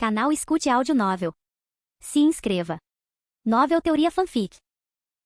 Canal Escute Áudio Novel. Se inscreva. Novel Teoria Fanfic.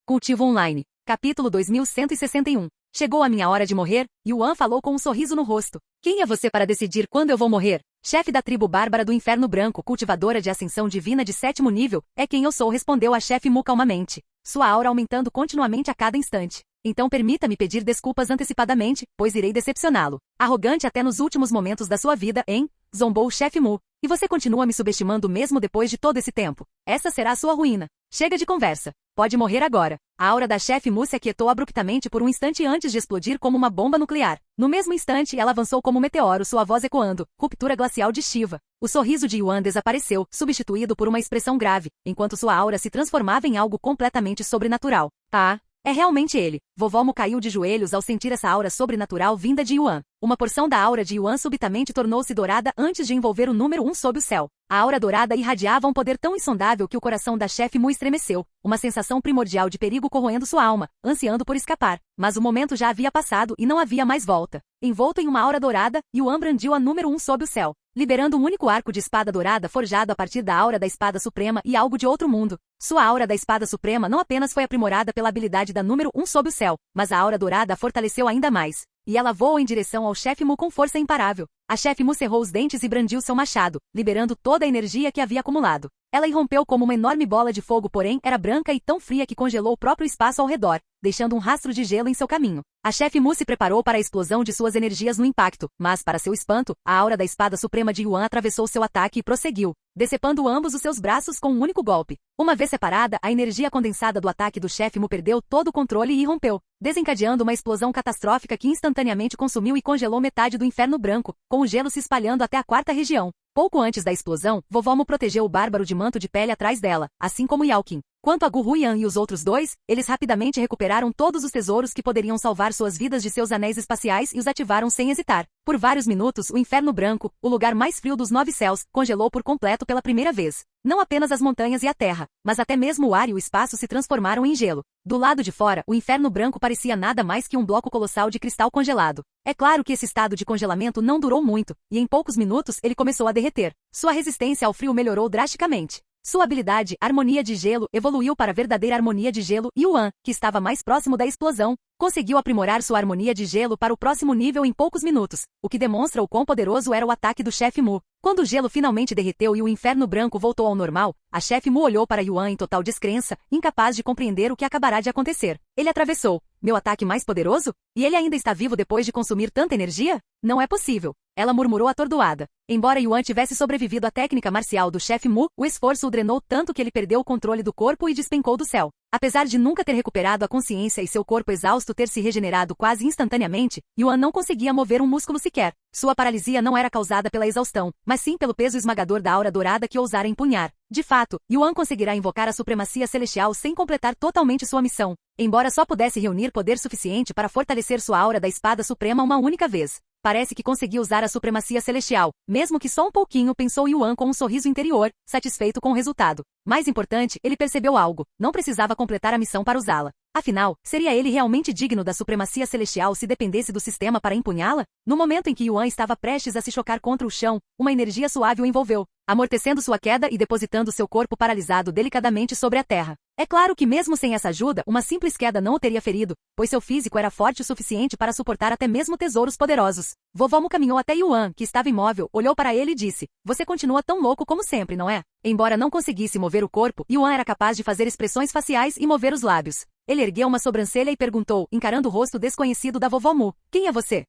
Cultivo Online. Capítulo 2161. Chegou a minha hora de morrer, Yuan falou com um sorriso no rosto. Quem é você para decidir quando eu vou morrer? Chefe da tribo bárbara do Inferno Branco, cultivadora de ascensão divina de 7º nível, é quem eu sou, respondeu a chefe Mu calmamente, sua aura aumentando continuamente a cada instante. Então permita-me pedir desculpas antecipadamente, pois irei decepcioná-lo. Arrogante até nos últimos momentos da sua vida, hein? Zombou o chefe Mu. E você continua me subestimando mesmo depois de todo esse tempo. Essa será a sua ruína. Chega de conversa. Pode morrer agora. A aura da chefe Mu se aquietou abruptamente por um instante antes de explodir como uma bomba nuclear. No mesmo instante, ela avançou como um meteoro, sua voz ecoando. Ruptura glacial de Shiva. O sorriso de Yuan desapareceu, substituído por uma expressão grave, enquanto sua aura se transformava em algo completamente sobrenatural. Ah, é realmente ele. Vovó Mu caiu de joelhos ao sentir essa aura sobrenatural vinda de Yuan. Uma porção da aura de Yuan subitamente tornou-se dourada antes de envolver o número 1 sob o céu. A aura dourada irradiava um poder tão insondável que o coração da chefe Mu estremeceu, uma sensação primordial de perigo corroendo sua alma, ansiando por escapar. Mas o momento já havia passado e não havia mais volta. Envolto em uma aura dourada, Yuan brandiu a número 1 sob o céu, liberando um único arco de espada dourada forjado a partir da aura da espada suprema e algo de outro mundo. Sua aura da espada suprema não apenas foi aprimorada pela habilidade da número 1 sob o céu, mas a aura dourada a fortaleceu ainda mais. E ela voou em direção ao chefe Mu com força imparável. A chefe Mu cerrou os dentes e brandiu seu machado, liberando toda a energia que havia acumulado. Ela irrompeu como uma enorme bola de fogo, porém era branca e tão fria que congelou o próprio espaço ao redor, deixando um rastro de gelo em seu caminho. A chefe Mu se preparou para a explosão de suas energias no impacto, mas, para seu espanto, a aura da espada suprema de Yuan atravessou seu ataque e prosseguiu, decepando ambos os seus braços com um único golpe. Uma vez separada, a energia condensada do ataque do chefe Mu perdeu todo o controle e irrompeu, desencadeando uma explosão catastrófica que instantaneamente consumiu e congelou metade do Inferno Branco, com o gelo se espalhando até a 4ª região. Pouco antes da explosão, Vovó Mu protegeu o bárbaro de manto de pele atrás dela, assim como Yao-Qin. Quanto a Gu Huyan e os outros dois, eles rapidamente recuperaram todos os tesouros que poderiam salvar suas vidas de seus anéis espaciais e os ativaram sem hesitar. Por vários minutos, o Inferno Branco, o lugar mais frio dos 9 céus, congelou por completo pela primeira vez. Não apenas as montanhas e a terra, mas até mesmo o ar e o espaço se transformaram em gelo. Do lado de fora, o Inferno Branco parecia nada mais que um bloco colossal de cristal congelado. É claro que esse estado de congelamento não durou muito, e em poucos minutos ele começou a derreter. Sua resistência ao frio melhorou drasticamente. Sua habilidade, Harmonia de Gelo, evoluiu para a verdadeira Harmonia de Gelo e Yuan, que estava mais próximo da explosão, conseguiu aprimorar sua Harmonia de Gelo para o próximo nível em poucos minutos, o que demonstra o quão poderoso era o ataque do chefe Mu. Quando o gelo finalmente derreteu e o Inferno Branco voltou ao normal, a chefe Mu olhou para Yuan em total descrença, incapaz de compreender o que acabará de acontecer. Ele atravessou. Meu ataque mais poderoso? E ele ainda está vivo depois de consumir tanta energia? Não é possível. Ela murmurou atordoada. Embora Yuan tivesse sobrevivido à técnica marcial do chefe Mu, o esforço o drenou tanto que ele perdeu o controle do corpo e despencou do céu. Apesar de nunca ter recuperado a consciência e seu corpo exausto ter se regenerado quase instantaneamente, Yuan não conseguia mover um músculo sequer. Sua paralisia não era causada pela exaustão, mas sim pelo peso esmagador da aura dourada que ousara empunhar. De fato, Yuan conseguirá invocar a supremacia celestial sem completar totalmente sua missão, embora só pudesse reunir poder suficiente para fortalecer sua aura da espada suprema uma única vez. Parece que consegui usar a supremacia celestial, mesmo que só um pouquinho, pensou Yuan com um sorriso interior, satisfeito com o resultado. Mais importante, ele percebeu algo, não precisava completar a missão para usá-la. Afinal, seria ele realmente digno da supremacia celestial se dependesse do sistema para empunhá-la? No momento em que Yuan estava prestes a se chocar contra o chão, uma energia suave o envolveu, amortecendo sua queda e depositando seu corpo paralisado delicadamente sobre a terra. É claro que mesmo sem essa ajuda, uma simples queda não o teria ferido, pois seu físico era forte o suficiente para suportar até mesmo tesouros poderosos. Vovó Mu caminhou até Yuan, que estava imóvel, olhou para ele e disse: "Você continua tão louco como sempre, não é?" Embora não conseguisse mover o corpo, Yuan era capaz de fazer expressões faciais e mover os lábios. Ele ergueu uma sobrancelha e perguntou, encarando o rosto desconhecido da Vovó Mu: "Quem é você?"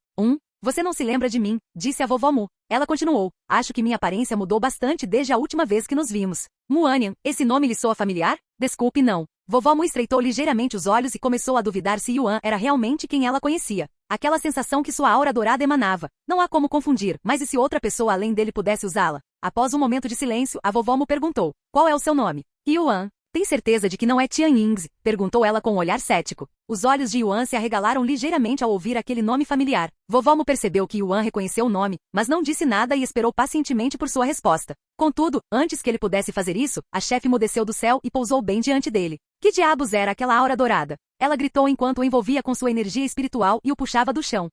Você não se lembra de mim", disse a Vovó Mu. Ela continuou: "Acho que minha aparência mudou bastante desde a última vez que nos vimos." Muanian, esse nome lhe soa familiar? Desculpe, não. Vovó Mu estreitou ligeiramente os olhos e começou a duvidar se Yuan era realmente quem ela conhecia. Aquela sensação que sua aura dourada emanava. Não há como confundir, mas e se outra pessoa além dele pudesse usá-la? Após um momento de silêncio, a Vovó Mu perguntou: "Qual é o seu nome?" "Yuan." "Tem certeza de que não é Tianying?" perguntou ela com um olhar cético. Os olhos de Yuan se arregalaram ligeiramente ao ouvir aquele nome familiar. Vovó Mu percebeu que Yuan reconheceu o nome, mas não disse nada e esperou pacientemente por sua resposta. Contudo, antes que ele pudesse fazer isso, a chefe Mu desceu do céu e pousou bem diante dele. Que diabos era aquela aura dourada? Ela gritou enquanto o envolvia com sua energia espiritual e o puxava do chão.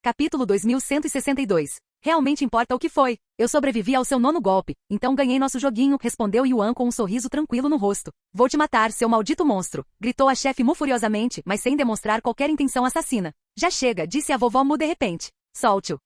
Capítulo 2162. Realmente importa o que foi. Eu sobrevivi ao seu 9º golpe, então ganhei nosso joguinho, respondeu Yuan com um sorriso tranquilo no rosto. Vou te matar, seu maldito monstro, gritou a chefe Mu furiosamente, mas sem demonstrar qualquer intenção assassina. Já chega, disse a vovó Mu de repente. Solte-o.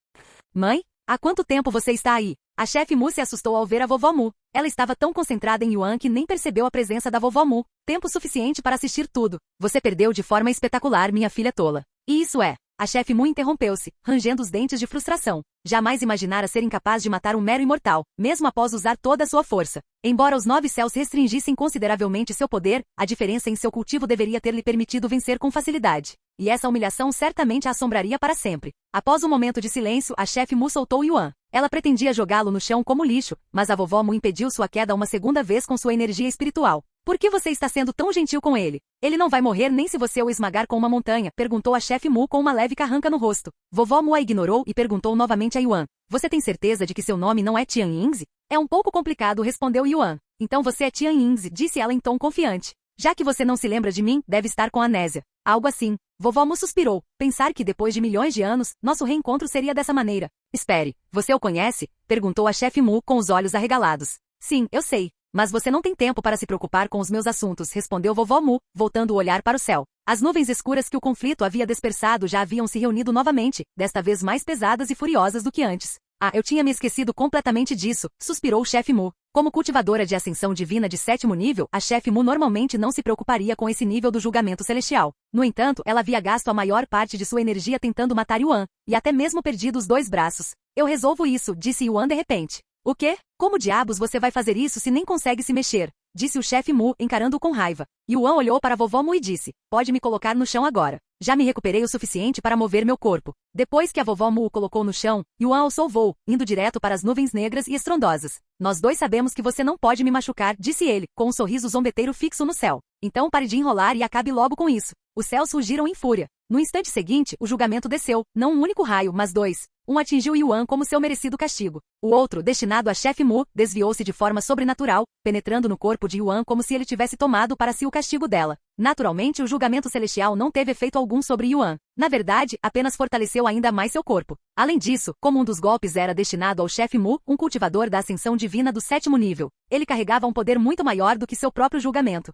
Mãe? Há quanto tempo você está aí? A chefe Mu se assustou ao ver a vovó Mu. Ela estava tão concentrada em Yuan que nem percebeu a presença da vovó Mu. Tempo suficiente para assistir tudo. Você perdeu de forma espetacular, minha filha tola. E isso é. A chefe Mu interrompeu-se, rangendo os dentes de frustração. Jamais imaginara ser incapaz de matar um mero imortal, mesmo após usar toda a sua força. Embora os 9 céus restringissem consideravelmente seu poder, a diferença em seu cultivo deveria ter lhe permitido vencer com facilidade. E essa humilhação certamente a assombraria para sempre. Após um momento de silêncio, a chefe Mu soltou Yuan. Ela pretendia jogá-lo no chão como lixo, mas a vovó Mu impediu sua queda uma segunda vez com sua energia espiritual. Por que você está sendo tão gentil com ele? Ele não vai morrer nem se você o esmagar com uma montanha, perguntou a chefe Mu com uma leve carranca no rosto. Vovó Mu a ignorou e perguntou novamente a Yuan. Você tem certeza de que seu nome não é Tian Yingzi? É um pouco complicado, respondeu Yuan. Então você é Tian Yingzi, disse ela em tom confiante. Já que você não se lembra de mim, deve estar com amnésia. Algo assim. Vovó Mu suspirou. Pensar que depois de milhões de anos, nosso reencontro seria dessa maneira. Espere, você o conhece? Perguntou a chefe Mu com os olhos arregalados. Sim, eu sei. Mas você não tem tempo para se preocupar com os meus assuntos, respondeu vovó Mu, voltando o olhar para o céu. As nuvens escuras que o conflito havia dispersado já haviam se reunido novamente, desta vez mais pesadas e furiosas do que antes. Ah, eu tinha me esquecido completamente disso, suspirou o chefe Mu. Como cultivadora de ascensão divina de 7º nível, a chefe Mu normalmente não se preocuparia com esse nível do julgamento celestial. No entanto, ela havia gasto a maior parte de sua energia tentando matar Yuan, e até mesmo perdido os 2 braços. Eu resolvo isso, disse Yuan de repente. O quê? Como diabos você vai fazer isso se nem consegue se mexer? Disse o chefe Mu, encarando-o com raiva. Yuan olhou para a vovó Mu e disse, pode me colocar no chão agora. Já me recuperei o suficiente para mover meu corpo. Depois que a vovó Mu o colocou no chão, Yuan alçou voo, indo direto para as nuvens negras e estrondosas. Nós dois sabemos que você não pode me machucar, disse ele, com um sorriso zombeteiro fixo no céu. Então pare de enrolar e acabe logo com isso. Os céus rugiram em fúria. No instante seguinte, o julgamento desceu, não um único raio, mas 2. Um atingiu Yuan como seu merecido castigo. O outro, destinado a chefe Mu, desviou-se de forma sobrenatural, penetrando no corpo de Yuan como se ele tivesse tomado para si o castigo dela. Naturalmente, o julgamento celestial não teve efeito algum sobre Yuan. Na verdade, apenas fortaleceu ainda mais seu corpo. Além disso, como um dos golpes era destinado ao chefe Mu, um cultivador da ascensão divina do 7º nível, ele carregava um poder muito maior do que seu próprio julgamento.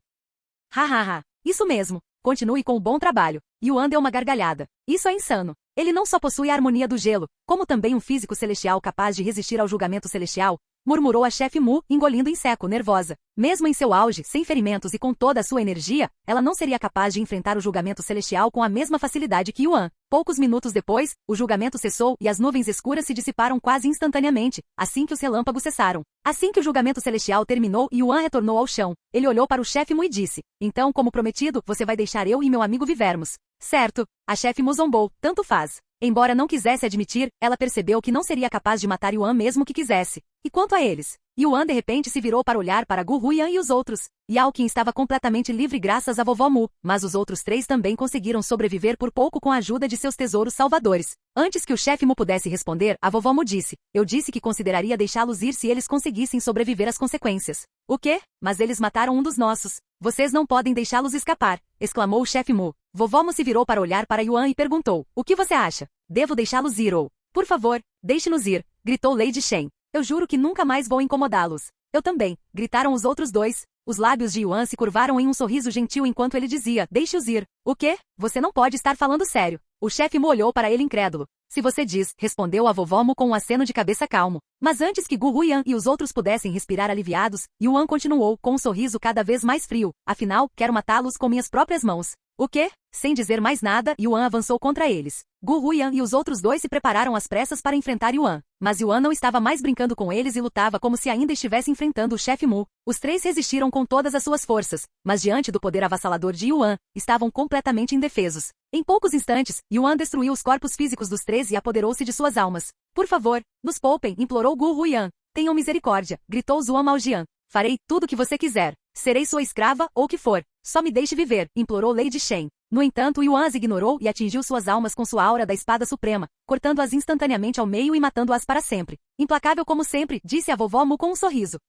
Hahaha. Isso mesmo. Continue com o bom trabalho. Yuan deu uma gargalhada. Isso é insano. Ele não só possui a harmonia do gelo, como também um físico celestial capaz de resistir ao julgamento celestial, murmurou a chefe Mu, engolindo em seco, nervosa. Mesmo em seu auge, sem ferimentos e com toda a sua energia, ela não seria capaz de enfrentar o julgamento celestial com a mesma facilidade que Yuan. Poucos minutos depois, o julgamento cessou e as nuvens escuras se dissiparam quase instantaneamente, assim que os relâmpagos cessaram. Assim que o julgamento celestial terminou, Yuan retornou ao chão. Ele olhou para o chefe Mu e disse, então, como prometido, você vai deixar eu e meu amigo vivermos. Certo. A chefe Mu zombou, tanto faz. Embora não quisesse admitir, ela percebeu que não seria capaz de matar Yuan mesmo que quisesse. E quanto a eles? Yuan de repente se virou para olhar para Gu Huyan e os outros. Yao Qin estava completamente livre graças à vovó Mu, mas os outros 3 também conseguiram sobreviver por pouco com a ajuda de seus tesouros salvadores. Antes que o chefe Mu pudesse responder, a vovó Mu disse, eu disse que consideraria deixá-los ir se eles conseguissem sobreviver às consequências. O quê? Mas eles mataram um dos nossos. Vocês não podem deixá-los escapar, exclamou o chefe Mu. Vovó Mu se virou para olhar para Yuan e perguntou, o que você acha? Devo deixá-los ir ou... Por favor, deixe-nos ir, gritou Lady Shen. Eu juro que nunca mais vou incomodá-los. Eu também, gritaram os outros 2. Os lábios de Yuan se curvaram em um sorriso gentil enquanto ele dizia, deixe-os ir. O quê? Você não pode estar falando sério. O chefe Mu olhou para ele incrédulo. Se você diz, respondeu a vovó Mu com um aceno de cabeça calmo. Mas antes que Gu Huyan e os outros pudessem respirar aliviados, Yuan continuou, com um sorriso cada vez mais frio. Afinal, quero matá-los com minhas próprias mãos. O quê? Sem dizer mais nada, Yuan avançou contra eles. Gu Huyan e os outros 2 se prepararam às pressas para enfrentar Yuan. Mas Yuan não estava mais brincando com eles e lutava como se ainda estivesse enfrentando o chefe Mu. Os 3 resistiram com todas as suas forças, mas diante do poder avassalador de Yuan, estavam completamente indefesos. Em poucos instantes, Yuan destruiu os corpos físicos dos 3 e apoderou-se de suas almas. Por favor, nos poupem, implorou Gu Huyan. Tenham misericórdia, gritou Zuan Maojian. Farei tudo o que você quiser. Serei sua escrava ou o que for. Só me deixe viver, implorou Lady Shen. No entanto, Yuan as ignorou e atingiu suas almas com sua aura da espada suprema, cortando-as instantaneamente ao meio e matando-as para sempre. Implacável como sempre, disse a vovó Mu com um sorriso.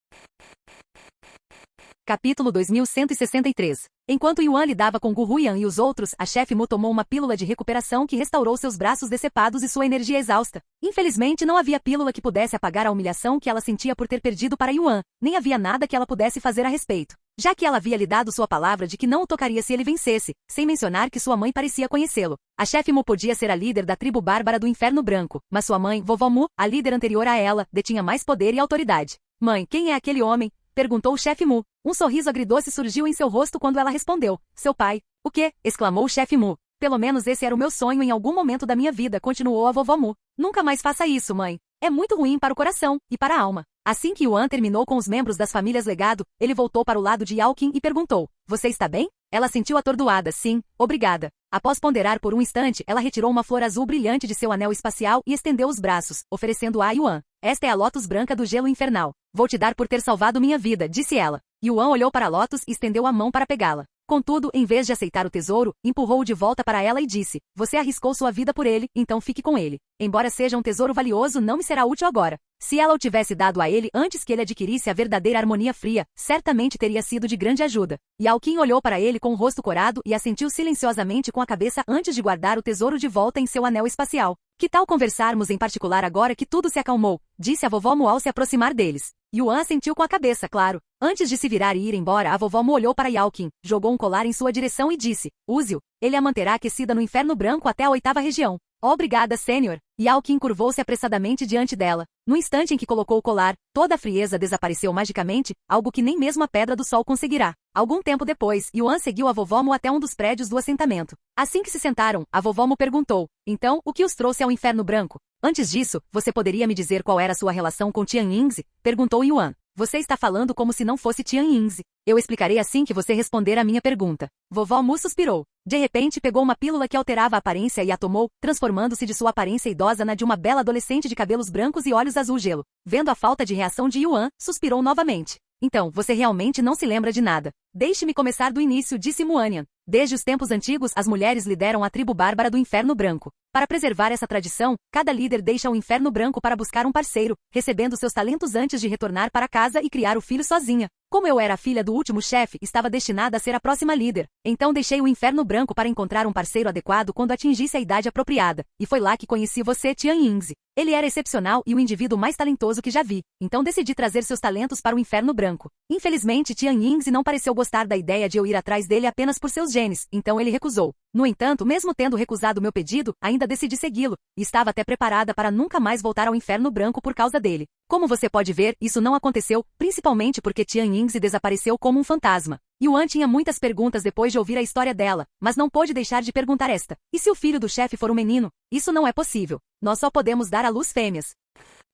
Capítulo 2163. Enquanto Yuan lidava com Gu Huyan e os outros, a chefe Mu tomou uma pílula de recuperação que restaurou seus braços decepados e sua energia exausta. Infelizmente não havia pílula que pudesse apagar a humilhação que ela sentia por ter perdido para Yuan, nem havia nada que ela pudesse fazer a respeito. Já que ela havia lhe dado sua palavra de que não o tocaria se ele vencesse, sem mencionar que sua mãe parecia conhecê-lo. A chefe Mu podia ser a líder da tribo bárbara do Inferno Branco, mas sua mãe, Vovó Mu, a líder anterior a ela, detinha mais poder e autoridade. Mãe, quem é aquele homem? Perguntou o chefe Mu. Um sorriso agridoce surgiu em seu rosto quando ela respondeu. Seu pai. O quê? Exclamou o chefe Mu. Pelo menos esse era o meu sonho em algum momento da minha vida, continuou a vovó Mu. Nunca mais faça isso, mãe. É muito ruim para o coração e para a alma. Assim que Yuan terminou com os membros das famílias legado, ele voltou para o lado de Yao Qin e perguntou. Você está bem? Ela sentiu atordoada. Sim, obrigada. Após ponderar por um instante, ela retirou uma flor azul brilhante de seu anel espacial e estendeu os braços, oferecendo-a a Yuan. Esta é a Lótus branca do gelo infernal. Vou te dar por ter salvado minha vida, disse ela. Yuan olhou para a Lótus e estendeu a mão para pegá-la. Contudo, em vez de aceitar o tesouro, empurrou-o de volta para ela e disse, você arriscou sua vida por ele, então fique com ele. Embora seja um tesouro valioso, não me será útil agora. Se ela o tivesse dado a ele antes que ele adquirisse a verdadeira harmonia fria, certamente teria sido de grande ajuda. Yao Qin olhou para ele com o rosto corado e assentiu silenciosamente com a cabeça antes de guardar o tesouro de volta em seu anel espacial. Que tal conversarmos em particular agora que tudo se acalmou? Disse a vovó Mu ao se aproximar deles. Yuan assentiu com a cabeça, claro. Antes de se virar e ir embora, a vovó Mu olhou para Yao Qin, jogou um colar em sua direção e disse, use-o. Ele a manterá aquecida no Inferno Branco até a 8ª região. Obrigada, Sênior. Yao Qin curvou-se apressadamente diante dela. No instante em que colocou o colar, toda a frieza desapareceu magicamente, algo que nem mesmo a Pedra do Sol conseguirá. Algum tempo depois, Yuan seguiu a vovó Mu até um dos prédios do assentamento. Assim que se sentaram, a vovó Mu perguntou, então, o que os trouxe ao Inferno Branco? Antes disso, você poderia me dizer qual era a sua relação com Tian Yingzi? Perguntou Yuan. Você está falando como se não fosse Tian Yingzi. Eu explicarei assim que você responder a minha pergunta. Vovó Mu suspirou. De repente pegou uma pílula que alterava a aparência e a tomou, transformando-se de sua aparência idosa na de uma bela adolescente de cabelos brancos e olhos azul gelo. Vendo a falta de reação de Yuan, suspirou novamente. Então, você realmente não se lembra de nada. Deixe-me começar do início, disse Muanian. Desde os tempos antigos, as mulheres lideram a tribo bárbara do Inferno Branco. Para preservar essa tradição, cada líder deixa o Inferno Branco para buscar um parceiro, recebendo seus talentos antes de retornar para casa e criar o filho sozinha. Como eu era a filha do último chefe, estava destinada a ser a próxima líder. Então deixei o Inferno Branco para encontrar um parceiro adequado quando atingisse a idade apropriada. E foi lá que conheci você, Tian Yingzi. Ele era excepcional e o indivíduo mais talentoso que já vi. Então decidi trazer seus talentos para o Inferno Branco. Infelizmente, Tian Yingzi não pareceu gostar da ideia de eu ir atrás dele apenas por seus genes, então ele recusou. No entanto, mesmo tendo recusado meu pedido, ainda decidi segui-lo, e estava até preparada para nunca mais voltar ao Inferno Branco por causa dele. Como você pode ver, isso não aconteceu, principalmente porque Tian Yingzi desapareceu como um fantasma. Yuan tinha muitas perguntas depois de ouvir a história dela, mas não pôde deixar de perguntar esta. E se o filho do chefe for um menino? Isso não é possível. Nós só podemos dar à luz fêmeas.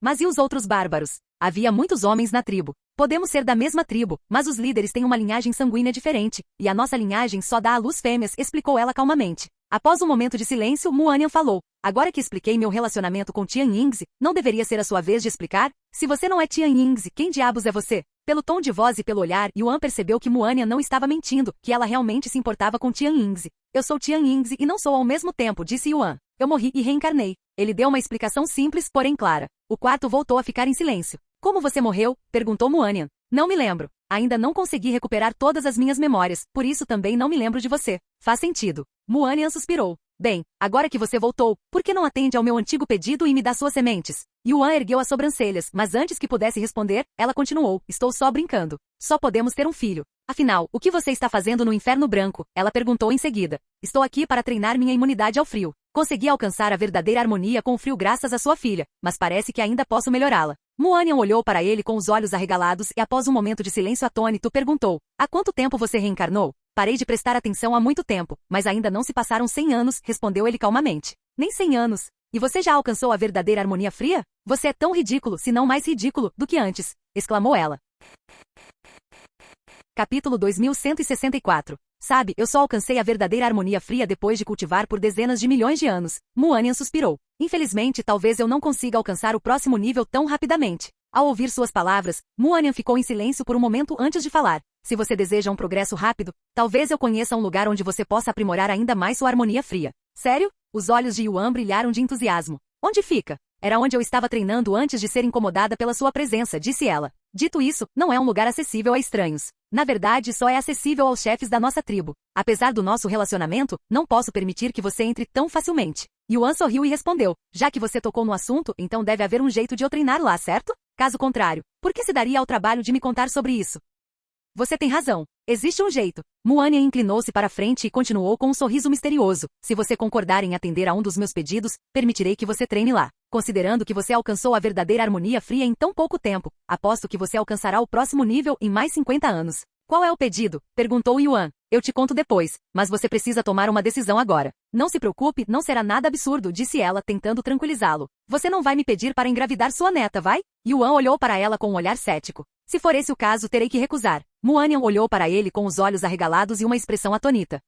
Mas e os outros bárbaros? Havia muitos homens na tribo. Podemos ser da mesma tribo, mas os líderes têm uma linhagem sanguínea diferente, e a nossa linhagem só dá à luz fêmeas, explicou ela calmamente. Após um momento de silêncio, Muanian falou. Agora que expliquei meu relacionamento com Tian Yingzi, não deveria ser a sua vez de explicar? Se você não é Tian Yingzi, quem diabos é você? Pelo tom de voz e pelo olhar, Yuan percebeu que Muanian não estava mentindo, que ela realmente se importava com Tian Yingzi. Eu sou Tian Yingzi e não sou ao mesmo tempo, disse Yuan. Eu morri e reencarnei. Ele deu uma explicação simples, porém clara. O quarto voltou a ficar em silêncio. Como você morreu? Perguntou Muanian. Não me lembro. Ainda não consegui recuperar todas as minhas memórias, por isso também não me lembro de você. Faz sentido. Muanian suspirou. Bem, agora que você voltou, por que não atende ao meu antigo pedido e me dá suas sementes? Yuan ergueu as sobrancelhas, mas antes que pudesse responder, ela continuou. Estou só brincando. Só podemos ter um filho. Afinal, o que você está fazendo no Inferno Branco? Ela perguntou em seguida. Estou aqui para treinar minha imunidade ao frio. Consegui alcançar a verdadeira harmonia com o frio graças à sua filha, mas parece que ainda posso melhorá-la. Muanian olhou para ele com os olhos arregalados e após um momento de silêncio atônito perguntou. Há quanto tempo você reencarnou? Parei de prestar atenção há muito tempo, mas ainda não se passaram 100 anos, respondeu ele calmamente. Nem 100 anos. E você já alcançou a verdadeira harmonia fria? Você é tão ridículo, se não mais ridículo, do que antes, exclamou ela. Capítulo 2164. Sabe, eu só alcancei a verdadeira harmonia fria depois de cultivar por dezenas de milhões de anos. Muanian suspirou. Infelizmente, talvez eu não consiga alcançar o próximo nível tão rapidamente. Ao ouvir suas palavras, Muanian ficou em silêncio por um momento antes de falar. Se você deseja um progresso rápido, talvez eu conheça um lugar onde você possa aprimorar ainda mais sua harmonia fria. Sério? Os olhos de Yuan brilharam de entusiasmo. Onde fica? Era onde eu estava treinando antes de ser incomodada pela sua presença, disse ela. Dito isso, não é um lugar acessível a estranhos. Na verdade, só é acessível aos chefes da nossa tribo. Apesar do nosso relacionamento, não posso permitir que você entre tão facilmente. Yuan sorriu e respondeu, já que você tocou no assunto, então deve haver um jeito de eu treinar lá, certo? Caso contrário, por que se daria ao trabalho de me contar sobre isso? Você tem razão. Existe um jeito. Muanian inclinou-se para frente e continuou com um sorriso misterioso. Se você concordar em atender a um dos meus pedidos, permitirei que você treine lá. Considerando que você alcançou a verdadeira harmonia fria em tão pouco tempo, aposto que você alcançará o próximo nível em mais 50 anos. Qual é o pedido? Perguntou Yuan. Eu te conto depois, mas você precisa tomar uma decisão agora. Não se preocupe, não será nada absurdo, disse ela, tentando tranquilizá-lo. Você não vai me pedir para engravidar sua neta, vai? Yuan olhou para ela com um olhar cético. Se for esse o caso, terei que recusar. Muanian olhou para ele com os olhos arregalados e uma expressão atônita.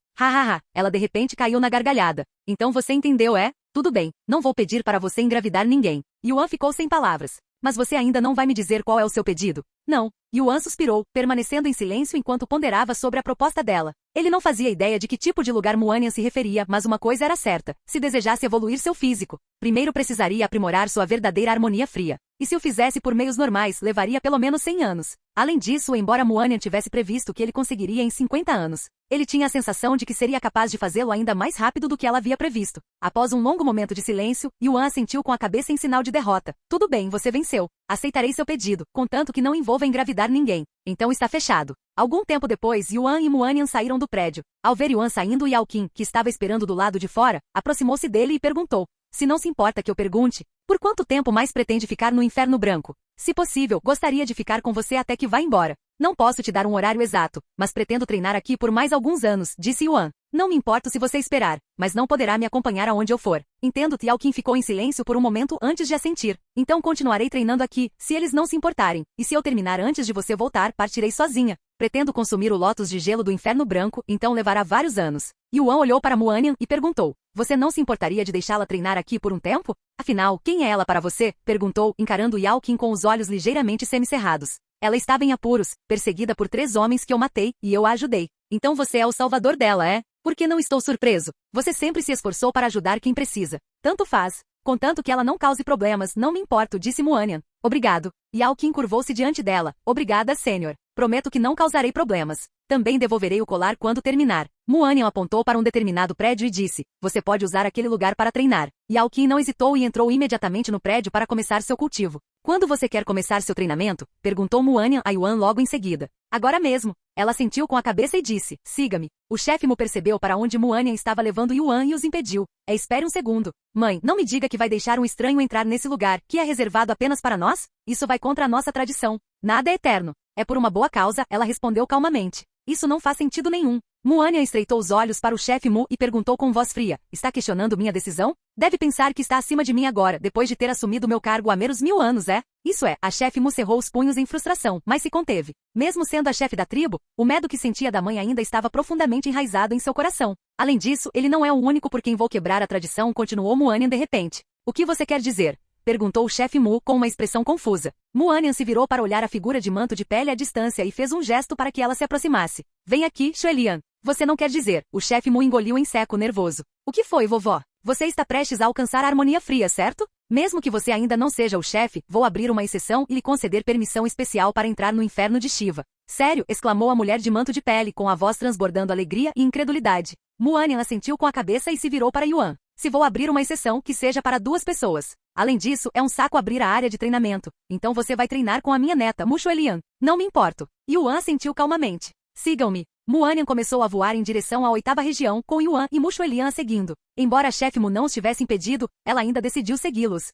Ela de repente caiu na gargalhada. Então você entendeu, é? Tudo bem, não vou pedir para você engravidar ninguém. Yuan ficou sem palavras. Mas você ainda não vai me dizer qual é o seu pedido? Não. Yuan suspirou, permanecendo em silêncio enquanto ponderava sobre a proposta dela. Ele não fazia ideia de que tipo de lugar Muanian se referia, mas uma coisa era certa. Se desejasse evoluir seu físico, primeiro precisaria aprimorar sua verdadeira harmonia fria. E se o fizesse por meios normais, levaria pelo menos 100 anos. Além disso, embora Muanian tivesse previsto que ele conseguiria em 50 anos, ele tinha a sensação de que seria capaz de fazê-lo ainda mais rápido do que ela havia previsto. Após um longo momento de silêncio, Yuan assentiu com a cabeça em sinal de derrota. Tudo bem, você venceu. Aceitarei seu pedido, contanto que não envolva engravidar ninguém. Então está fechado. Algum tempo depois, Yuan e Muanian saíram do prédio. Ao ver Yuan saindo, Yao Qin, que estava esperando do lado de fora, aproximou-se dele e perguntou. Se não se importa que eu pergunte, por quanto tempo mais pretende ficar no Inferno Branco? Se possível, gostaria de ficar com você até que vá embora. Não posso te dar um horário exato, mas pretendo treinar aqui por mais alguns anos, disse Yuan. Não me importo se você esperar, mas não poderá me acompanhar aonde eu for. Entendo. Yao Qin ficou em silêncio por um momento antes de assentir. Então continuarei treinando aqui, se eles não se importarem. E se eu terminar antes de você voltar, partirei sozinha. Pretendo consumir o lótus de gelo do Inferno Branco, então levará vários anos. Yuan olhou para Muanian e perguntou. Você não se importaria de deixá-la treinar aqui por um tempo? Afinal, quem é ela para você? Perguntou, encarando Yao Qin com os olhos ligeiramente semicerrados. Ela estava em apuros, perseguida por 3 homens que eu matei, e eu a ajudei. Então você é o salvador dela, é? Por que não estou surpreso? Você sempre se esforçou para ajudar quem precisa. Tanto faz. Contanto que ela não cause problemas, não me importo, disse Muanian. Obrigado. Yao Qin curvou-se diante dela. Obrigada, Sênior. Prometo que não causarei problemas. Também devolverei o colar quando terminar. Muanian apontou para um determinado prédio e disse, você pode usar aquele lugar para treinar. Yao Qin não hesitou e entrou imediatamente no prédio para começar seu cultivo. Quando você quer começar seu treinamento? Perguntou Muanian a Yuan logo em seguida. Agora mesmo. Ela sentiu com a cabeça e disse, siga-me. O chefe Mu percebeu para onde Muanian estava levando Yuan e os impediu. Espere um segundo. Mãe, não me diga que vai deixar um estranho entrar nesse lugar, que é reservado apenas para nós? Isso vai contra a nossa tradição. Nada é eterno. É por uma boa causa, ela respondeu calmamente. Isso não faz sentido nenhum. Muanian estreitou os olhos para o chefe Mu e perguntou com voz fria, está questionando minha decisão? Deve pensar que está acima de mim agora, depois de ter assumido meu cargo há meros 1000 anos, é? Isso é, a chefe Mu cerrou os punhos em frustração, mas se conteve. Mesmo sendo a chefe da tribo, o medo que sentia da mãe ainda estava profundamente enraizado em seu coração. Além disso, ele não é o único por quem vou quebrar a tradição, continuou Muanian de repente. O que você quer dizer? Perguntou o chefe Mu com uma expressão confusa. Muanian se virou para olhar a figura de manto de pele à distância e fez um gesto para que ela se aproximasse. Vem aqui, Xuelian. Você não quer dizer. O chefe Mu engoliu em seco, nervoso. O que foi, vovó? Você está prestes a alcançar a harmonia fria, certo? Mesmo que você ainda não seja o chefe, vou abrir uma exceção e lhe conceder permissão especial para entrar no inferno de Shiva. Sério? Exclamou a mulher de manto de pele com a voz transbordando alegria e incredulidade. Muanian assentiu com a cabeça e se virou para Yuan. Se vou abrir uma exceção, que seja para 2 pessoas. Além disso, é um saco abrir a área de treinamento. Então você vai treinar com a minha neta, Mu Xuelian. Não me importo. Yuan assentiu calmamente. Sigam-me. Muanian começou a voar em direção à 8ª região, com Yuan e Mu Xuelian a seguindo. Embora a chefe Mu não os tivesse impedido, ela ainda decidiu segui-los.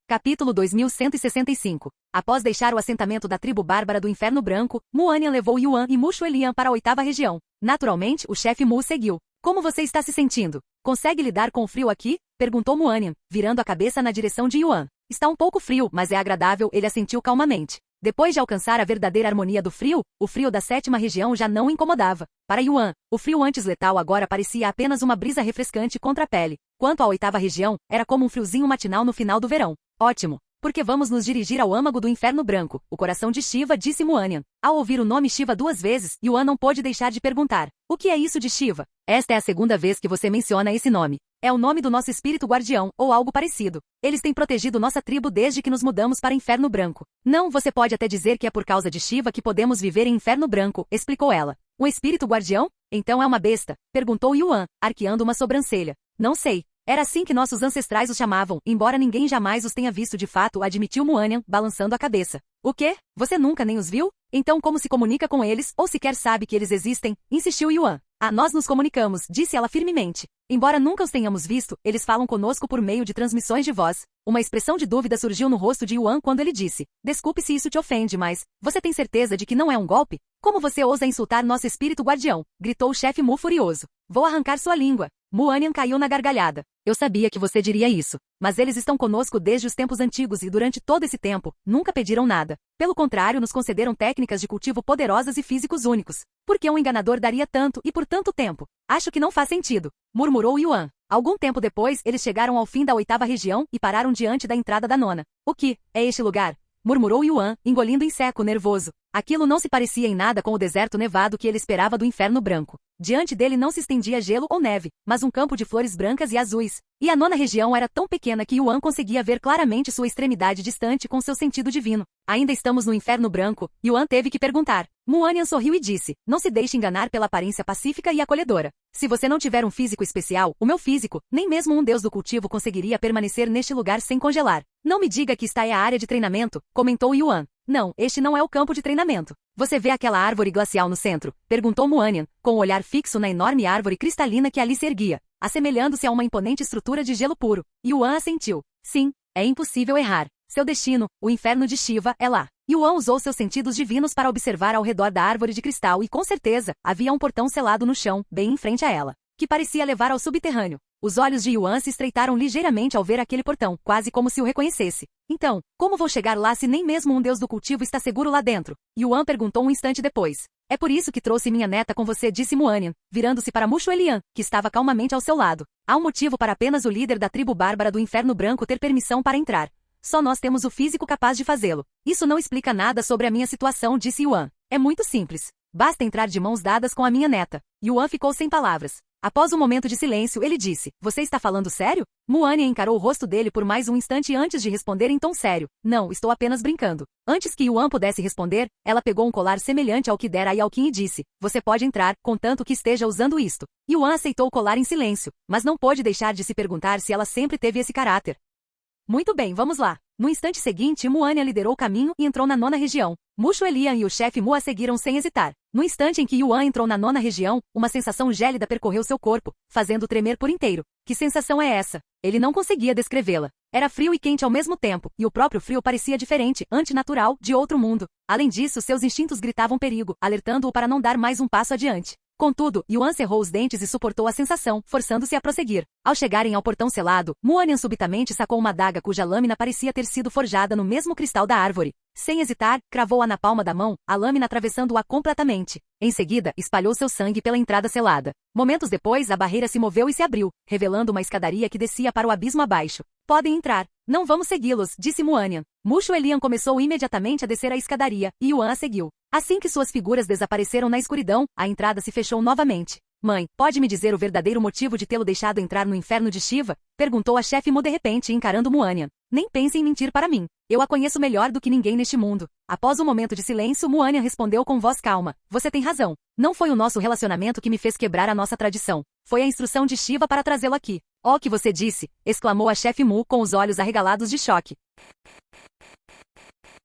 Capítulo 2165. Após deixar o assentamento da tribo bárbara do Inferno Branco, Muanian levou Yuan e Mu Xuelian para a 8ª região. Naturalmente, o chefe Mu seguiu. Como você está se sentindo? Consegue lidar com o frio aqui? Perguntou Muanian, virando a cabeça na direção de Yuan. Está um pouco frio, mas é agradável, ele assentiu calmamente. Depois de alcançar a verdadeira harmonia do frio, o frio da 7ª região já não o incomodava. Para Yuan, o frio antes letal agora parecia apenas uma brisa refrescante contra a pele. Quanto à 8ª região, era como um friozinho matinal no final do verão. Ótimo! Porque vamos nos dirigir ao âmago do Inferno Branco, o coração de Shiva, disse Muanian. Ao ouvir o nome Shiva 2 vezes, Yuan não pôde deixar de perguntar. O que é isso de Shiva? Esta é a segunda vez que você menciona esse nome. É o nome do nosso espírito guardião, ou algo parecido. Eles têm protegido nossa tribo desde que nos mudamos para Inferno Branco. Não, você pode até dizer que é por causa de Shiva que podemos viver em Inferno Branco, explicou ela. Um espírito guardião? Então é uma besta? Perguntou Yuan, arqueando uma sobrancelha. Não sei. Era assim que nossos ancestrais os chamavam, embora ninguém jamais os tenha visto de fato, admitiu Muanian, balançando a cabeça. O quê? Você nunca nem os viu? Então como se comunica com eles, ou sequer sabe que eles existem? Insistiu Yuan. Nós nos comunicamos, disse ela firmemente. Embora nunca os tenhamos visto, eles falam conosco por meio de transmissões de voz. Uma expressão de dúvida surgiu no rosto de Yuan quando ele disse. Desculpe se isso te ofende, mas você tem certeza de que não é um golpe? Como você ousa insultar nosso espírito guardião? Gritou o chefe Mu furioso. Vou arrancar sua língua. Muanian caiu na gargalhada. Eu sabia que você diria isso. Mas eles estão conosco desde os tempos antigos e durante todo esse tempo, nunca pediram nada. Pelo contrário, nos concederam técnicas de cultivo poderosas e físicos únicos. Por que um enganador daria tanto e por tanto tempo? Acho que não faz sentido, murmurou Yuan. Algum tempo depois, eles chegaram ao fim da 8ª região e pararam diante da entrada da 9ª. O que é este lugar? Murmurou Yuan, engolindo em seco, nervoso. Aquilo não se parecia em nada com o deserto nevado que ele esperava do Inferno Branco. Diante dele não se estendia gelo ou neve, mas um campo de flores brancas e azuis. E a 9ª região era tão pequena que Yuan conseguia ver claramente sua extremidade distante com seu sentido divino. Ainda estamos no Inferno Branco? Yuan teve que perguntar. Muanian sorriu e disse, não se deixe enganar pela aparência pacífica e acolhedora. Se você não tiver um físico especial, o meu físico, nem mesmo um deus do cultivo conseguiria permanecer neste lugar sem congelar. Não me diga que está é a área de treinamento, comentou Yuan. Não, este não é o campo de treinamento. Você vê aquela árvore glacial no centro? Perguntou Muanian, com o olhar fixo na enorme árvore cristalina que ali se erguia, assemelhando-se a uma imponente estrutura de gelo puro. Yuan assentiu. Sim, é impossível errar. Seu destino, o inferno de Shiva, é lá. Yuan usou seus sentidos divinos para observar ao redor da árvore de cristal e, com certeza, havia um portão selado no chão, bem em frente a ela, que parecia levar ao subterrâneo. Os olhos de Yuan se estreitaram ligeiramente ao ver aquele portão, quase como se o reconhecesse. Então, como vou chegar lá se nem mesmo um deus do cultivo está seguro lá dentro? Yuan perguntou um instante depois. É por isso que trouxe minha neta com você, disse Muanian, virando-se para Mushu Elian, que estava calmamente ao seu lado. Há um motivo para apenas o líder da tribo bárbara do Inferno Branco ter permissão para entrar. Só nós temos o físico capaz de fazê-lo. Isso não explica nada sobre a minha situação, disse Yuan. É muito simples. Basta entrar de mãos dadas com a minha neta. Yuan ficou sem palavras. Após um momento de silêncio, ele disse, você está falando sério? Muanian encarou o rosto dele por mais um instante antes de responder em tom sério. Não, estou apenas brincando. Antes que Yuan pudesse responder, ela pegou um colar semelhante ao que dera a Yao Qin e disse, você pode entrar, contanto que esteja usando isto. Yuan aceitou o colar em silêncio, mas não pôde deixar de se perguntar se ela sempre teve esse caráter. Muito bem, vamos lá. No instante seguinte, Muanian liderou o caminho e entrou na 9ª região. Mushu Elian e o chefe Mu a seguiram sem hesitar. No instante em que Yuan entrou na 9ª região, uma sensação gélida percorreu seu corpo, fazendo-o tremer por inteiro. Que sensação é essa? Ele não conseguia descrevê-la. Era frio e quente ao mesmo tempo, e o próprio frio parecia diferente, antinatural, de outro mundo. Além disso, seus instintos gritavam perigo, alertando-o para não dar mais um passo adiante. Contudo, Yuan cerrou os dentes e suportou a sensação, forçando-se a prosseguir. Ao chegarem ao portão selado, Muanian subitamente sacou uma adaga cuja lâmina parecia ter sido forjada no mesmo cristal da árvore. Sem hesitar, cravou-a na palma da mão, a lâmina atravessando-a completamente. Em seguida, espalhou seu sangue pela entrada selada. Momentos depois, a barreira se moveu e se abriu, revelando uma escadaria que descia para o abismo abaixo. Podem entrar. Não vamos segui-los, disse Muanian. Mushu Elian começou imediatamente a descer a escadaria, e Yuan a seguiu. Assim que suas figuras desapareceram na escuridão, a entrada se fechou novamente. Mãe, pode me dizer o verdadeiro motivo de tê-lo deixado entrar no inferno de Shiva? Perguntou a chefe Mu de repente, encarando Muanian. Nem pense em mentir para mim. Eu a conheço melhor do que ninguém neste mundo. Após um momento de silêncio, Muanian respondeu com voz calma. Você tem razão. Não foi o nosso relacionamento que me fez quebrar a nossa tradição. Foi a instrução de Shiva para trazê-lo aqui. Oh, que você disse! Exclamou a chefe Mu com os olhos arregalados de choque.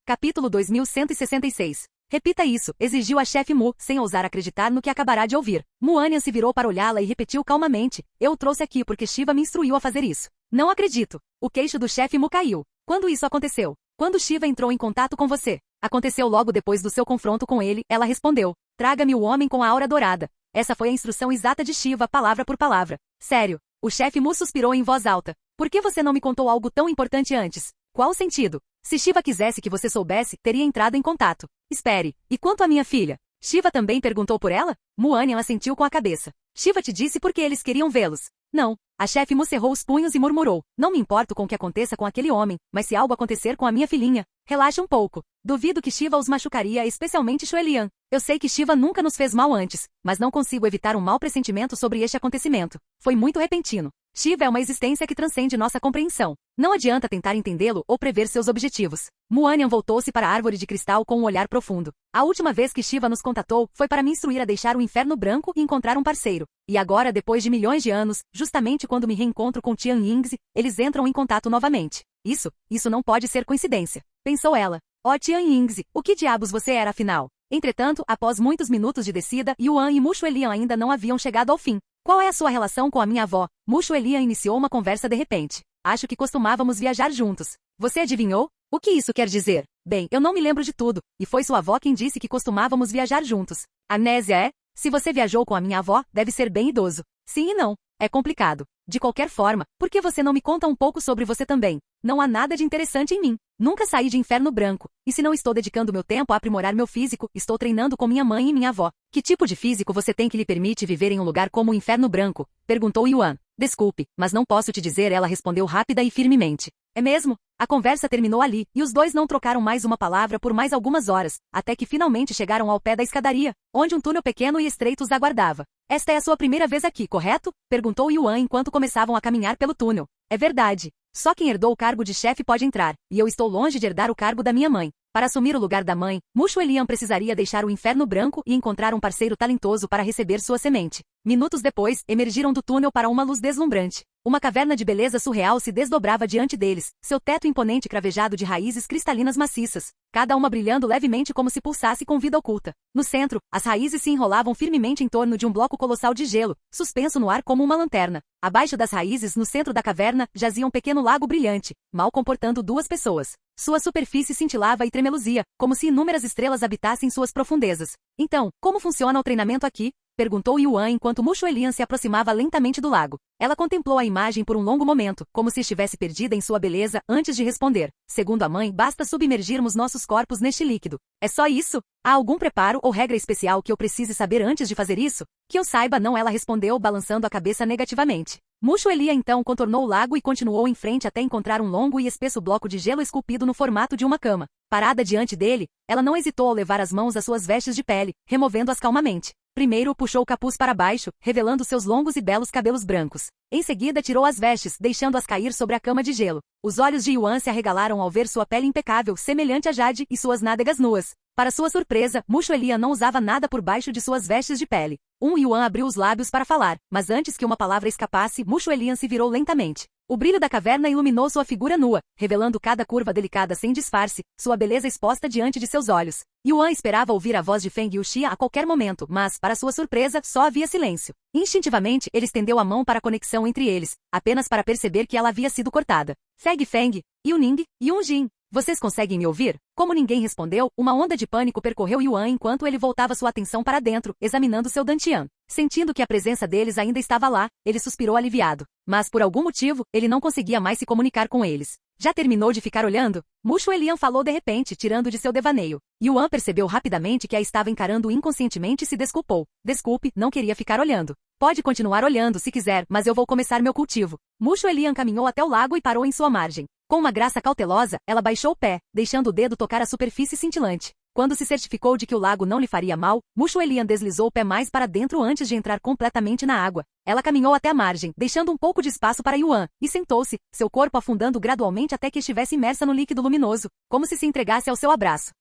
Capítulo 2166. Repita isso, exigiu a chefe Mu, sem ousar acreditar no que acabará de ouvir. Muanian se virou para olhá-la e repetiu calmamente. Eu o trouxe aqui porque Shiva me instruiu a fazer isso. Não acredito. O queixo do chefe Mu caiu. Quando isso aconteceu? Quando Shiva entrou em contato com você? Aconteceu logo depois do seu confronto com ele, ela respondeu. Traga-me o homem com a aura dourada. Essa foi a instrução exata de Shiva, palavra por palavra. Sério. O chefe Mu suspirou em voz alta. Por que você não me contou algo tão importante antes? Qual o sentido? Se Shiva quisesse que você soubesse, teria entrado em contato. Espere, e quanto à minha filha? Shiva também perguntou por ela? Muanian assentiu com a cabeça. Shiva te disse porque eles queriam vê-los. Não. A chefe Mu cerrou os punhos e murmurou. Não me importo com o que aconteça com aquele homem, mas se algo acontecer com a minha filhinha, relaxe um pouco. Duvido que Shiva os machucaria, especialmente Shuelian. Eu sei que Shiva nunca nos fez mal antes, mas não consigo evitar um mau pressentimento sobre este acontecimento. Foi muito repentino. Shiva é uma existência que transcende nossa compreensão. Não adianta tentar entendê-lo ou prever seus objetivos. Muanian voltou-se para a árvore de cristal com um olhar profundo. A última vez que Shiva nos contatou foi para me instruir a deixar o inferno branco e encontrar um parceiro. E agora, depois de milhões de anos, justamente quando me reencontro com Tian Yingzi, eles entram em contato novamente. Isso não pode ser coincidência. Pensou ela. Ó Tian Yingzi, o que diabos você era afinal? Entretanto, após muitos minutos de descida, Yuan e Mu Shuelian ainda não haviam chegado ao fim. Qual é a sua relação com a minha avó? Mu Shuelian iniciou uma conversa de repente. Acho que costumávamos viajar juntos. Você adivinhou? O que isso quer dizer? Bem, eu não me lembro de tudo, e foi sua avó quem disse que costumávamos viajar juntos. Amnésia é? Se você viajou com a minha avó, deve ser bem idoso. Sim e não. É complicado. De qualquer forma, por que você não me conta um pouco sobre você também? Não há nada de interessante em mim. Nunca saí de Inferno Branco. E se não estou dedicando meu tempo a aprimorar meu físico, estou treinando com minha mãe e minha avó. Que tipo de físico você tem que lhe permite viver em um lugar como o Inferno Branco? Perguntou Yuan. Desculpe, mas não posso te dizer, ela respondeu rápida e firmemente. É mesmo? A conversa terminou ali, e os dois não trocaram mais uma palavra por mais algumas horas, até que finalmente chegaram ao pé da escadaria, onde um túnel pequeno e estreito os aguardava. Esta é a sua primeira vez aqui, correto? Perguntou Yuan enquanto começavam a caminhar pelo túnel. É verdade. Só quem herdou o cargo de chefe pode entrar, e eu estou longe de herdar o cargo da minha mãe. Para assumir o lugar da mãe, Mu Shuelian precisaria deixar o Inferno Branco e encontrar um parceiro talentoso para receber sua semente. Minutos depois, emergiram do túnel para uma luz deslumbrante. Uma caverna de beleza surreal se desdobrava diante deles, seu teto imponente cravejado de raízes cristalinas maciças, cada uma brilhando levemente como se pulsasse com vida oculta. No centro, as raízes se enrolavam firmemente em torno de um bloco colossal de gelo, suspenso no ar como uma lanterna. Abaixo das raízes, no centro da caverna, jazia um pequeno lago brilhante, mal comportando 2 pessoas. Sua superfície cintilava e tremeluzia, como se inúmeras estrelas habitassem suas profundezas. Então, como funciona o treinamento aqui? Perguntou Yuan enquanto Mu Shuelian se aproximava lentamente do lago. Ela contemplou a imagem por um longo momento, como se estivesse perdida em sua beleza, antes de responder. Segundo a mãe, basta submergirmos nossos corpos neste líquido. É só isso? Há algum preparo ou regra especial que eu precise saber antes de fazer isso? Que eu saiba não, ela respondeu balançando a cabeça negativamente. Mu Shuelian então contornou o lago e continuou em frente até encontrar um longo e espesso bloco de gelo esculpido no formato de uma cama. Parada diante dele, ela não hesitou ao levar as mãos às suas vestes de pele, removendo-as calmamente. Primeiro puxou o capuz para baixo, revelando seus longos e belos cabelos brancos. Em seguida tirou as vestes, deixando-as cair sobre a cama de gelo. Os olhos de Yuan se arregalaram ao ver sua pele impecável, semelhante a jade, e suas nádegas nuas. Para sua surpresa, Mu Shuelian não usava nada por baixo de suas vestes de pele. Yuan abriu os lábios para falar, mas antes que uma palavra escapasse, Mu Shuelian se virou lentamente. O brilho da caverna iluminou sua figura nua, revelando cada curva delicada sem disfarce, sua beleza exposta diante de seus olhos. Yuan esperava ouvir a voz de Feng Yuxia a qualquer momento, mas, para sua surpresa, só havia silêncio. Instintivamente, ele estendeu a mão para a conexão entre eles, apenas para perceber que ela havia sido cortada. Feng, Yuning, Yunjin. Vocês conseguem me ouvir? Como ninguém respondeu, uma onda de pânico percorreu Yuan enquanto ele voltava sua atenção para dentro, examinando seu dantian. Sentindo que a presença deles ainda estava lá, ele suspirou aliviado. Mas, por algum motivo, ele não conseguia mais se comunicar com eles. Já terminou de ficar olhando? Mu Shuelian falou de repente, tirando de seu devaneio. Yuan percebeu rapidamente que a estava encarando inconscientemente e se desculpou. Desculpe, não queria ficar olhando. Pode continuar olhando se quiser, mas eu vou começar meu cultivo. Mu Shuelian caminhou até o lago e parou em sua margem. Com uma graça cautelosa, ela baixou o pé, deixando o dedo tocar a superfície cintilante. Quando se certificou de que o lago não lhe faria mal, Mu Shuelian deslizou o pé mais para dentro antes de entrar completamente na água. Ela caminhou até a margem, deixando um pouco de espaço para Yuan, e sentou-se, seu corpo afundando gradualmente até que estivesse imersa no líquido luminoso, como se entregasse ao seu abraço.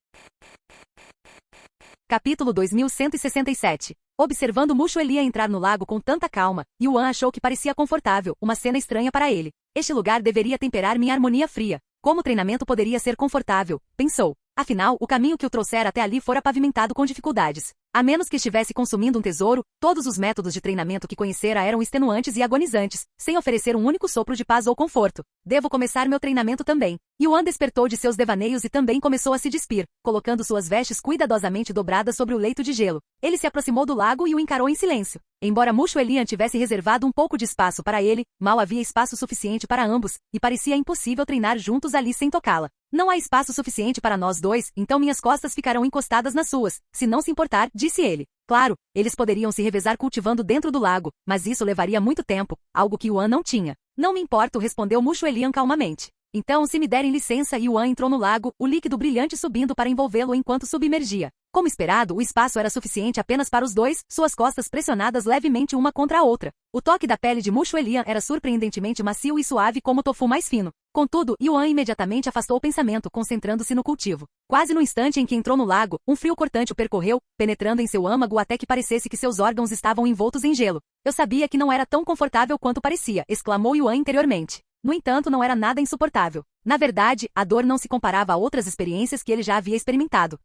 Capítulo 2167. Observando Mu Shuelian entrar no lago com tanta calma, Yuan achou que parecia confortável, uma cena estranha para ele. Este lugar deveria temperar minha harmonia fria. Como o treinamento poderia ser confortável? Pensou. Afinal, o caminho que o trouxera até ali fora pavimentado com dificuldades. A menos que estivesse consumindo um tesouro, todos os métodos de treinamento que conhecera eram extenuantes e agonizantes, sem oferecer um único sopro de paz ou conforto. Devo começar meu treinamento também. Yuan despertou de seus devaneios e também começou a se despir, colocando suas vestes cuidadosamente dobradas sobre o leito de gelo. Ele se aproximou do lago e o encarou em silêncio. Embora Mu Shuelian tivesse reservado um pouco de espaço para ele, mal havia espaço suficiente para ambos, e parecia impossível treinar juntos ali sem tocá-la. Não há espaço suficiente para nós dois, então minhas costas ficarão encostadas nas suas, se não se importar, disse ele. Claro, eles poderiam se revezar cultivando dentro do lago, mas isso levaria muito tempo, algo que Yuan não tinha. Não me importo, respondeu Mushu Elian calmamente. Então, se me derem licença, Yuan entrou no lago, o líquido brilhante subindo para envolvê-lo enquanto submergia. Como esperado, o espaço era suficiente apenas para os dois, suas costas pressionadas levemente uma contra a outra. O toque da pele de Mushu Elian era surpreendentemente macio e suave como o tofu mais fino. Contudo, Yuan imediatamente afastou o pensamento, concentrando-se no cultivo. Quase no instante em que entrou no lago, um frio cortante o percorreu, penetrando em seu âmago até que parecesse que seus órgãos estavam envoltos em gelo. Eu sabia que não era tão confortável quanto parecia, exclamou Yuan interiormente. No entanto, não era nada insuportável. Na verdade, a dor não se comparava a outras experiências que ele já havia experimentado.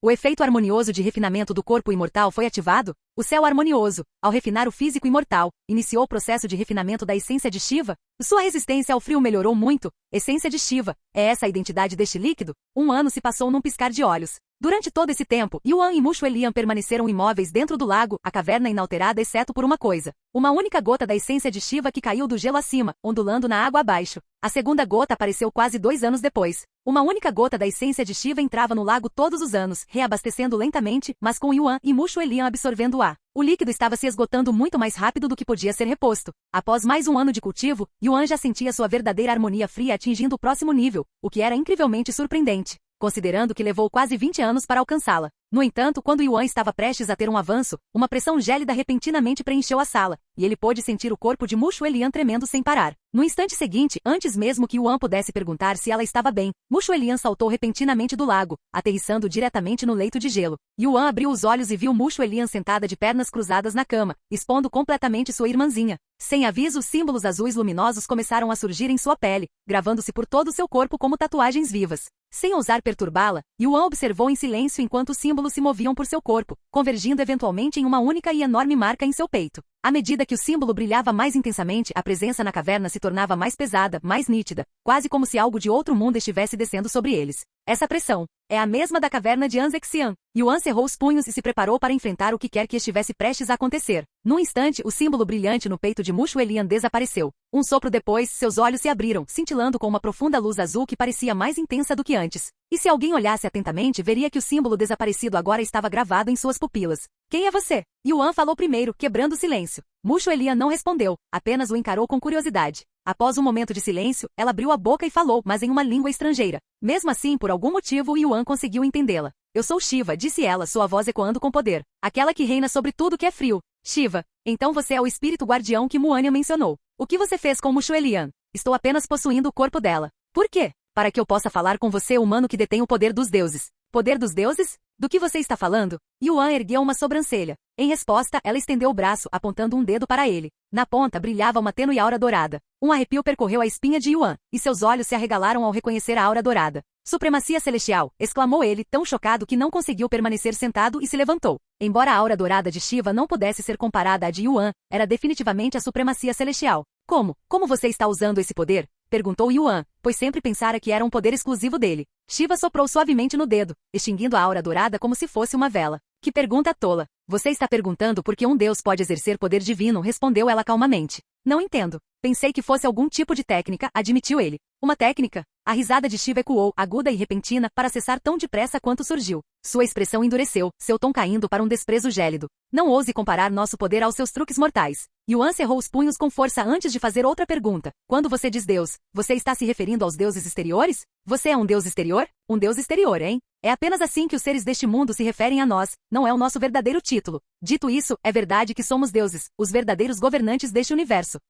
O efeito harmonioso de refinamento do corpo imortal foi ativado? O céu harmonioso, ao refinar o físico imortal, iniciou o processo de refinamento da essência de Shiva? Sua resistência ao frio melhorou muito? Essência de Shiva, é essa a identidade deste líquido? 1 ano se passou num piscar de olhos. Durante todo esse tempo, Yuan e Mushu Elian permaneceram imóveis dentro do lago, a caverna inalterada exceto por uma coisa. Uma única gota da essência de Shiva que caiu do gelo acima, ondulando na água abaixo. A segunda gota apareceu quase 2 anos depois. Uma única gota da essência de Shiva entrava no lago todos os anos, reabastecendo lentamente, mas com Yuan e Mushu Elian absorvendo o ar. O líquido estava se esgotando muito mais rápido do que podia ser reposto. Após mais 1 ano de cultivo, Yuan já sentia sua verdadeira harmonia fria atingindo o próximo nível, o que era incrivelmente surpreendente, considerando que levou quase 20 anos para alcançá-la. No entanto, quando Yuan estava prestes a ter um avanço, uma pressão gélida repentinamente preencheu a sala, e ele pôde sentir o corpo de Mushu Elian tremendo sem parar. No instante seguinte, antes mesmo que Yuan pudesse perguntar se ela estava bem, Mushu Elian saltou repentinamente do lago, aterrissando diretamente no leito de gelo. Yuan abriu os olhos e viu Mushu Elian sentada de pernas cruzadas na cama, expondo completamente sua irmãzinha. Sem aviso, símbolos azuis luminosos começaram a surgir em sua pele, gravando-se por todo o seu corpo como tatuagens vivas. Sem ousar perturbá-la, Yuan observou em silêncio enquanto os símbolos se moviam por seu corpo, convergindo eventualmente em uma única e enorme marca em seu peito. À medida que o símbolo brilhava mais intensamente, a presença na caverna se tornava mais pesada, mais nítida, quase como se algo de outro mundo estivesse descendo sobre eles. Essa pressão é a mesma da caverna de Anzexian. Yuan cerrou os punhos e se preparou para enfrentar o que quer que estivesse prestes a acontecer. Num instante, o símbolo brilhante no peito de Mushu Elian desapareceu. Um sopro depois, seus olhos se abriram, cintilando com uma profunda luz azul que parecia mais intensa do que antes. E se alguém olhasse atentamente, veria que o símbolo desaparecido agora estava gravado em suas pupilas. Quem é você? Yuan falou primeiro, quebrando o silêncio. Mushu Elian não respondeu, apenas o encarou com curiosidade. Após um momento de silêncio, ela abriu a boca e falou, mas em uma língua estrangeira. Mesmo assim, por algum motivo, Yuan conseguiu entendê-la. Eu sou Shiva, disse ela, sua voz ecoando com poder. Aquela que reina sobre tudo que é frio. Shiva, então você é o espírito guardião que Muanya mencionou. O que você fez com Mushu Elian? Estou apenas possuindo o corpo dela. Por quê? Para que eu possa falar com você, humano que detém o poder dos deuses. Poder dos deuses? Do que você está falando? Yuan ergueu uma sobrancelha. Em resposta, ela estendeu o braço, apontando um dedo para ele. Na ponta brilhava uma tênue aura dourada. Um arrepio percorreu a espinha de Yuan, e seus olhos se arregalaram ao reconhecer a aura dourada. Supremacia celestial, exclamou ele, tão chocado que não conseguiu permanecer sentado e se levantou. Embora a aura dourada de Shiva não pudesse ser comparada à de Yuan, era definitivamente a supremacia celestial. Como você está usando esse poder? Perguntou Yuan, pois sempre pensara que era um poder exclusivo dele. Shiva soprou suavemente no dedo, extinguindo a aura dourada como se fosse uma vela. Que pergunta tola! Você está perguntando por que um deus pode exercer poder divino, respondeu ela calmamente. Não entendo. Pensei que fosse algum tipo de técnica, admitiu ele. Uma técnica? A risada de Shiva ecoou, aguda e repentina, para cessar tão depressa quanto surgiu. Sua expressão endureceu, seu tom caindo para um desprezo gélido. Não ouse comparar nosso poder aos seus truques mortais. Yuan cerrou os punhos com força antes de fazer outra pergunta. Quando você diz Deus, você está se referindo aos deuses exteriores? Você é um deus exterior? Um deus exterior, hein? É apenas assim que os seres deste mundo se referem a nós, não é o nosso verdadeiro título. Dito isso, é verdade que somos deuses, os verdadeiros governantes deste universo.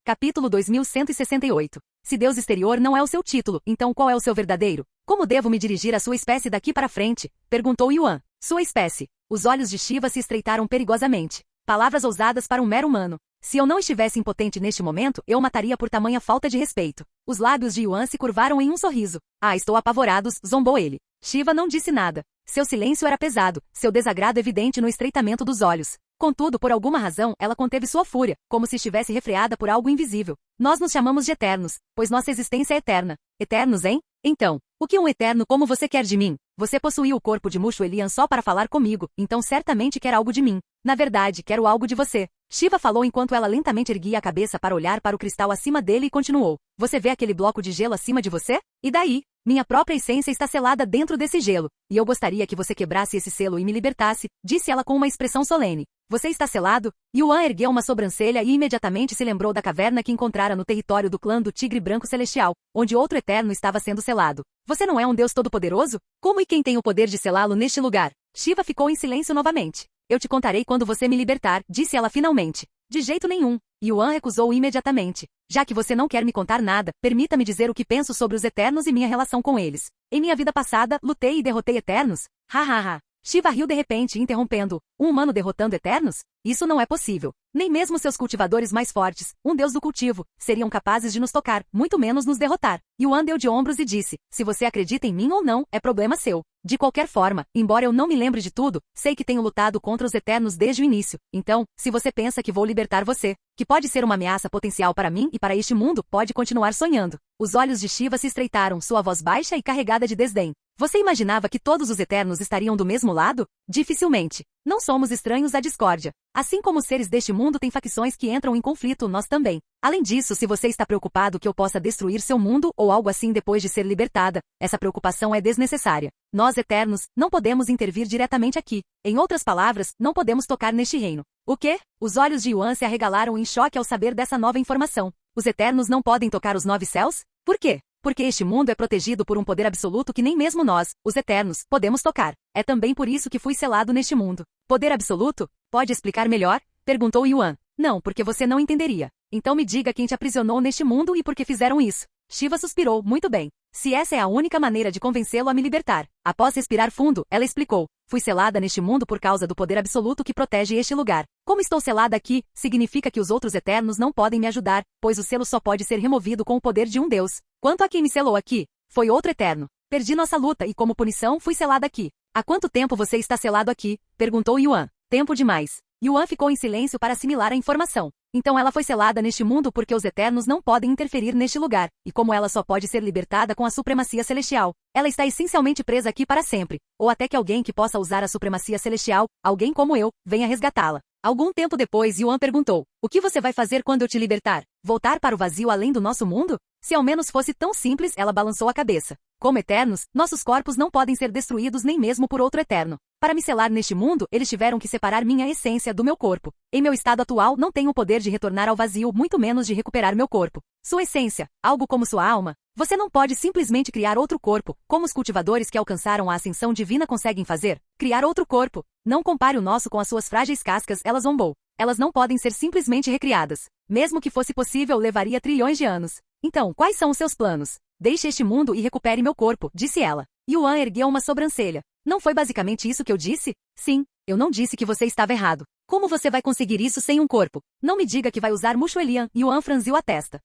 Capítulo 2168. Se Deus exterior não é o seu título, então qual é o seu verdadeiro? Como devo me dirigir à sua espécie daqui para frente? Perguntou Yuan. Sua espécie. Os olhos de Shiva se estreitaram perigosamente. Palavras ousadas para um mero humano. Se eu não estivesse impotente neste momento, eu o mataria por tamanha falta de respeito. Os lábios de Yuan se curvaram em um sorriso. Ah, estou apavorado, zombou ele. Shiva não disse nada. Seu silêncio era pesado, seu desagrado evidente no estreitamento dos olhos. Contudo, por alguma razão, ela conteve sua fúria, como se estivesse refreada por algo invisível. Nós nos chamamos de eternos, pois nossa existência é eterna. Eternos, hein? Então, o que um eterno como você quer de mim? Você possuiu o corpo de Mushu Elian só para falar comigo, então certamente quer algo de mim. Na verdade, quero algo de você. Shiva falou enquanto ela lentamente erguia a cabeça para olhar para o cristal acima dele e continuou. Você vê aquele bloco de gelo acima de você? E daí? Minha própria essência está selada dentro desse gelo, e eu gostaria que você quebrasse esse selo e me libertasse, disse ela com uma expressão solene. Você está selado? Yuan ergueu uma sobrancelha e imediatamente se lembrou da caverna que encontrara no território do clã do Tigre Branco Celestial, onde outro Eterno estava sendo selado. Você não é um Deus todo-poderoso? Como e quem tem o poder de selá-lo neste lugar? Shiva ficou em silêncio novamente. Eu te contarei quando você me libertar, disse ela finalmente. De jeito nenhum. Yuan recusou imediatamente. Já que você não quer me contar nada, permita-me dizer o que penso sobre os Eternos e minha relação com eles. Em minha vida passada, lutei e derrotei Eternos? Ha ha ha. Shiva riu de repente, interrompendo. Um humano derrotando Eternos? Isso não é possível. Nem mesmo seus cultivadores mais fortes, um deus do cultivo, seriam capazes de nos tocar, muito menos nos derrotar. Yuan deu de ombros e disse, se você acredita em mim ou não, é problema seu. De qualquer forma, embora eu não me lembre de tudo, sei que tenho lutado contra os Eternos desde o início. Então, se você pensa que vou libertar você, que pode ser uma ameaça potencial para mim e para este mundo, pode continuar sonhando. Os olhos de Shiva se estreitaram, sua voz baixa e carregada de desdém. Você imaginava que todos os Eternos estariam do mesmo lado? Dificilmente. Não somos estranhos à discórdia. Assim como os seres deste mundo têm facções que entram em conflito, nós também. Além disso, se você está preocupado que eu possa destruir seu mundo ou algo assim depois de ser libertada, essa preocupação é desnecessária. Nós, Eternos, não podemos intervir diretamente aqui. Em outras palavras, não podemos tocar neste reino. O quê? Os olhos de Yuan se arregalaram em choque ao saber dessa nova informação. Os Eternos não podem tocar os 9 céus? Por quê? Porque este mundo é protegido por um poder absoluto que nem mesmo nós, os Eternos, podemos tocar. É também por isso que fui selado neste mundo. Poder absoluto? Pode explicar melhor? Perguntou Yuan. Não, porque você não entenderia. Então me diga quem te aprisionou neste mundo e por que fizeram isso. Shiva suspirou, muito bem. Se essa é a única maneira de convencê-lo a me libertar. Após respirar fundo, ela explicou. Fui selada neste mundo por causa do poder absoluto que protege este lugar. Como estou selada aqui, significa que os outros Eternos não podem me ajudar, pois o selo só pode ser removido com o poder de um Deus. Quanto a quem me selou aqui, foi outro Eterno. Perdi nossa luta e como punição fui selada aqui. Há quanto tempo você está selado aqui? Perguntou Yuan. Tempo demais. Yuan ficou em silêncio para assimilar a informação. Então ela foi selada neste mundo porque os Eternos não podem interferir neste lugar, e como ela só pode ser libertada com a supremacia celestial, ela está essencialmente presa aqui para sempre, ou até que alguém que possa usar a supremacia celestial, alguém como eu, venha resgatá-la. Algum tempo depois, Yuan perguntou, o que você vai fazer quando eu te libertar? Voltar para o vazio além do nosso mundo? Se ao menos fosse tão simples, ela balançou a cabeça. Como Eternos, nossos corpos não podem ser destruídos nem mesmo por outro Eterno. Para me selar neste mundo, eles tiveram que separar minha essência do meu corpo. Em meu estado atual, não tenho o poder de retornar ao vazio, muito menos de recuperar meu corpo. Sua essência, algo como sua alma. Você não pode simplesmente criar outro corpo, como os cultivadores que alcançaram a ascensão divina conseguem fazer. Criar outro corpo. Não compare o nosso com as suas frágeis cascas, ela zombou. Elas não podem ser simplesmente recriadas. Mesmo que fosse possível, levaria trilhões de anos. Então, quais são os seus planos? Deixe este mundo e recupere meu corpo, disse ela. Yuan ergueu uma sobrancelha. Não foi basicamente isso que eu disse? Sim, eu não disse que você estava errado. Como você vai conseguir isso sem um corpo? Não me diga que vai usar Mushuelian, Yuan franziu a testa.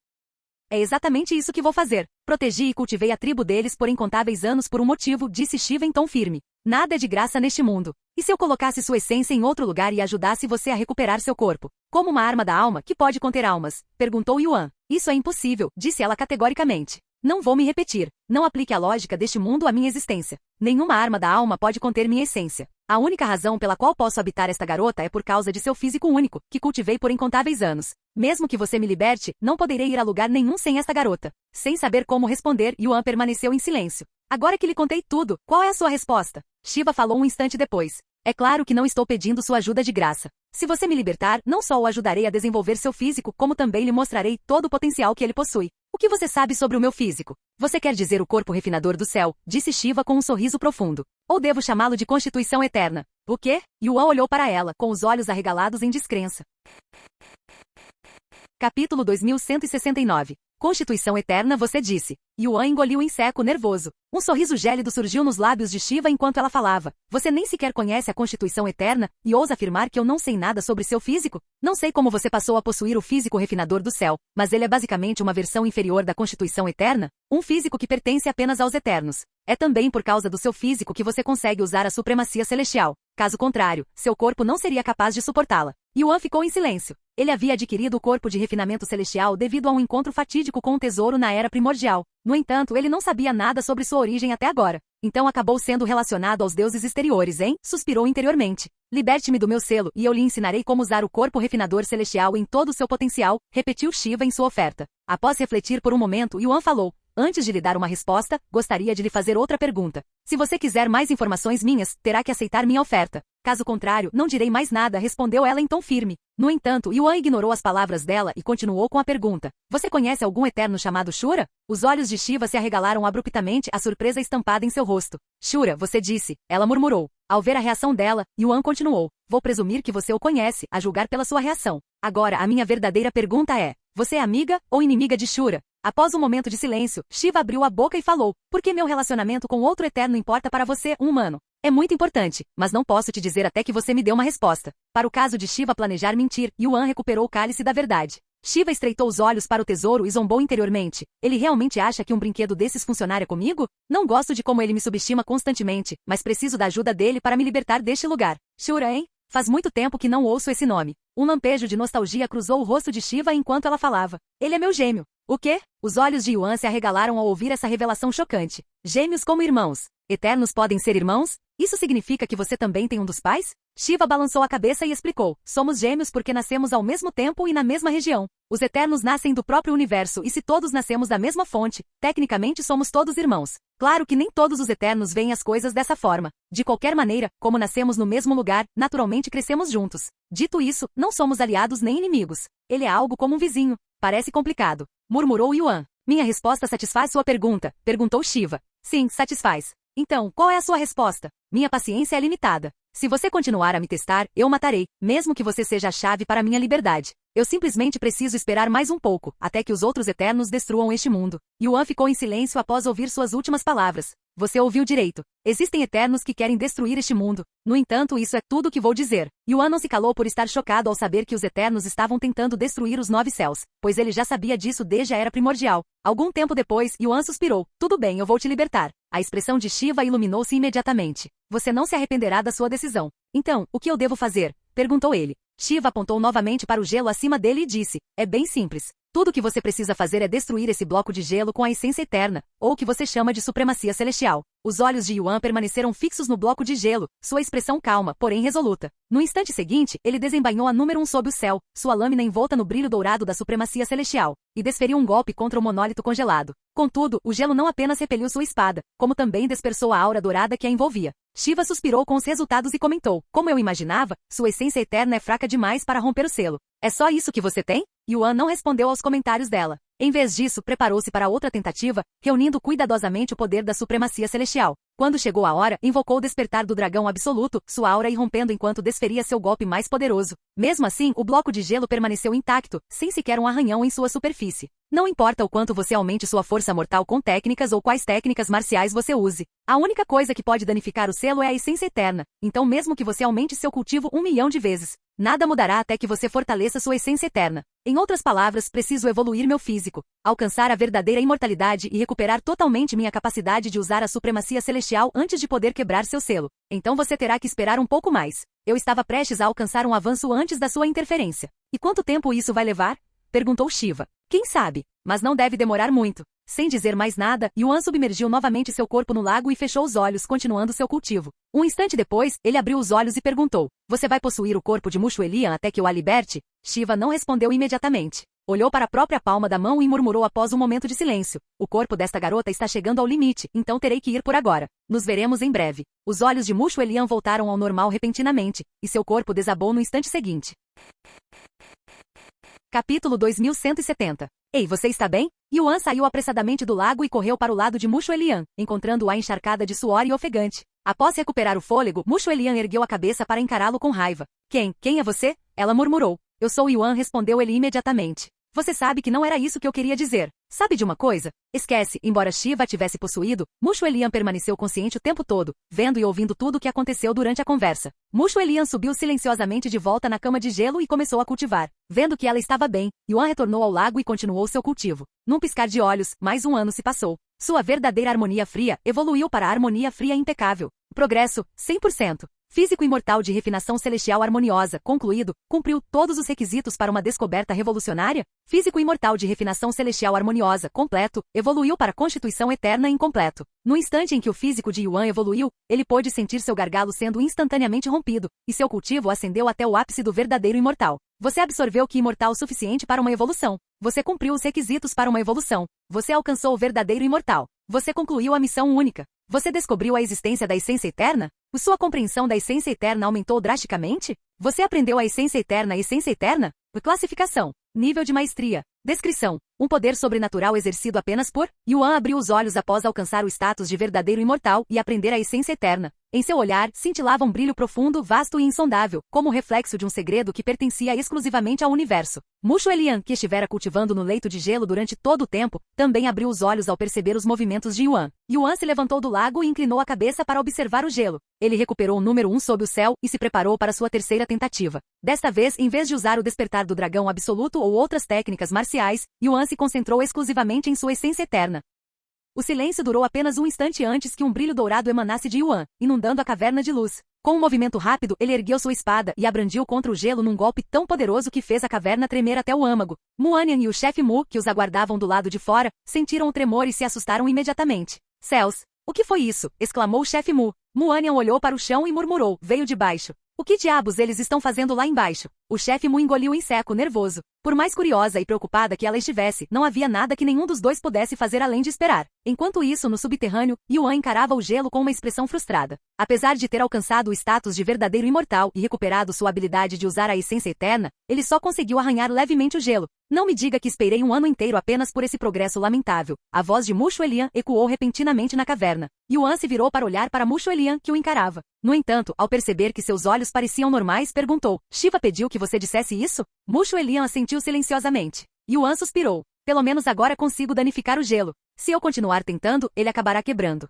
É exatamente isso que vou fazer. Protegi e cultivei a tribo deles por incontáveis anos por um motivo, disse Shiva em tom firme. Nada é de graça neste mundo. E se eu colocasse sua essência em outro lugar e ajudasse você a recuperar seu corpo? Como uma arma da alma que pode conter almas? Perguntou Yuan. Isso é impossível, disse ela categoricamente. Não vou me repetir. Não aplique a lógica deste mundo à minha existência. Nenhuma arma da alma pode conter minha essência. A única razão pela qual posso habitar esta garota é por causa de seu físico único, que cultivei por incontáveis anos. Mesmo que você me liberte, não poderei ir a lugar nenhum sem esta garota. Sem saber como responder, Yuan permaneceu em silêncio. Agora que lhe contei tudo, qual é a sua resposta? Shiva falou um instante depois. É claro que não estou pedindo sua ajuda de graça. Se você me libertar, não só o ajudarei a desenvolver seu físico, como também lhe mostrarei todo o potencial que ele possui. O que você sabe sobre o meu físico? Você quer dizer o corpo refinador do céu, disse Shiva com um sorriso profundo. Ou devo chamá-lo de Constituição Eterna? O quê? Yuan olhou para ela, com os olhos arregalados em descrença. Capítulo 2169. Constituição Eterna, você disse. Yuan engoliu em seco, nervoso. Um sorriso gélido surgiu nos lábios de Shiva enquanto ela falava. Você nem sequer conhece a Constituição Eterna, e ousa afirmar que eu não sei nada sobre seu físico? Não sei como você passou a possuir o físico refinador do céu, mas ele é basicamente uma versão inferior da Constituição Eterna, um físico que pertence apenas aos Eternos. É também por causa do seu físico que você consegue usar a supremacia celestial. Caso contrário, seu corpo não seria capaz de suportá-la. Yuan ficou em silêncio. Ele havia adquirido o corpo de refinamento celestial devido a um encontro fatídico com o tesouro na Era Primordial. No entanto, ele não sabia nada sobre sua origem até agora. Então acabou sendo relacionado aos deuses exteriores, hein? Suspirou interiormente. Liberte-me do meu selo, e eu lhe ensinarei como usar o corpo refinador celestial em todo o seu potencial, repetiu Shiva em sua oferta. Após refletir por um momento, Yuan falou, Antes de lhe dar uma resposta, gostaria de lhe fazer outra pergunta. Se você quiser mais informações minhas, terá que aceitar minha oferta. Caso contrário, não direi mais nada, respondeu ela em tom firme. No entanto, Yuan ignorou as palavras dela e continuou com a pergunta. Você conhece algum eterno chamado Shura? Os olhos de Shiva se arregalaram abruptamente, a surpresa estampada em seu rosto. Shura, você disse, ela murmurou. Ao ver a reação dela, Yuan continuou. Vou presumir que você o conhece, a julgar pela sua reação. Agora, a minha verdadeira pergunta é, você é amiga ou inimiga de Shura? Após um momento de silêncio, Shiva abriu a boca e falou, por que meu relacionamento com outro eterno importa para você, um humano? É muito importante, mas não posso te dizer até que você me dê uma resposta. Para o caso de Shiva planejar mentir, Yuan recuperou o cálice da verdade. Shiva estreitou os olhos para o tesouro e zombou interiormente. Ele realmente acha que um brinquedo desses funcionaria comigo? Não gosto de como ele me subestima constantemente, mas preciso da ajuda dele para me libertar deste lugar. Shura, hein? Faz muito tempo que não ouço esse nome. Um lampejo de nostalgia cruzou o rosto de Shiva enquanto ela falava. Ele é meu gêmeo. O quê? Os olhos de Yuan se arregalaram ao ouvir essa revelação chocante. Gêmeos como irmãos. Eternos podem ser irmãos? Isso significa que você também tem um dos pais? Shiva balançou a cabeça e explicou. Somos gêmeos porque nascemos ao mesmo tempo e na mesma região. Os eternos nascem do próprio universo e se todos nascemos da mesma fonte, tecnicamente somos todos irmãos. Claro que nem todos os eternos veem as coisas dessa forma. De qualquer maneira, como nascemos no mesmo lugar, naturalmente crescemos juntos. Dito isso, não somos aliados nem inimigos. Ele é algo como um vizinho. Parece complicado. Murmurou Yuan. Minha resposta satisfaz sua pergunta? Perguntou Shiva. Sim, satisfaz. Então, qual é a sua resposta? Minha paciência é limitada. Se você continuar a me testar, eu o matarei, mesmo que você seja a chave para minha liberdade. Eu simplesmente preciso esperar mais um pouco, até que os outros eternos destruam este mundo. Yuan ficou em silêncio após ouvir suas últimas palavras. Você ouviu direito. Existem eternos que querem destruir este mundo. No entanto, isso é tudo o que vou dizer. Yuan não se calou por estar chocado ao saber que os eternos estavam tentando destruir os 9 céus, pois ele já sabia disso desde a Era Primordial. Algum tempo depois, Yuan suspirou. Tudo bem, eu vou te libertar. A expressão de Shiva iluminou-se imediatamente. Você não se arrependerá da sua decisão. Então, o que eu devo fazer? Perguntou ele. Shiva apontou novamente para o gelo acima dele e disse, é bem simples. Tudo o que você precisa fazer é destruir esse bloco de gelo com a essência eterna, ou o que você chama de supremacia celestial. Os olhos de Yuan permaneceram fixos no bloco de gelo, sua expressão calma, porém resoluta. No instante seguinte, ele desembainhou a número 1 sob o céu, sua lâmina envolta no brilho dourado da supremacia celestial, e desferiu um golpe contra o monólito congelado. Contudo, o gelo não apenas repeliu sua espada, como também dispersou a aura dourada que a envolvia. Shiva suspirou com os resultados e comentou, como eu imaginava, sua essência eterna é fraca demais para romper o selo. É só isso que você tem? Yuan não respondeu aos comentários dela. Em vez disso, preparou-se para outra tentativa, reunindo cuidadosamente o poder da supremacia celestial. Quando chegou a hora, invocou o despertar do dragão absoluto, sua aura irrompendo enquanto desferia seu golpe mais poderoso. Mesmo assim, o bloco de gelo permaneceu intacto, sem sequer um arranhão em sua superfície. Não importa o quanto você aumente sua força mortal com técnicas ou quais técnicas marciais você use. A única coisa que pode danificar o selo é a essência eterna. Então mesmo que você aumente seu cultivo 1 milhão de vezes, nada mudará até que você fortaleça sua essência eterna. Em outras palavras, preciso evoluir meu físico, alcançar a verdadeira imortalidade e recuperar totalmente minha capacidade de usar a supremacia celestial antes de poder quebrar seu selo. Então você terá que esperar um pouco mais. Eu estava prestes a alcançar um avanço antes da sua interferência. E quanto tempo isso vai levar? Perguntou Shiva. Quem sabe? Mas não deve demorar muito. Sem dizer mais nada, Yuan submergiu novamente seu corpo no lago e fechou os olhos, continuando seu cultivo. Um instante depois, ele abriu os olhos e perguntou, você vai possuir o corpo de Mushu Elian até que eu a liberte? Shiva não respondeu imediatamente. Olhou para a própria palma da mão e murmurou após um momento de silêncio. O corpo desta garota está chegando ao limite, então terei que ir por agora. Nos veremos em breve. Os olhos de Mushu Elian voltaram ao normal repentinamente, e seu corpo desabou no instante seguinte. Capítulo 2170. Ei, você está bem? Yuan saiu apressadamente do lago e correu para o lado de Mushu Elian, encontrando-a encharcada de suor e ofegante. Após recuperar o fôlego, Mushu Elian ergueu a cabeça para encará-lo com raiva. Quem é você? Ela murmurou. Eu sou Yuan, respondeu ele imediatamente. Você sabe que não era isso que eu queria dizer. Sabe de uma coisa? Esquece, embora Shiva a tivesse possuído, Mushu Elian permaneceu consciente o tempo todo, vendo e ouvindo tudo o que aconteceu durante a conversa. Mushu Elian subiu silenciosamente de volta na cama de gelo e começou a cultivar. Vendo que ela estava bem, Yuan retornou ao lago e continuou seu cultivo. Num piscar de olhos, mais um ano se passou. Sua verdadeira harmonia fria evoluiu para a harmonia fria impecável. Progresso, 100%. Físico imortal de refinação celestial harmoniosa, concluído, cumpriu todos os requisitos para uma descoberta revolucionária? Físico imortal de refinação celestial harmoniosa, completo, evoluiu para constituição eterna incompleto. No instante em que o físico de Yuan evoluiu, ele pôde sentir seu gargalo sendo instantaneamente rompido, e seu cultivo ascendeu até o ápice do verdadeiro imortal. Você absorveu Ki imortal suficiente para uma evolução. Você cumpriu os requisitos para uma evolução. Você alcançou o verdadeiro imortal. Você concluiu a missão única. Você descobriu a existência da essência eterna? Sua compreensão da essência eterna aumentou drasticamente? Você aprendeu a essência eterna? Classificação. Nível de maestria. Descrição. Um poder sobrenatural exercido apenas por... Yuan abriu os olhos após alcançar o status de verdadeiro imortal e aprender a essência eterna. Em seu olhar, cintilava um brilho profundo, vasto e insondável, como o reflexo de um segredo que pertencia exclusivamente ao universo. Mushu Elian, que estivera cultivando no leito de gelo durante todo o tempo, também abriu os olhos ao perceber os movimentos de Yuan. Yuan se levantou do lago e inclinou a cabeça para observar o gelo. Ele recuperou o número 1 sob o céu e se preparou para sua terceira tentativa. Desta vez, em vez de usar o despertar do dragão absoluto ou outras técnicas marciais, Yuan se concentrou exclusivamente em sua essência eterna. O silêncio durou apenas um instante antes que um brilho dourado emanasse de Yuan, inundando a caverna de luz. Com um movimento rápido, ele ergueu sua espada e abrangiu contra o gelo num golpe tão poderoso que fez a caverna tremer até o âmago. Muanian e o chefe Mu, que os aguardavam do lado de fora, sentiram o tremor e se assustaram imediatamente. Céus! O que foi isso? Exclamou o chefe Mu. Muanian olhou para o chão e murmurou, veio de baixo. O que diabos eles estão fazendo lá embaixo? O chefe Mu engoliu em seco, nervoso. Por mais curiosa e preocupada que ela estivesse, não havia nada que nenhum dos dois pudesse fazer além de esperar. Enquanto isso, no subterrâneo, Yuan encarava o gelo com uma expressão frustrada. Apesar de ter alcançado o status de verdadeiro imortal e recuperado sua habilidade de usar a essência eterna, ele só conseguiu arranhar levemente o gelo. Não me diga que esperei um ano inteiro apenas por esse progresso lamentável. A voz de Mushu Elian ecoou repentinamente na caverna. Yuan se virou para olhar para Mushu Elian, que o encarava. No entanto, ao perceber que seus olhos pareciam normais, perguntou, Shiva pediu que você dissesse isso? Mushu Elian assentiu silenciosamente. Yuan suspirou. Pelo menos agora consigo danificar o gelo. Se eu continuar tentando, ele acabará quebrando.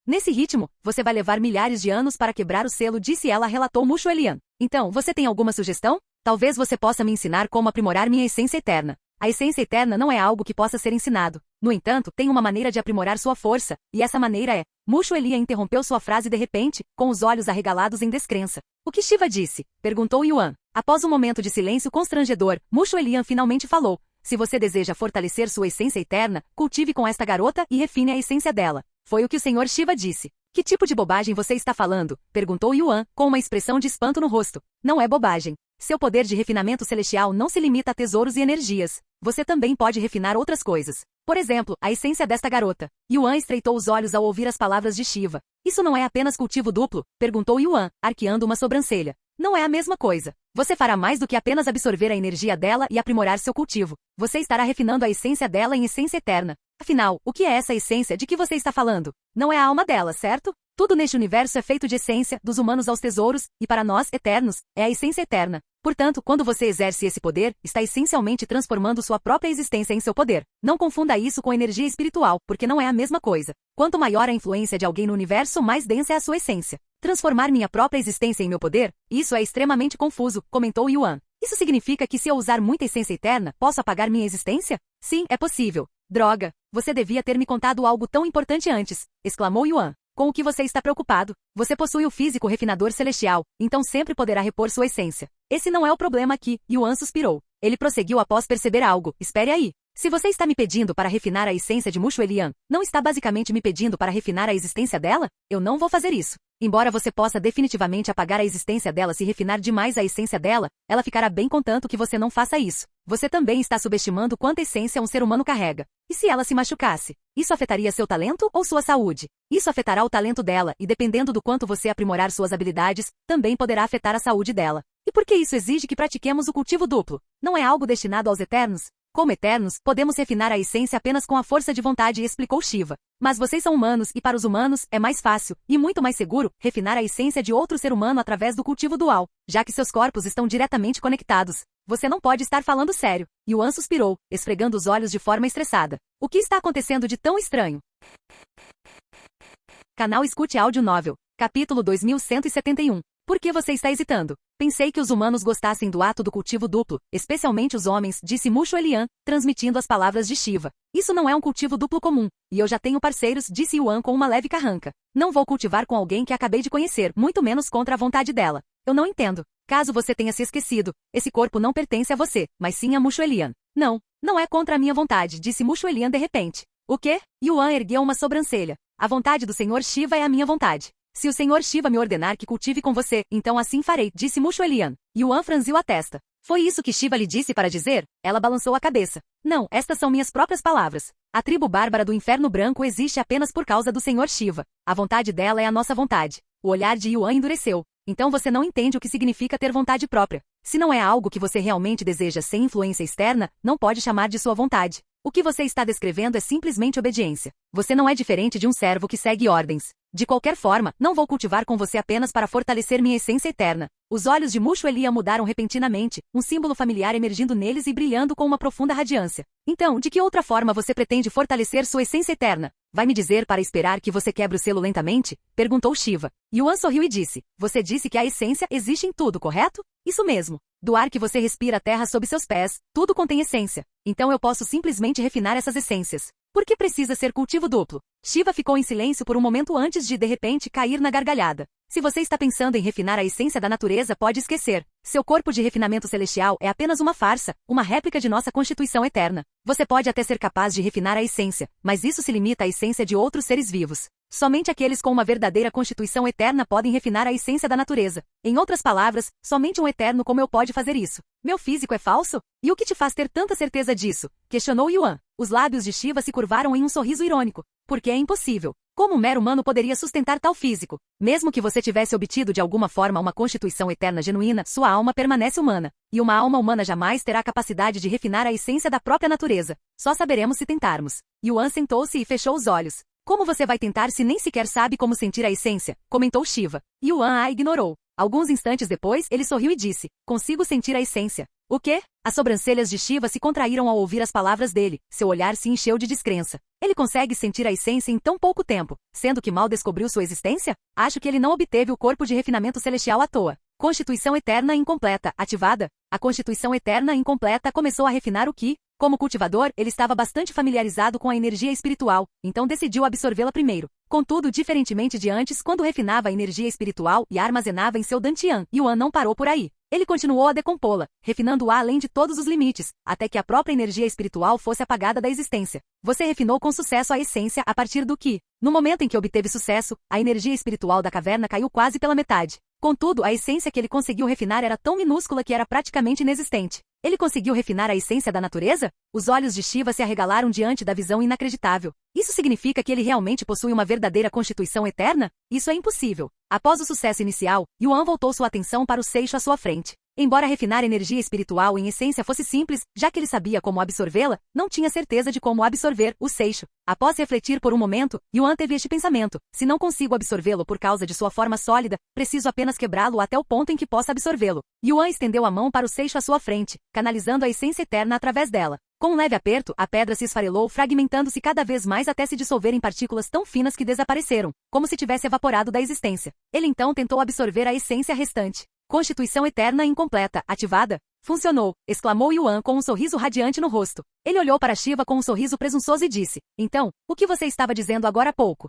Nesse ritmo, você vai levar milhares de anos para quebrar o selo, disse ela, relatou Mushu Elian. Então, você tem alguma sugestão? Talvez você possa me ensinar como aprimorar minha essência eterna. A essência eterna não é algo que possa ser ensinado. No entanto, tem uma maneira de aprimorar sua força, e essa maneira é... Mushu Elian interrompeu sua frase de repente, com os olhos arregalados em descrença. O que Shiva disse? Perguntou Yuan. Após um momento de silêncio constrangedor, Mushu Elian finalmente falou. Se você deseja fortalecer sua essência eterna, cultive com esta garota e refine a essência dela. Foi o que o Senhor Shiva disse. Que tipo de bobagem você está falando? Perguntou Yuan, com uma expressão de espanto no rosto. Não é bobagem. Seu poder de refinamento celestial não se limita a tesouros e energias. Você também pode refinar outras coisas. Por exemplo, a essência desta garota. Yuan estreitou os olhos ao ouvir as palavras de Shiva. Isso não é apenas cultivo duplo? Perguntou Yuan, arqueando uma sobrancelha. Não é a mesma coisa. Você fará mais do que apenas absorver a energia dela e aprimorar seu cultivo. Você estará refinando a essência dela em essência eterna. Afinal, o que é essa essência de que você está falando? Não é a alma dela, certo? Tudo neste universo é feito de essência, dos humanos aos tesouros, e para nós, eternos, é a essência eterna. Portanto, quando você exerce esse poder, está essencialmente transformando sua própria existência em seu poder. Não confunda isso com energia espiritual, porque não é a mesma coisa. Quanto maior a influência de alguém no universo, mais densa é a sua essência. Transformar minha própria existência em meu poder? Isso é extremamente confuso, comentou Yuan. Isso significa que se eu usar muita essência eterna, posso apagar minha existência? Sim, é possível. Droga, você devia ter me contado algo tão importante antes, exclamou Yuan. Com o que você está preocupado? Você possui o físico refinador celestial, então sempre poderá repor sua essência. Esse não é o problema aqui, Yuan suspirou. Ele prosseguiu após perceber algo. Espere aí. Se você está me pedindo para refinar a essência de Mushu Elian, não está basicamente me pedindo para refinar a existência dela? Eu não vou fazer isso. Embora você possa definitivamente apagar a existência dela se refinar demais a essência dela, ela ficará bem contanto que você não faça isso. Você também está subestimando quanta essência um ser humano carrega. E se ela se machucasse? Isso afetaria seu talento ou sua saúde? Isso afetará o talento dela e, dependendo do quanto você aprimorar suas habilidades, também poderá afetar a saúde dela. E por que isso exige que pratiquemos o cultivo duplo? Não é algo destinado aos eternos? Como eternos, podemos refinar a essência apenas com a força de vontade, explicou Shiva. Mas vocês são humanos e para os humanos é mais fácil, e muito mais seguro, refinar a essência de outro ser humano através do cultivo dual, já que seus corpos estão diretamente conectados. Você não pode estar falando sério. Yuan suspirou, esfregando os olhos de forma estressada. O que está acontecendo de tão estranho? Canal Escute Áudio Novel. Capítulo 2171. Por que você está hesitando? Pensei que os humanos gostassem do ato do cultivo duplo, especialmente os homens, disse Mushu Elian, transmitindo as palavras de Shiva. Isso não é um cultivo duplo comum, e eu já tenho parceiros, disse Yuan com uma leve carranca. Não vou cultivar com alguém que acabei de conhecer, muito menos contra a vontade dela. Eu não entendo. Caso você tenha se esquecido, esse corpo não pertence a você, mas sim a Mushu Elian. Não é contra a minha vontade, disse Mushu Elian de repente. O quê? Yuan ergueu uma sobrancelha. A vontade do Senhor Shiva é a minha vontade. Se o Senhor Shiva me ordenar que cultive com você, então assim farei, disse Mushu Elian. Yuan franziu a testa. Foi isso que Shiva lhe disse para dizer? Ela balançou a cabeça. Não, estas são minhas próprias palavras. A tribo bárbara do Inferno Branco existe apenas por causa do Senhor Shiva. A vontade dela é a nossa vontade. O olhar de Yuan endureceu. Então você não entende o que significa ter vontade própria. Se não é algo que você realmente deseja sem influência externa, não pode chamar de sua vontade. O que você está descrevendo é simplesmente obediência. Você não é diferente de um servo que segue ordens. De qualquer forma, não vou cultivar com você apenas para fortalecer minha essência eterna. Os olhos de Mushu Elia mudaram repentinamente, um símbolo familiar emergindo neles e brilhando com uma profunda radiância. Então, de que outra forma você pretende fortalecer sua essência eterna? Vai me dizer para esperar que você quebre o selo lentamente? Perguntou Shiva. Yuan sorriu e disse, você disse que a essência existe em tudo, correto? Isso mesmo. Do ar que você respira a terra sob seus pés, tudo contém essência. Então eu posso simplesmente refinar essas essências. Por que precisa ser cultivo duplo? Shiva ficou em silêncio por um momento antes de repente, cair na gargalhada. Se você está pensando em refinar a essência da natureza, pode esquecer. Seu corpo de refinamento celestial é apenas uma farsa, uma réplica de nossa constituição eterna. Você pode até ser capaz de refinar a essência, mas isso se limita à essência de outros seres vivos. Somente aqueles com uma verdadeira constituição eterna podem refinar a essência da natureza. Em outras palavras, somente um eterno como eu pode fazer isso. Meu físico é falso? E o que te faz ter tanta certeza disso? Questionou Yuan. Os lábios de Shiva se curvaram em um sorriso irônico. Porque é impossível. Como um mero humano poderia sustentar tal físico? Mesmo que você tivesse obtido de alguma forma uma constituição eterna genuína, sua alma permanece humana. E uma alma humana jamais terá a capacidade de refinar a essência da própria natureza. Só saberemos se tentarmos. Yuan sentou-se e fechou os olhos. Como você vai tentar se nem sequer sabe como sentir a essência? Comentou Shiva. Yuan a ignorou. Alguns instantes depois, ele sorriu e disse, consigo sentir a essência. O quê? As sobrancelhas de Shiva se contraíram ao ouvir as palavras dele, seu olhar se encheu de descrença. Ele consegue sentir a essência em tão pouco tempo, sendo que mal descobriu sua existência? Acho que ele não obteve o corpo de refinamento celestial à toa. Constituição eterna incompleta, ativada. A constituição eterna incompleta começou a refinar o ki. Como cultivador, ele estava bastante familiarizado com a energia espiritual, então decidiu absorvê-la primeiro. Contudo, diferentemente de antes, quando refinava a energia espiritual e a armazenava em seu Dantian, Yuan não parou por aí. Ele continuou a decompô-la, refinando-a além de todos os limites, até que a própria energia espiritual fosse apagada da existência. Você refinou com sucesso a essência a partir do ki. No momento em que obteve sucesso, a energia espiritual da caverna caiu quase pela metade. Contudo, a essência que ele conseguiu refinar era tão minúscula que era praticamente inexistente. Ele conseguiu refinar a essência da natureza? Os olhos de Shiva se arregalaram diante da visão inacreditável. Isso significa que ele realmente possui uma verdadeira constituição eterna? Isso é impossível. Após o sucesso inicial, Yuan voltou sua atenção para o seixo à sua frente. Embora refinar energia espiritual em essência fosse simples, já que ele sabia como absorvê-la, não tinha certeza de como absorver o seixo. Após refletir por um momento, Yuan teve este pensamento. Se não consigo absorvê-lo por causa de sua forma sólida, preciso apenas quebrá-lo até o ponto em que possa absorvê-lo. Yuan estendeu a mão para o seixo à sua frente, canalizando a essência eterna através dela. Com um leve aperto, a pedra se esfarelou, fragmentando-se cada vez mais até se dissolver em partículas tão finas que desapareceram, como se tivesse evaporado da existência. Ele então tentou absorver a essência restante. Constituição eterna incompleta, ativada? Funcionou, exclamou Yuan com um sorriso radiante no rosto. Ele olhou para Shiva com um sorriso presunçoso e disse, então, o que você estava dizendo agora há pouco?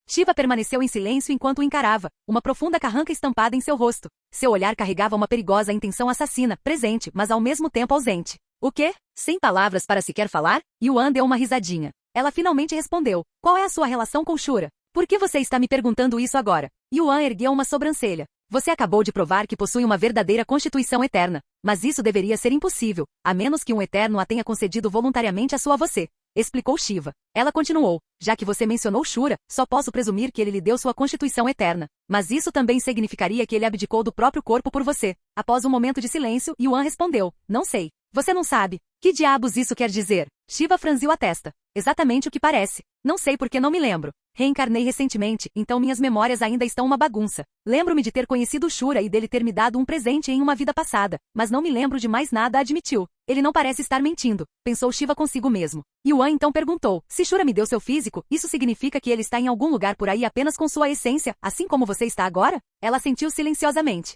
Shiva permaneceu em silêncio enquanto o encarava, uma profunda carranca estampada em seu rosto. Seu olhar carregava uma perigosa intenção assassina, presente, mas ao mesmo tempo ausente. O quê? Sem palavras para sequer falar? Yuan deu uma risadinha. Ela finalmente respondeu, qual é a sua relação com Shura? Por que você está me perguntando isso agora? Yuan ergueu uma sobrancelha. Você acabou de provar que possui uma verdadeira constituição eterna, mas isso deveria ser impossível, a menos que um eterno a tenha concedido voluntariamente a sua a você, explicou Shiva. Ela continuou, já que você mencionou Shura, só posso presumir que ele lhe deu sua constituição eterna, mas isso também significaria que ele abdicou do próprio corpo por você. Após um momento de silêncio, Yuan respondeu, não sei. Você não sabe. Que diabos isso quer dizer? Shiva franziu a testa. Exatamente o que parece. Não sei porque não me lembro. Reencarnei recentemente, então minhas memórias ainda estão uma bagunça. Lembro-me de ter conhecido Shura e dele ter me dado um presente em uma vida passada, mas não me lembro de mais nada, admitiu. Ele não parece estar mentindo, pensou Shiva consigo mesmo. Yuan então perguntou, se Shura me deu seu físico, isso significa que ele está em algum lugar por aí apenas com sua essência, assim como você está agora? Ela assentiu silenciosamente.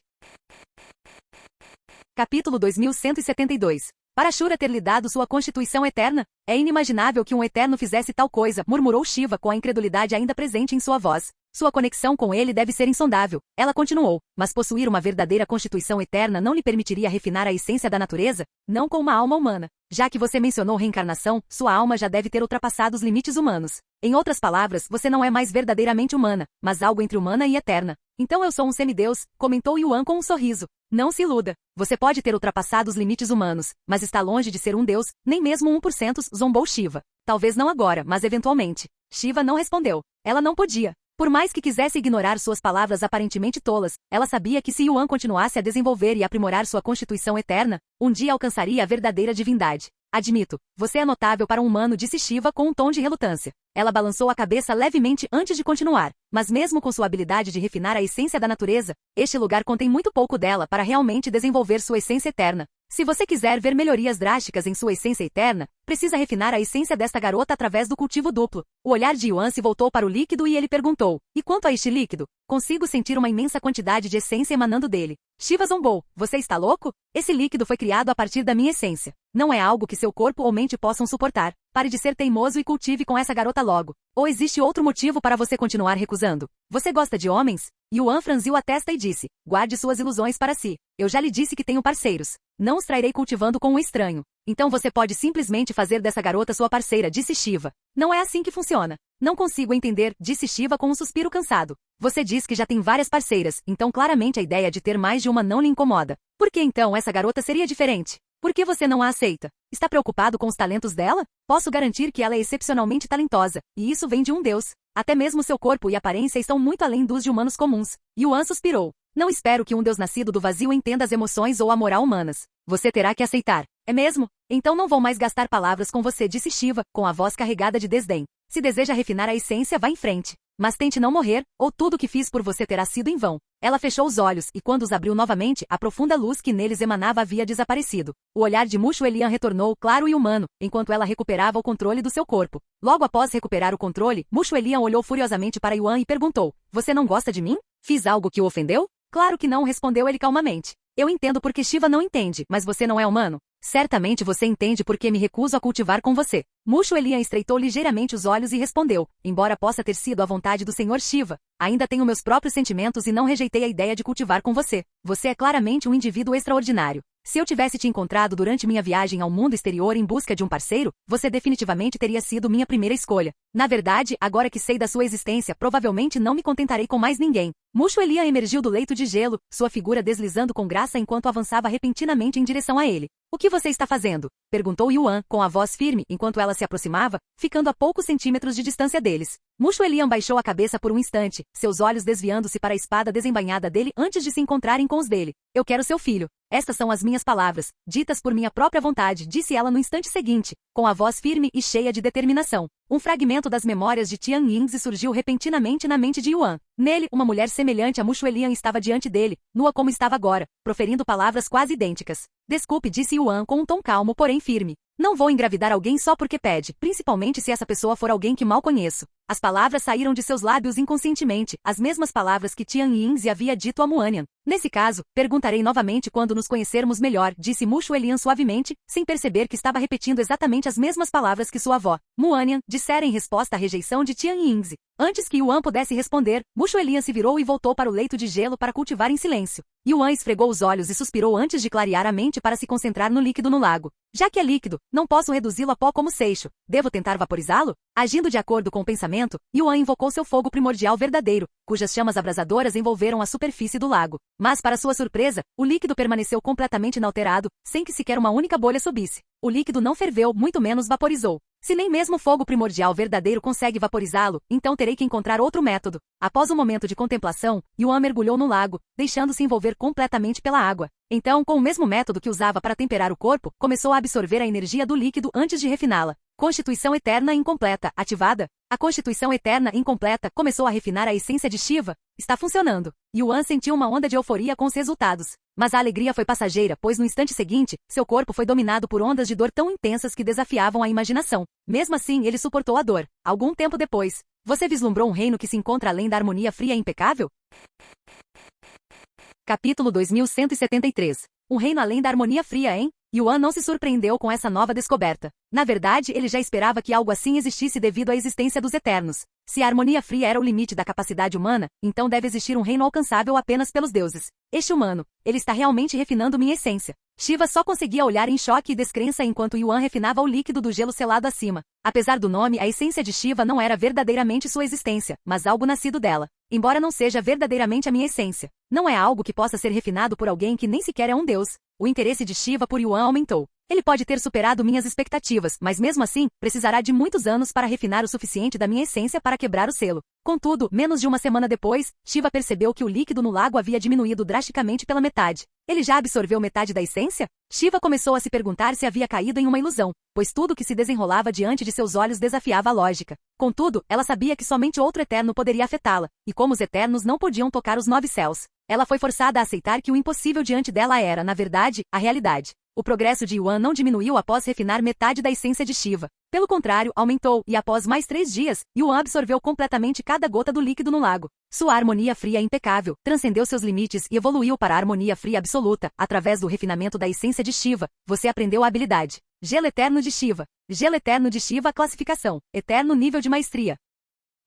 Capítulo 2172. Para Shura ter lhe dado sua constituição eterna? É inimaginável que um eterno fizesse tal coisa, murmurou Shiva com a incredulidade ainda presente em sua voz. Sua conexão com ele deve ser insondável. Ela continuou, mas possuir uma verdadeira constituição eterna não lhe permitiria refinar a essência da natureza? Não com uma alma humana. Já que você mencionou reencarnação, sua alma já deve ter ultrapassado os limites humanos. Em outras palavras, você não é mais verdadeiramente humana, mas algo entre humana e eterna. Então eu sou um semideus, comentou Yuan com um sorriso. Não se iluda. Você pode ter ultrapassado os limites humanos, mas está longe de ser um deus, nem mesmo 1%, zombou Shiva. Talvez não agora, mas eventualmente. Shiva não respondeu. Ela não podia. Por mais que quisesse ignorar suas palavras aparentemente tolas, ela sabia que se Yuan continuasse a desenvolver e aprimorar sua constituição eterna, um dia alcançaria a verdadeira divindade. Admito, você é notável para um humano, disse Shiva com um tom de relutância. Ela balançou a cabeça levemente antes de continuar, mas mesmo com sua habilidade de refinar a essência da natureza, este lugar contém muito pouco dela para realmente desenvolver sua essência eterna. Se você quiser ver melhorias drásticas em sua essência eterna, precisa refinar a essência desta garota através do cultivo duplo. O olhar de Yuan se voltou para o líquido e ele perguntou, e quanto a este líquido? Consigo sentir uma imensa quantidade de essência emanando dele. Shiva zombou, você está louco? Esse líquido foi criado a partir da minha essência. Não é algo que seu corpo ou mente possam suportar. Pare de ser teimoso e cultive com essa garota logo. Ou existe outro motivo para você continuar recusando? Você gosta de homens? Yuan franziu a testa e disse, guarde suas ilusões para si. Eu já lhe disse que tenho parceiros. Não os trairei cultivando com um estranho. Então você pode simplesmente fazer dessa garota sua parceira, disse Shiva. Não é assim que funciona. Não consigo entender, disse Shiva com um suspiro cansado. Você diz que já tem várias parceiras, então claramente a ideia de ter mais de uma não lhe incomoda. Por que então essa garota seria diferente? Por que você não a aceita? Está preocupado com os talentos dela? Posso garantir que ela é excepcionalmente talentosa, e isso vem de um deus. Até mesmo seu corpo e aparência estão muito além dos de humanos comuns. Yuan suspirou. Não espero que um deus nascido do vazio entenda as emoções ou a moral humanas. Você terá que aceitar. É mesmo? Então não vou mais gastar palavras com você, disse Shiva, com a voz carregada de desdém. Se deseja refinar a essência, vá em frente. Mas tente não morrer, ou tudo o que fiz por você terá sido em vão. Ela fechou os olhos, e quando os abriu novamente, a profunda luz que neles emanava havia desaparecido. O olhar de Mushu Elian retornou claro e humano, enquanto ela recuperava o controle do seu corpo. Logo após recuperar o controle, Mushu Elian olhou furiosamente para Yuan e perguntou, você não gosta de mim? Fiz algo que o ofendeu? Claro que não, respondeu ele calmamente. Eu entendo porque Shiva não entende, mas você não é humano. Certamente você entende porque me recuso a cultivar com você. Mushu Elian estreitou ligeiramente os olhos e respondeu, embora possa ter sido a vontade do Senhor Shiva, ainda tenho meus próprios sentimentos e não rejeitei a ideia de cultivar com você. Você é claramente um indivíduo extraordinário. Se eu tivesse te encontrado durante minha viagem ao mundo exterior em busca de um parceiro, você definitivamente teria sido minha primeira escolha. Na verdade, agora que sei da sua existência, provavelmente não me contentarei com mais ninguém. Mushu Elian emergiu do leito de gelo, sua figura deslizando com graça enquanto avançava repentinamente em direção a ele. O que você está fazendo? Perguntou Yuan, com a voz firme, enquanto ela se aproximava, ficando a poucos centímetros de distância deles. Mushu Elian baixou a cabeça por um instante, seus olhos desviando-se para a espada desembainhada dele antes de se encontrarem com os dele. Eu quero seu filho. Estas são as minhas palavras, ditas por minha própria vontade, disse ela no instante seguinte, com a voz firme e cheia de determinação. Um fragmento das memórias de Tian Yingzi surgiu repentinamente na mente de Yuan. Nele, uma mulher semelhante a Mushu Elian estava diante dele, nua como estava agora, proferindo palavras quase idênticas. Desculpe, disse Yuan com um tom calmo, porém firme. Não vou engravidar alguém só porque pede, principalmente se essa pessoa for alguém que mal conheço. As palavras saíram de seus lábios inconscientemente, as mesmas palavras que Tian Yingzi havia dito a Muanian. Nesse caso, perguntarei novamente quando nos conhecermos melhor, disse Mushu Elian suavemente, sem perceber que estava repetindo exatamente as mesmas palavras que sua avó, Muanian, dissera em resposta à rejeição de Tian Yingzi. Antes que Yuan pudesse responder, Mushu Elian se virou e voltou para o leito de gelo para cultivar em silêncio. Yuan esfregou os olhos e suspirou antes de clarear a mente para se concentrar no líquido no lago. Já que é líquido, não posso reduzi-lo a pó como seixo. Devo tentar vaporizá-lo? Agindo de acordo com o pensamento, Yuan invocou seu fogo primordial verdadeiro, cujas chamas abrasadoras envolveram a superfície do lago. Mas, para sua surpresa, o líquido permaneceu completamente inalterado, sem que sequer uma única bolha subisse. O líquido não ferveu, muito menos vaporizou. Se nem mesmo o fogo primordial verdadeiro consegue vaporizá-lo, então terei que encontrar outro método. Após um momento de contemplação, Yuan mergulhou no lago, deixando-se envolver completamente pela água. Então, com o mesmo método que usava para temperar o corpo, começou a absorver a energia do líquido antes de refiná-la. Constituição Eterna Incompleta, ativada. A Constituição Eterna Incompleta começou a refinar a essência de Shiva. Está funcionando. Yuan sentiu uma onda de euforia com os resultados. Mas a alegria foi passageira, pois no instante seguinte, seu corpo foi dominado por ondas de dor tão intensas que desafiavam a imaginação. Mesmo assim, ele suportou a dor. Algum tempo depois, você vislumbrou um reino que se encontra além da harmonia fria e impecável? Capítulo 2173. Um reino além da harmonia fria, hein? Yuan não se surpreendeu com essa nova descoberta. Na verdade, ele já esperava que algo assim existisse devido à existência dos Eternos. Se a harmonia fria era o limite da capacidade humana, então deve existir um reino alcançável apenas pelos deuses. Este humano, ele está realmente refinando minha essência. Shiva só conseguia olhar em choque e descrença enquanto Yuan refinava o líquido do gelo selado acima. Apesar do nome, a essência de Shiva não era verdadeiramente sua existência, mas algo nascido dela. Embora não seja verdadeiramente a minha essência, não é algo que possa ser refinado por alguém que nem sequer é um deus. O interesse de Shiva por Yuan aumentou. Ele pode ter superado minhas expectativas, mas mesmo assim, precisará de muitos anos para refinar o suficiente da minha essência para quebrar o selo. Contudo, menos de uma semana depois, Shiva percebeu que o líquido no lago havia diminuído drasticamente pela metade. Ele já absorveu metade da essência? Shiva começou a se perguntar se havia caído em uma ilusão, pois tudo que se desenrolava diante de seus olhos desafiava a lógica. Contudo, ela sabia que somente outro eterno poderia afetá-la, e como os eternos não podiam tocar os 9 céus, ela foi forçada a aceitar que o impossível diante dela era, na verdade, a realidade. O progresso de Yuan não diminuiu após refinar metade da essência de Shiva. Pelo contrário, aumentou, e após mais 3 dias, Yuan absorveu completamente cada gota do líquido no lago. Sua harmonia fria impecável, transcendeu seus limites e evoluiu para a harmonia fria absoluta, através do refinamento da essência de Shiva. Você aprendeu a habilidade. Gelo Eterno de Shiva. Gelo Eterno de Shiva. Classificação. Eterno nível de maestria.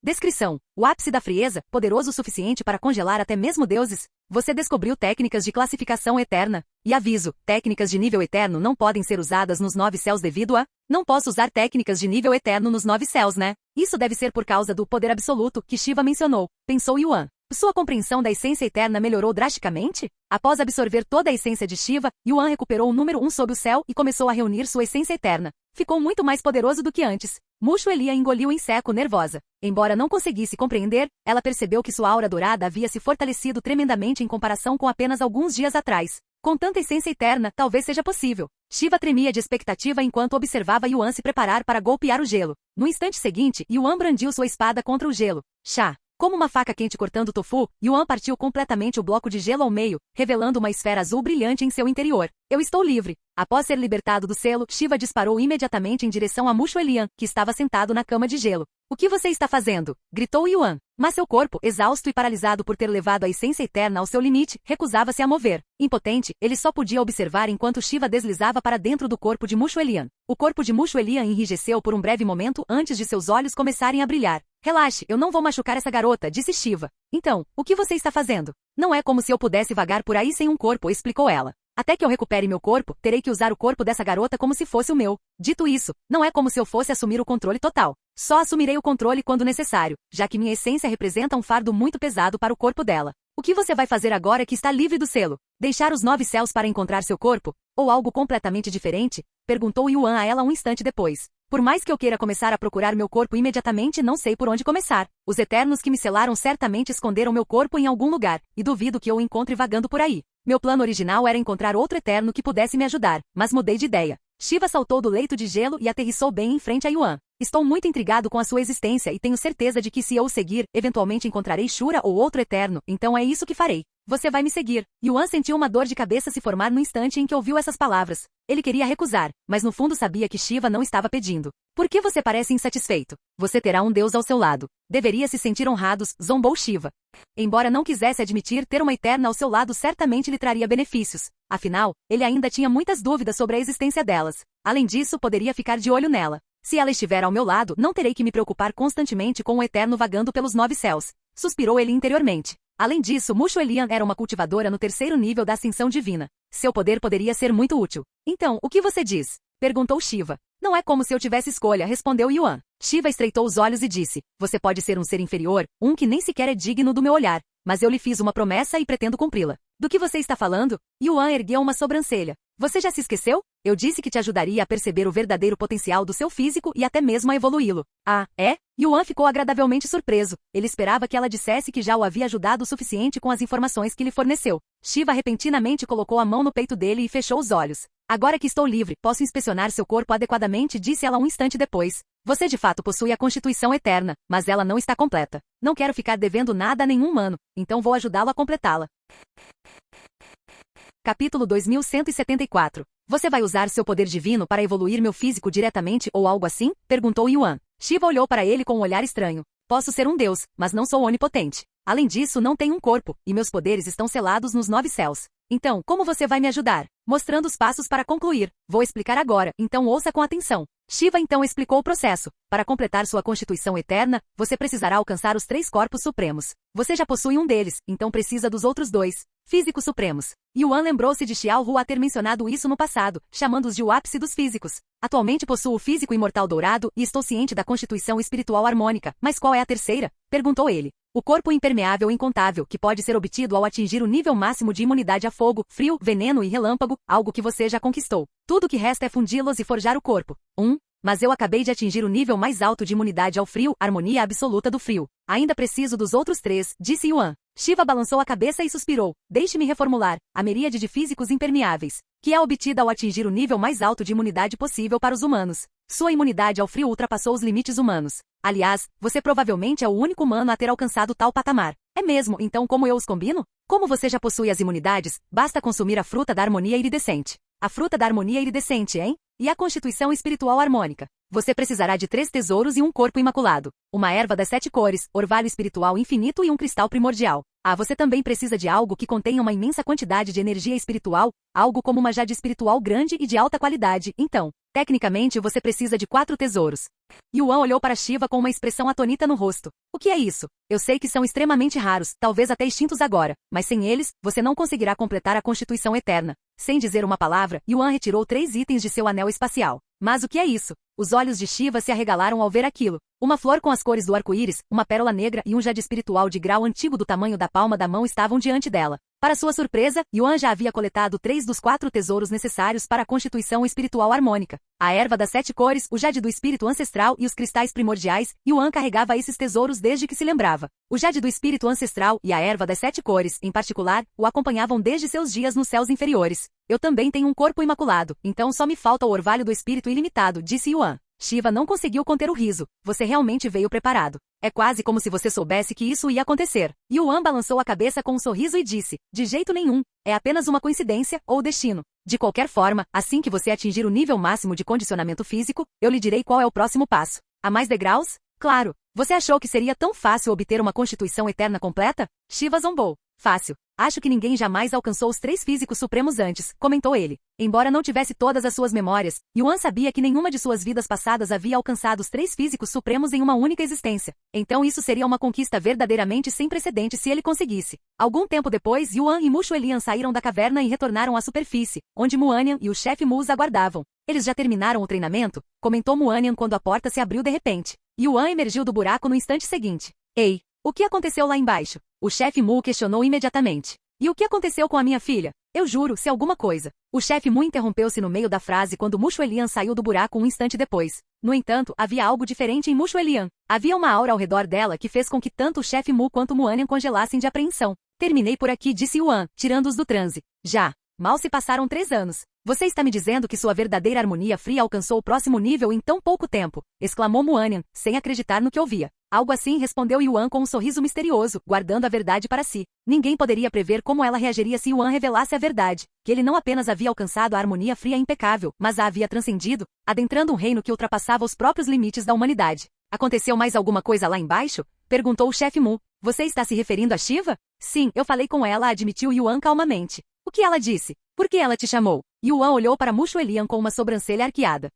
Descrição. O ápice da frieza, poderoso o suficiente para congelar até mesmo deuses. Você descobriu técnicas de classificação eterna. E aviso, técnicas de nível eterno não podem ser usadas nos 9 céus devido a... Não posso usar técnicas de nível eterno nos 9 céus, né? Isso deve ser por causa do poder absoluto que Shiva mencionou, pensou Yuan. Sua compreensão da essência eterna melhorou drasticamente? Após absorver toda a essência de Shiva, Yuan recuperou o número 1 sob o céu e começou a reunir sua essência eterna. Ficou muito mais poderoso do que antes. Mushu Elia engoliu em seco, nervosa. Embora não conseguisse compreender, ela percebeu que sua aura dourada havia se fortalecido tremendamente em comparação com apenas alguns dias atrás. Com tanta essência eterna, talvez seja possível. Shiva tremia de expectativa enquanto observava Yuan se preparar para golpear o gelo. No instante seguinte, Yuan brandiu sua espada contra o gelo. Chá! Como uma faca quente cortando tofu, Yuan partiu completamente o bloco de gelo ao meio, revelando uma esfera azul brilhante em seu interior. Eu estou livre. Após ser libertado do selo, Shiva disparou imediatamente em direção a Mushu Elian, que estava sentado na cama de gelo. O que você está fazendo? Gritou Yuan. Mas seu corpo, exausto e paralisado por ter levado a essência eterna ao seu limite, recusava-se a mover. Impotente, ele só podia observar enquanto Shiva deslizava para dentro do corpo de Mushu Elian. O corpo de Mushu Elian enrijeceu por um breve momento antes de seus olhos começarem a brilhar. Relaxe, eu não vou machucar essa garota, disse Shiva. Então, o que você está fazendo? Não é como se eu pudesse vagar por aí sem um corpo, explicou ela. Até que eu recupere meu corpo, terei que usar o corpo dessa garota como se fosse o meu. Dito isso, não é como se eu fosse assumir o controle total. Só assumirei o controle quando necessário, já que minha essência representa um fardo muito pesado para o corpo dela. O que você vai fazer agora que está livre do selo? Deixar os 9 céus para encontrar seu corpo? Ou algo completamente diferente? Perguntou Yuan a ela um instante depois. Por mais que eu queira começar a procurar meu corpo imediatamente, não sei por onde começar. Os eternos que me selaram certamente esconderam meu corpo em algum lugar, e duvido que eu o encontre vagando por aí. Meu plano original era encontrar outro eterno que pudesse me ajudar, mas mudei de ideia. Shiva saltou do leito de gelo e aterrissou bem em frente a Yuan. Estou muito intrigado com a sua existência e tenho certeza de que se eu o seguir, eventualmente encontrarei Shura ou outro eterno, então é isso que farei. Você vai me seguir. Yuan sentiu uma dor de cabeça se formar no instante em que ouviu essas palavras. Ele queria recusar, mas no fundo sabia que Shiva não estava pedindo. Por que você parece insatisfeito? Você terá um deus ao seu lado. Deveria se sentir honrados, zombou Shiva. Embora não quisesse admitir, ter uma eterna ao seu lado certamente lhe traria benefícios. Afinal, ele ainda tinha muitas dúvidas sobre a existência delas. Além disso, poderia ficar de olho nela. Se ela estiver ao meu lado, não terei que me preocupar constantemente com o eterno vagando pelos 9 céus. Suspirou ele interiormente. Além disso, Mushu Elian era uma cultivadora no 3º nível da ascensão divina. Seu poder poderia ser muito útil. Então, o que você diz? Perguntou Shiva. Não é como se eu tivesse escolha, respondeu Yuan. Shiva estreitou os olhos e disse, você pode ser um ser inferior, um que nem sequer é digno do meu olhar, mas eu lhe fiz uma promessa e pretendo cumpri-la. Do que você está falando? Yuan ergueu uma sobrancelha. Você já se esqueceu? Eu disse que te ajudaria a perceber o verdadeiro potencial do seu físico e até mesmo a evoluí-lo. Ah, é? Yuan ficou agradavelmente surpreso. Ele esperava que ela dissesse que já o havia ajudado o suficiente com as informações que lhe forneceu. Shiva repentinamente colocou a mão no peito dele e fechou os olhos. Agora que estou livre, posso inspecionar seu corpo adequadamente, disse ela um instante depois. Você de fato possui a constituição eterna, mas ela não está completa. Não quero ficar devendo nada a nenhum humano, então vou ajudá-lo a completá-la. Capítulo 2174. Você vai usar seu poder divino para evoluir meu físico diretamente ou algo assim? Perguntou Yuan. Shiva olhou para ele com um olhar estranho. Posso ser um deus, mas não sou onipotente. Além disso, não tenho um corpo, e meus poderes estão selados nos 9 céus. Então, como você vai me ajudar? Mostrando os passos para concluir. Vou explicar agora, então ouça com atenção. Shiva então explicou o processo. Para completar sua constituição eterna, você precisará alcançar os 3 corpos supremos. Você já possui um deles, então precisa dos outros 2. Físicos supremos. Yuan lembrou-se de Xiao Hua ter mencionado isso no passado, chamando-os de o ápice dos físicos. Atualmente possuo o físico imortal dourado e estou ciente da constituição espiritual harmônica, mas qual é a terceira? Perguntou ele. O corpo impermeável incontável, que pode ser obtido ao atingir o nível máximo de imunidade a fogo, frio, veneno e relâmpago, algo que você já conquistou. Tudo o que resta é fundi-los e forjar o corpo. Mas eu acabei de atingir o nível mais alto de imunidade ao frio, harmonia absoluta do frio. Ainda preciso dos outros 3, disse Yuan. Shiva balançou a cabeça e suspirou. Deixe-me reformular. A miríade de físicos impermeáveis, que é obtida ao atingir o nível mais alto de imunidade possível para os humanos. Sua imunidade ao frio ultrapassou os limites humanos. Aliás, você provavelmente é o único humano a ter alcançado tal patamar. É mesmo, então como eu os combino? Como você já possui as imunidades, basta consumir a fruta da harmonia iridescente. A fruta da harmonia iridescente, hein? E a constituição espiritual harmônica. Você precisará de 3 tesouros e um corpo imaculado. Uma erva das 7 cores, orvalho espiritual infinito e um cristal primordial. Você também precisa de algo que contenha uma imensa quantidade de energia espiritual, algo como uma jade espiritual grande e de alta qualidade. Então, tecnicamente você precisa de 4 tesouros. Yuan olhou para Shiva com uma expressão atônita no rosto. O que é isso? Eu sei que são extremamente raros, talvez até extintos agora, mas sem eles, você não conseguirá completar a constituição eterna. Sem dizer uma palavra, Yuan retirou 3 itens de seu anel espacial. Mas o que é isso? Os olhos de Shiva se arregalaram ao ver aquilo. Uma flor com as cores do arco-íris, uma pérola negra e um jade espiritual de grau antigo do tamanho da palma da mão estavam diante dela. Para sua surpresa, Yuan já havia coletado 3 dos 4 tesouros necessários para a constituição espiritual harmônica. A erva das 7 cores, o jade do espírito ancestral e os cristais primordiais. Yuan carregava esses tesouros desde que se lembrava. O jade do espírito ancestral e a erva das 7 cores, em particular, o acompanhavam desde seus dias nos céus inferiores. Eu também tenho um corpo imaculado, então só me falta o orvalho do espírito ilimitado, disse Yuan. Shiva não conseguiu conter o riso. Você realmente veio preparado. É quase como se você soubesse que isso ia acontecer. Yuan balançou a cabeça com um sorriso e disse, de jeito nenhum, é apenas uma coincidência ou destino. De qualquer forma, assim que você atingir o nível máximo de condicionamento físico, eu lhe direi qual é o próximo passo. Há mais degraus? Claro. Você achou que seria tão fácil obter uma constituição eterna completa? Shiva zombou. Fácil. Acho que ninguém jamais alcançou os 3 físicos supremos antes, comentou ele. Embora não tivesse todas as suas memórias, Yuan sabia que nenhuma de suas vidas passadas havia alcançado os 3 físicos supremos em uma única existência. Então isso seria uma conquista verdadeiramente sem precedentes se ele conseguisse. Algum tempo depois, Yuan e Mushu Elian saíram da caverna e retornaram à superfície, onde Muanian e o chefe Mu os aguardavam. Eles já terminaram o treinamento? Comentou Muanian quando a porta se abriu de repente. Yuan emergiu do buraco no instante seguinte. Ei! O que aconteceu lá embaixo? O chefe Mu questionou imediatamente. E o que aconteceu com a minha filha? Eu juro, se alguma coisa. O chefe Mu interrompeu-se no meio da frase quando Mushu Elian saiu do buraco um instante depois. No entanto, havia algo diferente em Mushu Elian. Havia uma aura ao redor dela que fez com que tanto o chefe Mu quanto Muanian congelassem de apreensão. Terminei por aqui, disse Yuan, tirando-os do transe. Já. Mal se passaram 3 anos. Você está me dizendo que sua verdadeira harmonia fria alcançou o próximo nível em tão pouco tempo, exclamou Muanian, sem acreditar no que ouvia. Algo assim, respondeu Yuan com um sorriso misterioso, guardando a verdade para si. Ninguém poderia prever como ela reagiria se Yuan revelasse a verdade, que ele não apenas havia alcançado a harmonia fria impecável, mas a havia transcendido, adentrando um reino que ultrapassava os próprios limites da humanidade. Aconteceu mais alguma coisa lá embaixo? Perguntou o chefe Mu. Você está se referindo a Shiva? Sim, eu falei com ela, admitiu Yuan calmamente. O que ela disse? Por que ela te chamou? Yuan olhou para Mushu Elian com uma sobrancelha arqueada.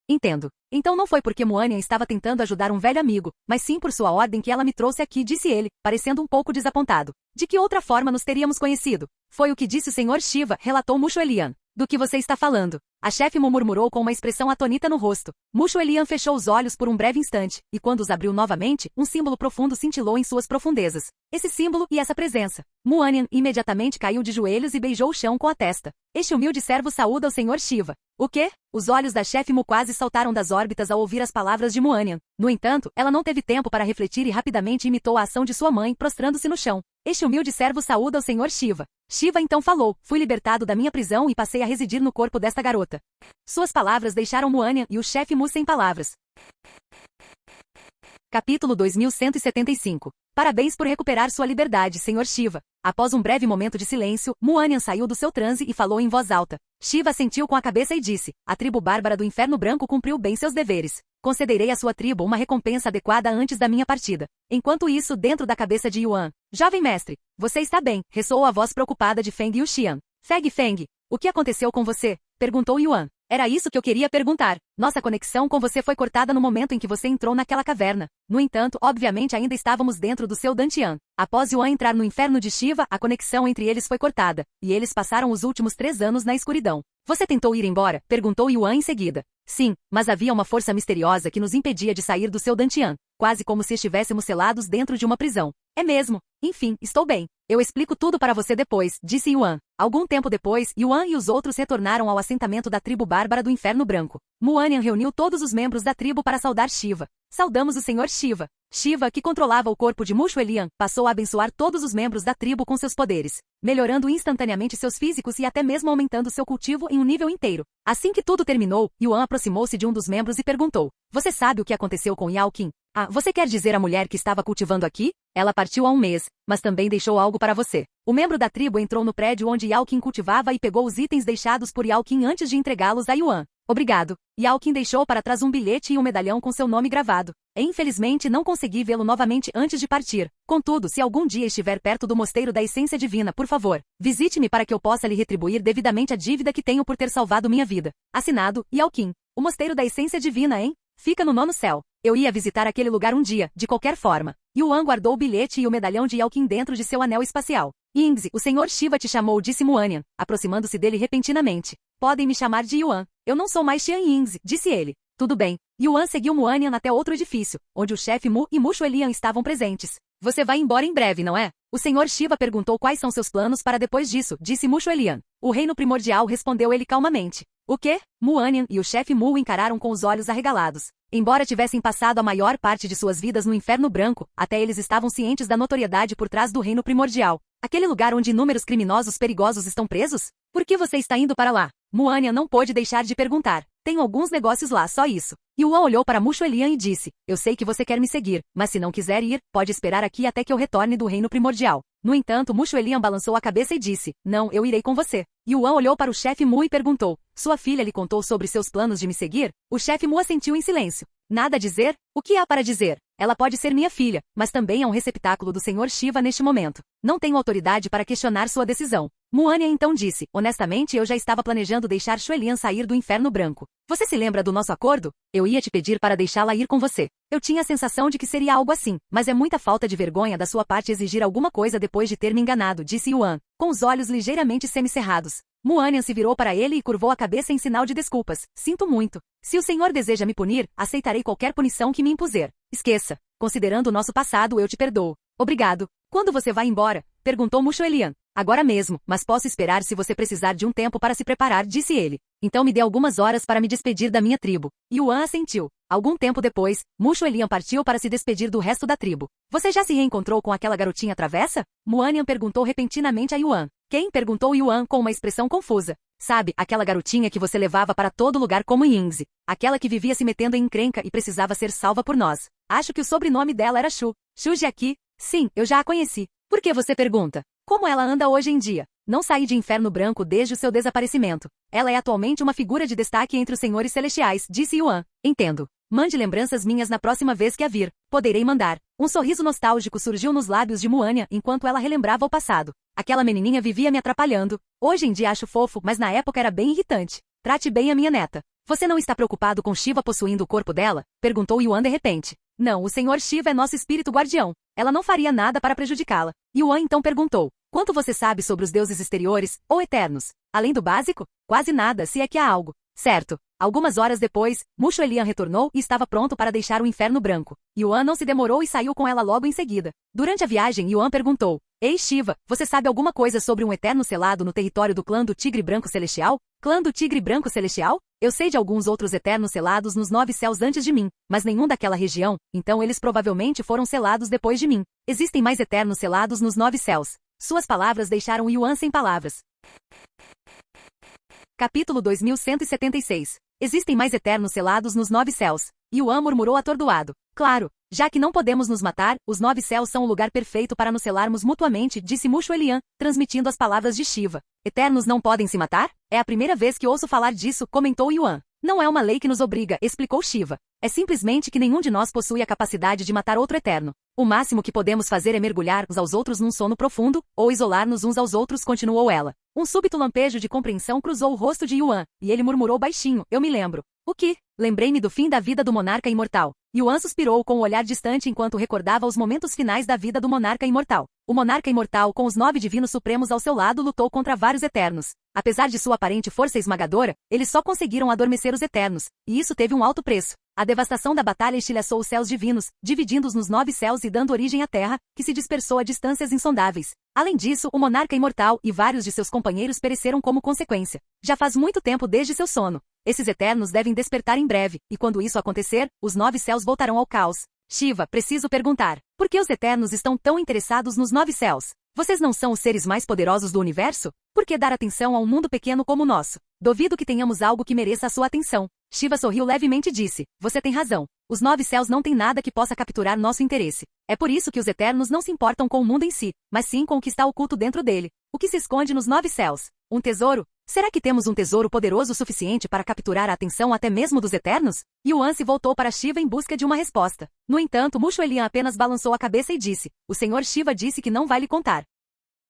Entendo. Então não foi porque Muanian estava tentando ajudar um velho amigo, mas sim por sua ordem que ela me trouxe aqui, disse ele, parecendo um pouco desapontado. De que outra forma nos teríamos conhecido? Foi o que disse o Sr. Shiva, relatou Mushu Elian. Do que você está falando? A chefe Mu murmurou com uma expressão atônita no rosto. Mushu Elian fechou os olhos por um breve instante, e quando os abriu novamente, um símbolo profundo cintilou em suas profundezas. Esse símbolo e essa presença. Muanian imediatamente caiu de joelhos e beijou o chão com a testa. Este humilde servo saúda ao Sr. Shiva. O quê? Os olhos da chefe Mu quase saltaram das órbitas ao ouvir as palavras de Muanian. No entanto, ela não teve tempo para refletir e rapidamente imitou a ação de sua mãe, prostrando-se no chão. Este humilde servo saúda ao Sr. Shiva. Shiva então falou, fui libertado da minha prisão e passei a residir no corpo desta garota. Suas palavras deixaram Muanian e o chefe Mu sem palavras. Capítulo 2175. Parabéns por recuperar sua liberdade, Sr. Shiva. Após um breve momento de silêncio, Muanian saiu do seu transe e falou em voz alta. Shiva assentiu com a cabeça e disse, a tribo bárbara do Inferno Branco cumpriu bem seus deveres. concederei à sua tribo uma recompensa adequada antes da minha partida. Enquanto isso, dentro da cabeça de Yuan, jovem mestre, você está bem, ressoou a voz preocupada de Feng Yuxian. Feng, o que aconteceu com você? Perguntou Yuan. Era isso que eu queria perguntar. Nossa conexão com você foi cortada no momento em que você entrou naquela caverna. No entanto, obviamente ainda estávamos dentro do seu Dantian. Após Yuan entrar no inferno de Shiva, a conexão entre eles foi cortada, e eles passaram os últimos 3 anos na escuridão. Você tentou ir embora? Perguntou Yuan em seguida. Sim, mas havia uma força misteriosa que nos impedia de sair do seu Dantian, quase como se estivéssemos selados dentro de uma prisão. É mesmo? Enfim, estou bem. Eu explico tudo para você depois, disse Yuan. Algum tempo depois, Yuan e os outros retornaram ao assentamento da tribo bárbara do Inferno Branco. Muanian reuniu todos os membros da tribo para saudar Shiva. Saudamos o Senhor Shiva. Shiva, que controlava o corpo de Mushu Elian, passou a abençoar todos os membros da tribo com seus poderes, melhorando instantaneamente seus físicos e até mesmo aumentando seu cultivo em um nível inteiro. Assim que tudo terminou, Yuan aproximou-se de um dos membros e perguntou: Você sabe o que aconteceu com Yao Qin? Ah, você quer dizer a mulher que estava cultivando aqui? Ela partiu há um mês, mas também deixou algo para você. O membro da tribo entrou no prédio onde Yao Qin cultivava e pegou os itens deixados por Yao Qin antes de entregá-los a Yuan. Obrigado. Yao Qin deixou para trás um bilhete e um medalhão com seu nome gravado. Infelizmente não consegui vê-lo novamente antes de partir. Contudo, se algum dia estiver perto do Mosteiro da Essência Divina, por favor, visite-me para que eu possa lhe retribuir devidamente a dívida que tenho por ter salvado minha vida. Assinado, Yao Qin. O Mosteiro da Essência Divina, hein? Fica no 9º céu. Eu ia visitar aquele lugar um dia, de qualquer forma. Yuan guardou o bilhete e o medalhão de Yao Qin dentro de seu anel espacial. Yingzi, o Senhor Shiva te chamou, disse Muanian, aproximando-se dele repentinamente. Podem me chamar de Yuan. Eu não sou mais Xian Yingzi, disse ele. Tudo bem. Yuan seguiu Muanian até outro edifício, onde o chefe Mu e Mushu Elian estavam presentes. Você vai embora em breve, não é? O Senhor Shiva perguntou quais são seus planos para depois disso, disse Mushu Elian. O reino primordial, respondeu ele calmamente. O quê? Muanian e o chefe Mu o encararam com os olhos arregalados. Embora tivessem passado a maior parte de suas vidas no Inferno Branco, até eles estavam cientes da notoriedade por trás do reino primordial. Aquele lugar onde inúmeros criminosos perigosos estão presos? Por que você está indo para lá? Muanian não pôde deixar de perguntar. Tenho alguns negócios lá, só isso. Yuan olhou para Mushu Elian e disse, eu sei que você quer me seguir, mas se não quiser ir, pode esperar aqui até que eu retorne do reino primordial. No entanto, Mushu Elian balançou a cabeça e disse, não, eu irei com você. Yuan olhou para o chefe Mu e perguntou, sua filha lhe contou sobre seus planos de me seguir? O chefe Mu assentiu em silêncio. Nada a dizer? O que há para dizer? Ela pode ser minha filha, mas também é um receptáculo do Senhor Shiva neste momento. Não tenho autoridade para questionar sua decisão. Muanian então disse, honestamente eu já estava planejando deixar Shuelian sair do Inferno Branco. Você se lembra do nosso acordo? Eu ia te pedir para deixá-la ir com você. Eu tinha a sensação de que seria algo assim, mas é muita falta de vergonha da sua parte exigir alguma coisa depois de ter me enganado, disse Yuan, com os olhos ligeiramente semicerrados. Muanian se virou para ele e curvou a cabeça em sinal de desculpas. Sinto muito. Se o senhor deseja me punir, aceitarei qualquer punição que me impuser. Esqueça. Considerando o nosso passado, eu te perdoo. Obrigado. Quando você vai embora? Perguntou Mushu Elian. Agora mesmo, mas posso esperar se você precisar de um tempo para se preparar, disse ele. Então me dê algumas horas para me despedir da minha tribo. Yuan assentiu. Algum tempo depois, Mushu Elian partiu para se despedir do resto da tribo. Você já se reencontrou com aquela garotinha travessa? Muanian perguntou repentinamente a Yuan. Quem? Perguntou Yuan com uma expressão confusa. Sabe, aquela garotinha que você levava para todo lugar como Yingzi. Aquela que vivia se metendo em encrenca e precisava ser salva por nós. Acho que o sobrenome dela era Shu. Shu Jiaqi? Sim, eu já a conheci. Por que você pergunta? Como ela anda hoje em dia? Não saí de Inferno Branco desde o seu desaparecimento. Ela é atualmente uma figura de destaque entre os senhores celestiais, disse Yuan. Entendo. Mande lembranças minhas na próxima vez que a vir. Poderei mandar. Um sorriso nostálgico surgiu nos lábios de Muanian enquanto ela relembrava o passado. Aquela menininha vivia me atrapalhando. Hoje em dia acho fofo, mas na época era bem irritante. Trate bem a minha neta. Você não está preocupado com Shiva possuindo o corpo dela? Perguntou Yuan de repente. Não, o Senhor Shiva é nosso espírito guardião. Ela não faria nada para prejudicá-la. Yuan então perguntou. Quanto você sabe sobre os deuses exteriores, ou eternos? Além do básico? Quase nada, se é que há algo. Certo. Algumas horas depois, Mushu Elian retornou e estava pronto para deixar o Inferno Branco. Yuan não se demorou e saiu com ela logo em seguida. Durante a viagem, Yuan perguntou. Ei Shiva, você sabe alguma coisa sobre um eterno selado no território do clã do Tigre Branco Celestial? Clã do Tigre Branco Celestial? Eu sei de alguns outros eternos selados nos 9 céus antes de mim, mas nenhum daquela região, então eles provavelmente foram selados depois de mim. Existem mais eternos selados nos 9 céus. Suas palavras deixaram Yuan sem palavras. Capítulo 2176. Existem mais eternos selados nos 9 céus. Yuan murmurou atordoado. Claro, já que não podemos nos matar, os 9 céus são o lugar perfeito para nos selarmos mutuamente, disse Mushu Elian, transmitindo as palavras de Shiva. Eternos não podem se matar? É a primeira vez que ouço falar disso, comentou Yuan. Não é uma lei que nos obriga, explicou Shiva. É simplesmente que nenhum de nós possui a capacidade de matar outro eterno. O máximo que podemos fazer é mergulhar uns aos outros num sono profundo, ou isolar-nos uns aos outros, continuou ela. Um súbito lampejo de compreensão cruzou o rosto de Yuan, e ele murmurou baixinho, eu me lembro. O que? Lembrei-me do fim da vida do monarca imortal. Yuan suspirou com o olhar distante enquanto recordava os momentos finais da vida do monarca imortal. O monarca imortal, com os 9 divinos supremos ao seu lado, lutou contra vários eternos. Apesar de sua aparente força esmagadora, eles só conseguiram adormecer os eternos, e isso teve um alto preço. A devastação da batalha estilhaçou os céus divinos, dividindo-os nos 9 céus e dando origem à terra, que se dispersou a distâncias insondáveis. Além disso, o monarca imortal e vários de seus companheiros pereceram como consequência. Já faz muito tempo desde seu sono. Esses eternos devem despertar em breve, e quando isso acontecer, os 9 céus voltarão ao caos. Shiva, preciso perguntar, por que os eternos estão tão interessados nos 9 céus? Vocês não são os seres mais poderosos do universo? Por que dar atenção a um mundo pequeno como o nosso? Duvido que tenhamos algo que mereça a sua atenção. Shiva sorriu levemente e disse, você tem razão. Os 9 céus não têm nada que possa capturar nosso interesse. É por isso que os eternos não se importam com o mundo em si, mas sim com o que está oculto dentro dele. O que se esconde nos 9 céus? Um tesouro? Será que temos um tesouro poderoso o suficiente para capturar a atenção até mesmo dos eternos? Yuan se voltou para Shiva em busca de uma resposta. No entanto, Mushu Elian apenas balançou a cabeça e disse, o senhor Shiva disse que não vai lhe contar.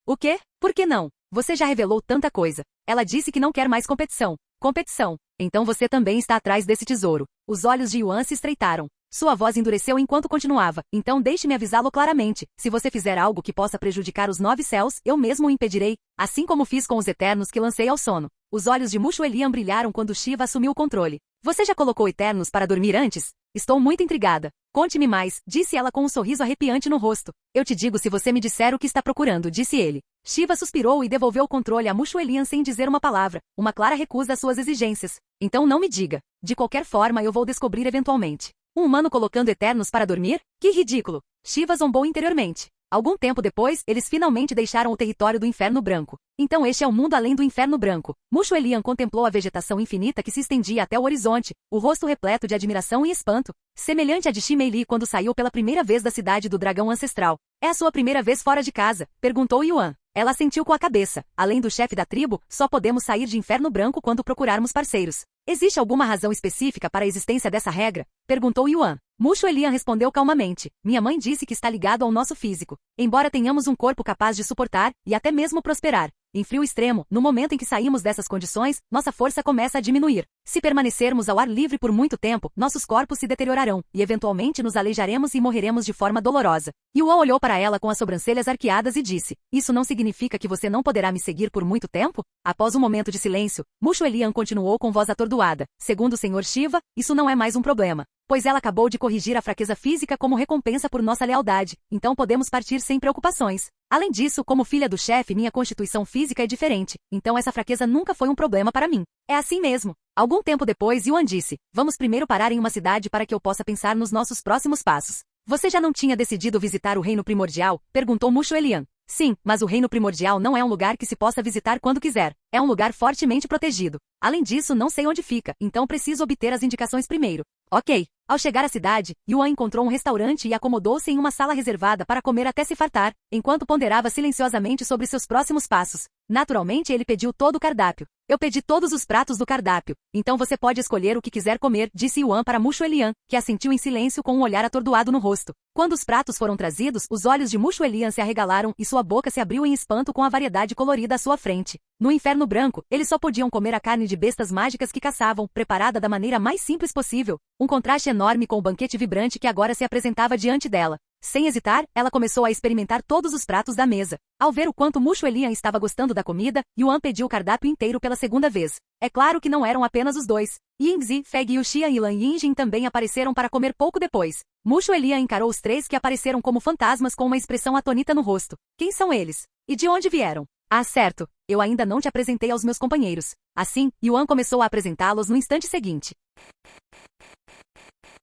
O quê? Por que não? Você já revelou tanta coisa. Ela disse que não quer mais competição. Competição. Então você também está atrás desse tesouro. Os olhos de Yuan se estreitaram. Sua voz endureceu enquanto continuava. Então deixe-me avisá-lo claramente. Se você fizer algo que possa prejudicar os 9 céus, eu mesmo o impedirei, assim como fiz com os eternos que lancei ao sono. Os olhos de Mushu Elian brilharam quando Shiva assumiu o controle. Você já colocou eternos para dormir antes? Estou muito intrigada. Conte-me mais, disse ela com um sorriso arrepiante no rosto. Eu te digo se você me disser o que está procurando, disse ele. Shiva suspirou e devolveu o controle a Mushu Elian sem dizer uma palavra, uma clara recusa às suas exigências. Então não me diga. De qualquer forma eu vou descobrir eventualmente. Um humano colocando eternos para dormir? Que ridículo! Shiva zombou interiormente. Algum tempo depois, eles finalmente deixaram o território do Inferno Branco. Então este é o mundo além do Inferno Branco. Mushu Elian contemplou a vegetação infinita que se estendia até o horizonte, o rosto repleto de admiração e espanto, semelhante a de Shi Meili quando saiu pela primeira vez da cidade do dragão ancestral. É a sua primeira vez fora de casa? Perguntou Yuan. Ela assentiu com a cabeça. Além do chefe da tribo, só podemos sair de Inferno Branco quando procurarmos parceiros. Existe alguma razão específica para a existência dessa regra? Perguntou Yuan. Mushu Elian respondeu calmamente. Minha mãe disse que está ligado ao nosso físico. Embora tenhamos um corpo capaz de suportar, e até mesmo prosperar, em frio extremo, no momento em que saímos dessas condições, nossa força começa a diminuir. Se permanecermos ao ar livre por muito tempo, nossos corpos se deteriorarão, e eventualmente nos aleijaremos e morreremos de forma dolorosa. Yuan olhou para ela com as sobrancelhas arqueadas e disse, isso não significa que você não poderá me seguir por muito tempo? Após um momento de silêncio, Mushu Elian continuou com voz atordoada. Segundo o Senhor Shiva, isso não é mais um problema. Pois ela acabou de corrigir a fraqueza física como recompensa por nossa lealdade, então podemos partir sem preocupações. Além disso, como filha do chefe, minha constituição física é diferente, então essa fraqueza nunca foi um problema para mim. É assim mesmo. Algum tempo depois, Yuan disse, vamos primeiro parar em uma cidade para que eu possa pensar nos nossos próximos passos. Você já não tinha decidido visitar o Reino Primordial? Perguntou Mushu Elian. Sim, mas o Reino Primordial não é um lugar que se possa visitar quando quiser. É um lugar fortemente protegido. Além disso, não sei onde fica, então preciso obter as indicações primeiro. Ok. Ao chegar à cidade, Yuan encontrou um restaurante e acomodou-se em uma sala reservada para comer até se fartar, enquanto ponderava silenciosamente sobre seus próximos passos. Naturalmente, ele pediu todo o cardápio. Eu pedi todos os pratos do cardápio, então você pode escolher o que quiser comer, disse Yuan para Mushu Elian, que assentiu em silêncio com um olhar atordoado no rosto. Quando os pratos foram trazidos, os olhos de Mushu Elian se arregalaram e sua boca se abriu em espanto com a variedade colorida à sua frente. No Inferno Branco, eles só podiam comer a carne de bestas mágicas que caçavam, preparada da maneira mais simples possível, um contraste enorme com o banquete vibrante que agora se apresentava diante dela. Sem hesitar, ela começou a experimentar todos os pratos da mesa. Ao ver o quanto Mushu Elian estava gostando da comida, Yuan pediu o cardápio inteiro pela segunda vez. É claro que não eram apenas os dois. Yingzi, Feng Yuxian e Lan Yinjin também apareceram para comer pouco depois. Mushu Elian encarou os 3 que apareceram como fantasmas com uma expressão atônita no rosto. Quem são eles? E de onde vieram? Ah, certo. Eu ainda não te apresentei aos meus companheiros. Assim, Yuan começou a apresentá-los no instante seguinte.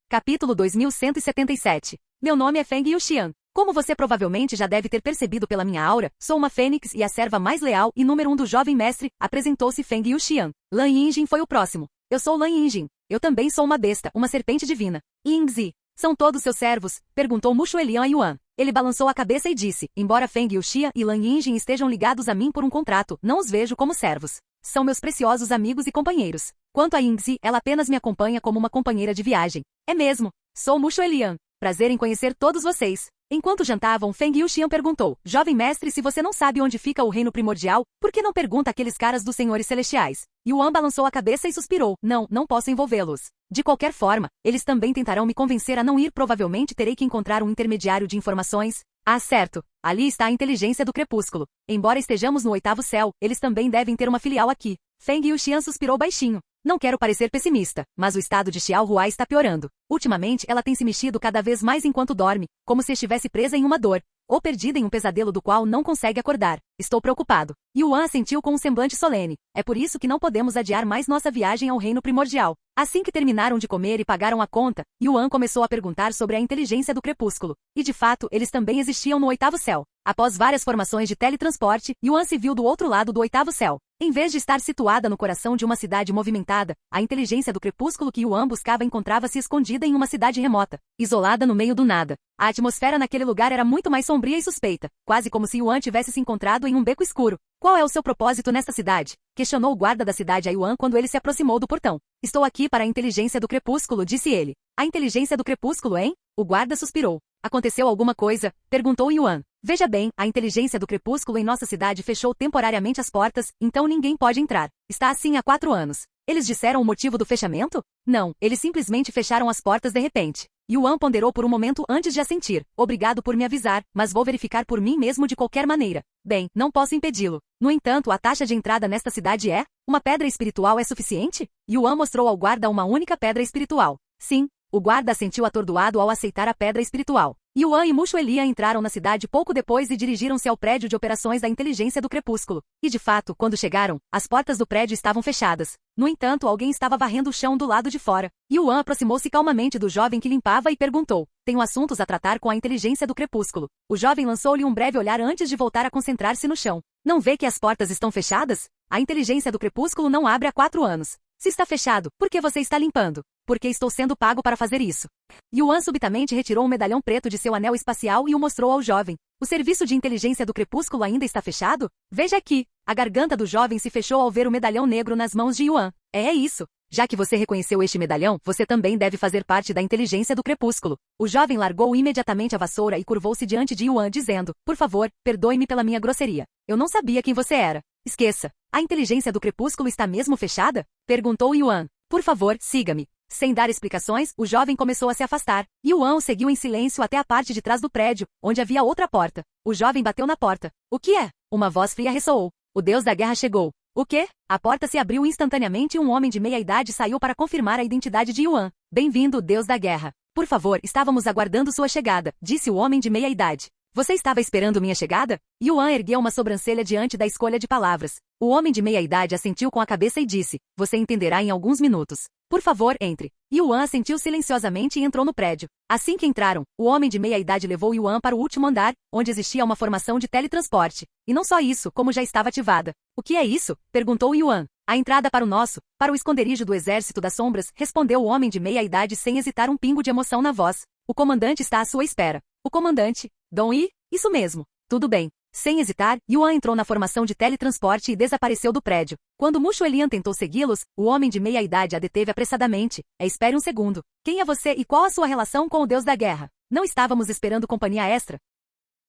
Capítulo 2177. Meu nome é Feng Yuxian. Como você provavelmente já deve ter percebido pela minha aura, sou uma fênix e a serva mais leal e número 1 do jovem mestre, apresentou-se Feng Yuxian. Lan Yinjin foi o próximo. Eu sou Lan Yinjin. Eu também sou uma besta, uma serpente divina. Yingzi. São todos seus servos? Perguntou Mushu Elian a Yuan. Ele balançou a cabeça e disse, embora Feng Yuxian e Lan Yinjin estejam ligados a mim por um contrato, não os vejo como servos. São meus preciosos amigos e companheiros. Quanto a Yingzi, ela apenas me acompanha como uma companheira de viagem. É mesmo. Sou Mu Xuelian. Prazer em conhecer todos vocês. Enquanto jantavam, Feng Yuxian perguntou, jovem mestre, se você não sabe onde fica o reino primordial, por que não pergunta àqueles caras dos senhores celestiais? Yuan balançou a cabeça e suspirou, não posso envolvê-los. De qualquer forma, eles também tentarão me convencer a não ir, provavelmente terei que encontrar um intermediário de informações. Ah, certo. Ali está a inteligência do crepúsculo. Embora estejamos no 8º céu, eles também devem ter uma filial aqui. Feng Yuxian suspirou baixinho. Não quero parecer pessimista, mas o estado de Xiao Huai está piorando. Ultimamente, ela tem se mexido cada vez mais enquanto dorme, como se estivesse presa em uma dor, ou perdida em um pesadelo do qual não consegue acordar. Estou preocupado. Yuan assentiu com um semblante solene. É por isso que não podemos adiar mais nossa viagem ao reino primordial. Assim que terminaram de comer e pagaram a conta, Yuan começou a perguntar sobre a inteligência do crepúsculo. E de fato, eles também existiam no 8º céu. Após várias formações de teletransporte, Yuan se viu do outro lado do 8º céu. Em vez de estar situada no coração de uma cidade movimentada, a inteligência do crepúsculo que Yuan buscava encontrava-se escondida em uma cidade remota, isolada no meio do nada. A atmosfera naquele lugar era muito mais sombria e suspeita, quase como se Yuan tivesse se encontrado em um beco escuro. Qual é o seu propósito nesta cidade? Questionou o guarda da cidade a Yuan quando ele se aproximou do portão. Estou aqui para a inteligência do crepúsculo, disse ele. A inteligência do crepúsculo, hein? O guarda suspirou. Aconteceu alguma coisa? Perguntou Yuan. Veja bem, a inteligência do crepúsculo em nossa cidade fechou temporariamente as portas, então ninguém pode entrar. Está assim há 4 anos. Eles disseram o motivo do fechamento? Não, eles simplesmente fecharam as portas de repente. Yuan ponderou por um momento antes de assentir. Obrigado por me avisar, mas vou verificar por mim mesmo de qualquer maneira. Bem, não posso impedi-lo. No entanto, a taxa de entrada nesta cidade é? Uma pedra espiritual é suficiente? Yuan mostrou ao guarda uma única pedra espiritual. Sim. O guarda assentiu atordoado ao aceitar a pedra espiritual. Yuan e Mu Xuelian entraram na cidade pouco depois e dirigiram-se ao prédio de operações da inteligência do crepúsculo. E de fato, quando chegaram, as portas do prédio estavam fechadas. No entanto, alguém estava varrendo o chão do lado de fora. Yuan aproximou-se calmamente do jovem que limpava e perguntou, tenho assuntos a tratar com a inteligência do crepúsculo. O jovem lançou-lhe um breve olhar antes de voltar a concentrar-se no chão. Não vê que as portas estão fechadas? A inteligência do crepúsculo não abre há 4 anos. Se está fechado, por que você está limpando? Porque estou sendo pago para fazer isso. Yuan subitamente retirou um medalhão preto de seu anel espacial e o mostrou ao jovem. O serviço de inteligência do crepúsculo ainda está fechado? Veja aqui. A garganta do jovem se fechou ao ver o medalhão negro nas mãos de Yuan. É isso. Já que você reconheceu este medalhão, você também deve fazer parte da inteligência do crepúsculo. O jovem largou imediatamente a vassoura e curvou-se diante de Yuan dizendo, por favor, perdoe-me pela minha grosseria. Eu não sabia quem você era. Esqueça. A inteligência do crepúsculo está mesmo fechada? Perguntou Yuan. Por favor, siga-me. Sem dar explicações, o jovem começou a se afastar. Yuan o seguiu em silêncio até a parte de trás do prédio, onde havia outra porta. O jovem bateu na porta. O que é? Uma voz fria ressoou. O deus da guerra chegou. O quê? A porta se abriu instantaneamente e um homem de meia-idade saiu para confirmar a identidade de Yuan. Bem-vindo, deus da guerra. Por favor, estávamos aguardando sua chegada, disse o homem de meia-idade. Você estava esperando minha chegada? Yuan ergueu uma sobrancelha diante da escolha de palavras. O homem de meia-idade assentiu com a cabeça e disse, você entenderá em alguns minutos. Por favor, entre. Yuan assentiu silenciosamente e entrou no prédio. Assim que entraram, o homem de meia-idade levou Yuan para o último andar, onde existia uma formação de teletransporte. E não só isso, como já estava ativada. O que é isso? Perguntou Yuan. A entrada para o esconderijo do exército das sombras, respondeu o homem de meia-idade sem hesitar um pingo de emoção na voz. O comandante está à sua espera. O comandante? Dong Yi? Isso mesmo. Tudo bem. Sem hesitar, Yuan entrou na formação de teletransporte e desapareceu do prédio. Quando Mu Xuelian tentou segui-los, o homem de meia-idade a deteve apressadamente. Espere um segundo. Quem é você e qual a sua relação com o deus da guerra? Não estávamos esperando companhia extra?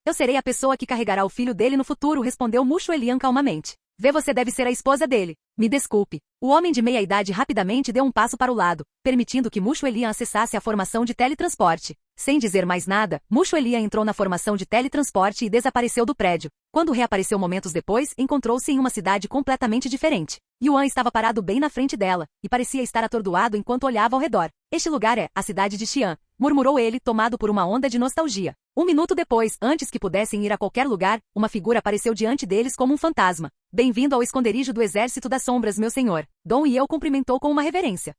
Eu serei a pessoa que carregará o filho dele no futuro, respondeu Mu Xuelian calmamente. Você deve ser a esposa dele. Me desculpe. O homem de meia-idade rapidamente deu um passo para o lado, permitindo que Mu Xuelian acessasse a formação de teletransporte. Sem dizer mais nada, Mu Xuelian entrou na formação de teletransporte e desapareceu do prédio. Quando reapareceu momentos depois, encontrou-se em uma cidade completamente diferente. Yuan estava parado bem na frente dela, e parecia estar atordoado enquanto olhava ao redor. Este lugar é a cidade de Xi'an, murmurou ele, tomado por uma onda de nostalgia. Um minuto depois, antes que pudessem ir a qualquer lugar, uma figura apareceu diante deles como um fantasma. Bem-vindo ao esconderijo do exército das sombras, meu senhor. Dong Yi o cumprimentou com uma reverência.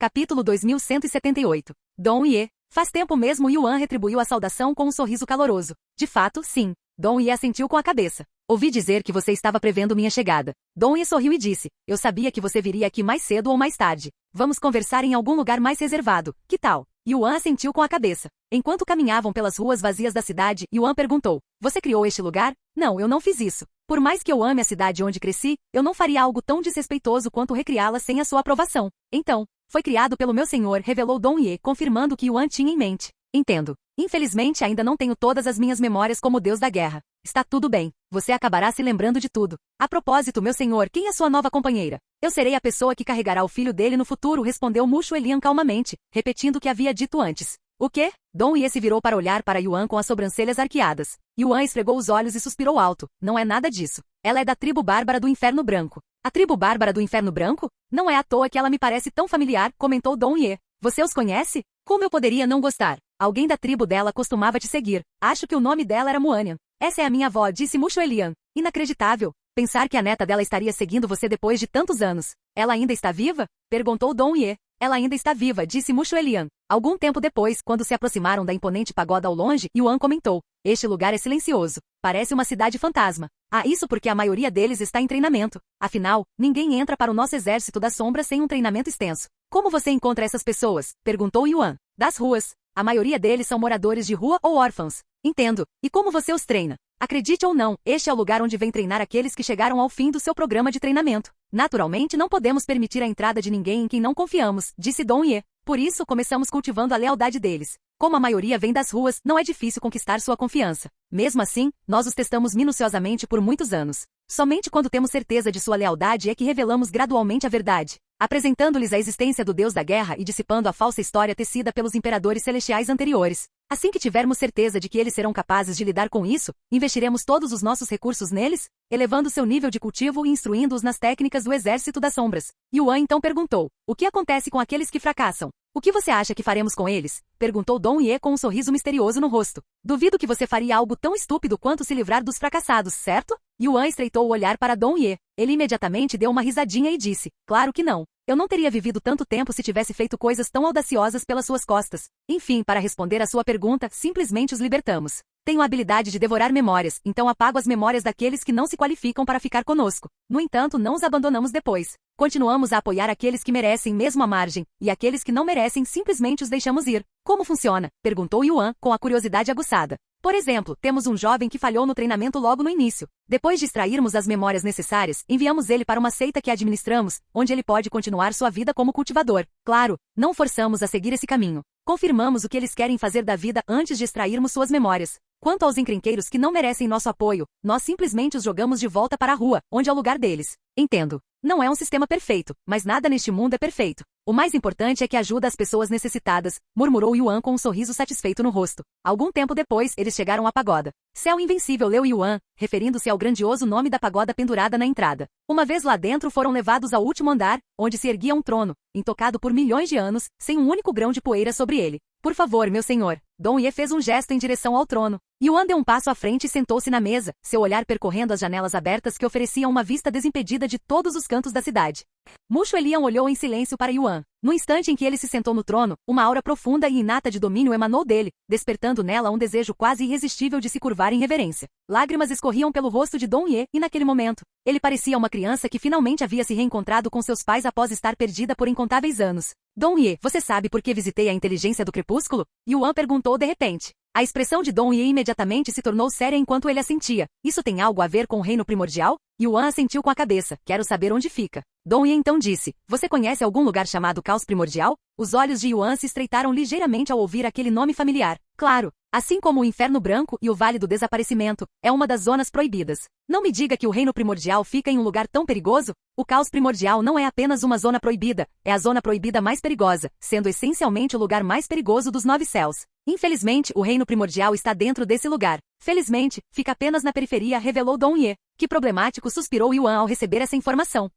Capítulo 2178. Dong Yi. Faz tempo mesmo. Yuan retribuiu a saudação com um sorriso caloroso. De fato, sim. Dong Yi assentiu com a cabeça. Ouvi dizer que você estava prevendo minha chegada. Dong Yi sorriu e disse, eu sabia que você viria aqui mais cedo ou mais tarde. Vamos conversar em algum lugar mais reservado, que tal? Yuan assentiu com a cabeça. Enquanto caminhavam pelas ruas vazias da cidade, Yuan perguntou, você criou este lugar? Não, eu não fiz isso. Por mais que eu ame a cidade onde cresci, eu não faria algo tão desrespeitoso quanto recriá-la sem a sua aprovação. Então, foi criado pelo meu senhor, revelou Dong Ye, confirmando o que Yuan tinha em mente. Entendo. Infelizmente ainda não tenho todas as minhas memórias como deus da guerra. Está tudo bem. Você acabará se lembrando de tudo. A propósito, meu senhor, quem é sua nova companheira? Eu serei a pessoa que carregará o filho dele no futuro, respondeu Mu Xuelian calmamente, repetindo o que havia dito antes. O quê? Dong Ye se virou para olhar para Yuan com as sobrancelhas arqueadas. Yuan esfregou os olhos e suspirou alto. Não é nada disso. Ela é da tribo bárbara do Inferno Branco. A tribo bárbara do Inferno Branco? Não é à toa que ela me parece tão familiar, comentou Dong Ye. Você os conhece? Como eu poderia não gostar? Alguém da tribo dela costumava te seguir. Acho que o nome dela era Muanian. Essa é a minha avó, disse Mu Xuelian. Inacreditável. Pensar que a neta dela estaria seguindo você depois de tantos anos. Ela ainda está viva? Perguntou Dong Ye. Ela ainda está viva, disse Mu Xuelian. Algum tempo depois, quando se aproximaram da imponente pagoda ao longe, Yuan comentou. Este lugar é silencioso. Parece uma cidade fantasma. Ah, isso porque a maioria deles está em treinamento. Afinal, ninguém entra para o nosso exército da sombra sem um treinamento extenso. Como você encontra essas pessoas? Perguntou Yuan. Das ruas. A maioria deles são moradores de rua ou órfãos. Entendo. E como você os treina? Acredite ou não, este é o lugar onde vem treinar aqueles que chegaram ao fim do seu programa de treinamento. Naturalmente não podemos permitir a entrada de ninguém em quem não confiamos, disse Dong Ye. Por isso começamos cultivando a lealdade deles. Como a maioria vem das ruas, não é difícil conquistar sua confiança. Mesmo assim, nós os testamos minuciosamente por muitos anos. Somente quando temos certeza de sua lealdade é que revelamos gradualmente a verdade, apresentando-lhes a existência do Deus da guerra e dissipando a falsa história tecida pelos imperadores celestiais anteriores. Assim que tivermos certeza de que eles serão capazes de lidar com isso, investiremos todos os nossos recursos neles, elevando seu nível de cultivo e instruindo-os nas técnicas do Exército das Sombras. Yuan então perguntou, o que acontece com aqueles que fracassam? O que você acha que faremos com eles? Perguntou Dong Ye com um sorriso misterioso no rosto. Duvido que você faria algo tão estúpido quanto se livrar dos fracassados, certo? Yuan estreitou o olhar para Dong Ye. Ele imediatamente deu uma risadinha e disse, claro que não. Eu não teria vivido tanto tempo se tivesse feito coisas tão audaciosas pelas suas costas. Enfim, para responder à sua pergunta, simplesmente os libertamos. Tenho a habilidade de devorar memórias, então apago as memórias daqueles que não se qualificam para ficar conosco. No entanto, não os abandonamos depois. Continuamos a apoiar aqueles que merecem mesmo à margem, e aqueles que não merecem simplesmente os deixamos ir. Como funciona? Perguntou Yuan, com a curiosidade aguçada. Por exemplo, temos um jovem que falhou no treinamento logo no início. Depois de extrairmos as memórias necessárias, enviamos ele para uma seita que administramos, onde ele pode continuar sua vida como cultivador. Claro, não forçamos a seguir esse caminho. Confirmamos o que eles querem fazer da vida antes de extrairmos suas memórias. Quanto aos encrenqueiros que não merecem nosso apoio, nós simplesmente os jogamos de volta para a rua, onde é o lugar deles. Entendo. Não é um sistema perfeito, mas nada neste mundo é perfeito. O mais importante é que ajuda as pessoas necessitadas, murmurou Yuan com um sorriso satisfeito no rosto. Algum tempo depois, eles chegaram à pagoda. Céu invencível, leu Yuan, referindo-se ao grandioso nome da pagoda pendurada na entrada. Uma vez lá dentro foram levados ao último andar, onde se erguia um trono, intocado por milhões de anos, sem um único grão de poeira sobre ele. Por favor, meu senhor. Dong Ye fez um gesto em direção ao trono. Yuan deu um passo à frente e sentou-se na mesa, seu olhar percorrendo as janelas abertas que ofereciam uma vista desimpedida de todos os cantos da cidade. Mu Xuelian olhou em silêncio para Yuan. No instante em que ele se sentou no trono, uma aura profunda e inata de domínio emanou dele, despertando nela um desejo quase irresistível de se curvar em reverência. Lágrimas escorriam pelo rosto de Dong Ye, e naquele momento, ele parecia uma criança que finalmente havia se reencontrado com seus pais após estar perdida por incontáveis anos. Dong Ye, você sabe por que visitei a inteligência do crepúsculo? Yuan perguntou de repente. A expressão de Dong Ye imediatamente se tornou séria enquanto ele assentia. Isso tem algo a ver com o reino primordial? Yuan assentiu com a cabeça. Quero saber onde fica. Dong Ye então disse, você conhece algum lugar chamado Caos Primordial? Os olhos de Yuan se estreitaram ligeiramente ao ouvir aquele nome familiar. Claro. Assim como o Inferno Branco e o Vale do Desaparecimento, é uma das zonas proibidas. Não me diga que o Reino Primordial fica em um lugar tão perigoso? O Caos Primordial não é apenas uma zona proibida, é a zona proibida mais perigosa, sendo essencialmente o lugar mais perigoso dos 9 céus. Infelizmente, o Reino Primordial está dentro desse lugar. Felizmente, fica apenas na periferia, revelou Dong Ye. Que problemático, suspirou Yuan ao receber essa informação.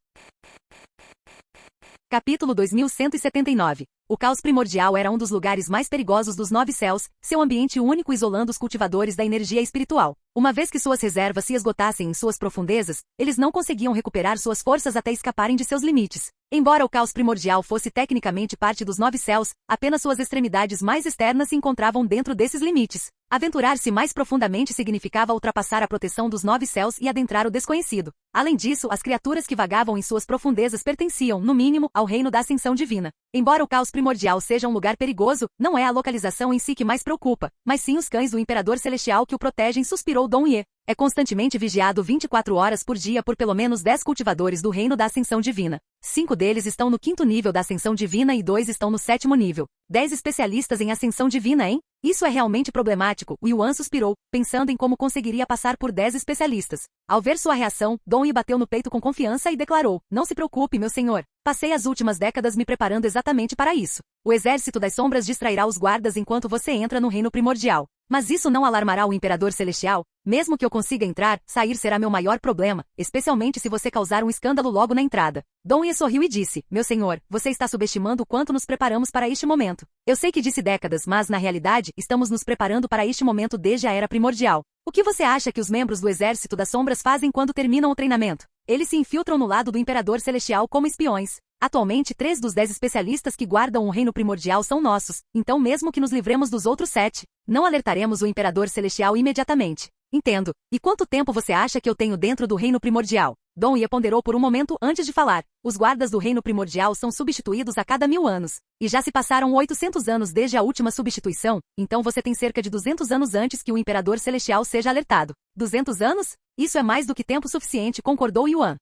Capítulo 2179. O caos primordial era um dos lugares mais perigosos dos 9 céus, seu ambiente único isolando os cultivadores da energia espiritual. Uma vez que suas reservas se esgotassem em suas profundezas, eles não conseguiam recuperar suas forças até escaparem de seus limites. Embora o caos primordial fosse tecnicamente parte dos 9 céus, apenas suas extremidades mais externas se encontravam dentro desses limites. Aventurar-se mais profundamente significava ultrapassar a proteção dos 9 céus e adentrar o desconhecido. Além disso, as criaturas que vagavam em suas profundezas pertenciam, no mínimo, ao reino da ascensão divina. Embora o caos primordial seja um lugar perigoso, não é a localização em si que mais preocupa, mas sim os cães do Imperador Celestial que o protegem, suspirou Dong Ye. é constantemente vigiado 24 horas por dia por pelo menos 10 cultivadores do reino da ascensão divina. 5 deles estão no 5º nível da ascensão divina e 2 estão no 7º nível. 10 especialistas em ascensão divina, hein? Isso é realmente problemático, Yuan suspirou, pensando em como conseguiria passar por 10 especialistas. Ao ver sua reação, Dong Ye bateu no peito com confiança e declarou: não se preocupe, meu senhor. Passei as últimas décadas me preparando exatamente para isso. O exército das sombras distrairá os guardas enquanto você entra no reino primordial. Mas isso não alarmará o Imperador Celestial? Mesmo que eu consiga entrar, sair será meu maior problema, especialmente se você causar um escândalo logo na entrada. Dong Ye sorriu e disse: meu senhor, você está subestimando o quanto nos preparamos para este momento. Eu sei que disse décadas, mas na realidade, estamos nos preparando para este momento desde a Era Primordial. O que você acha que os membros do Exército das Sombras fazem quando terminam o treinamento? Eles se infiltram no lado do Imperador Celestial como espiões. Atualmente 3 dos 10 especialistas que guardam o reino primordial são nossos, então mesmo que nos livremos dos outros 7, não alertaremos o Imperador Celestial imediatamente. Entendo. E quanto tempo você acha que eu tenho dentro do reino primordial? Dong Ye ponderou por um momento antes de falar. Os guardas do reino primordial são substituídos a cada 1000 anos. E já se passaram 800 anos desde a última substituição, então você tem cerca de 200 anos antes que o Imperador Celestial seja alertado. 200 anos? Isso é mais do que tempo suficiente, concordou Yuan.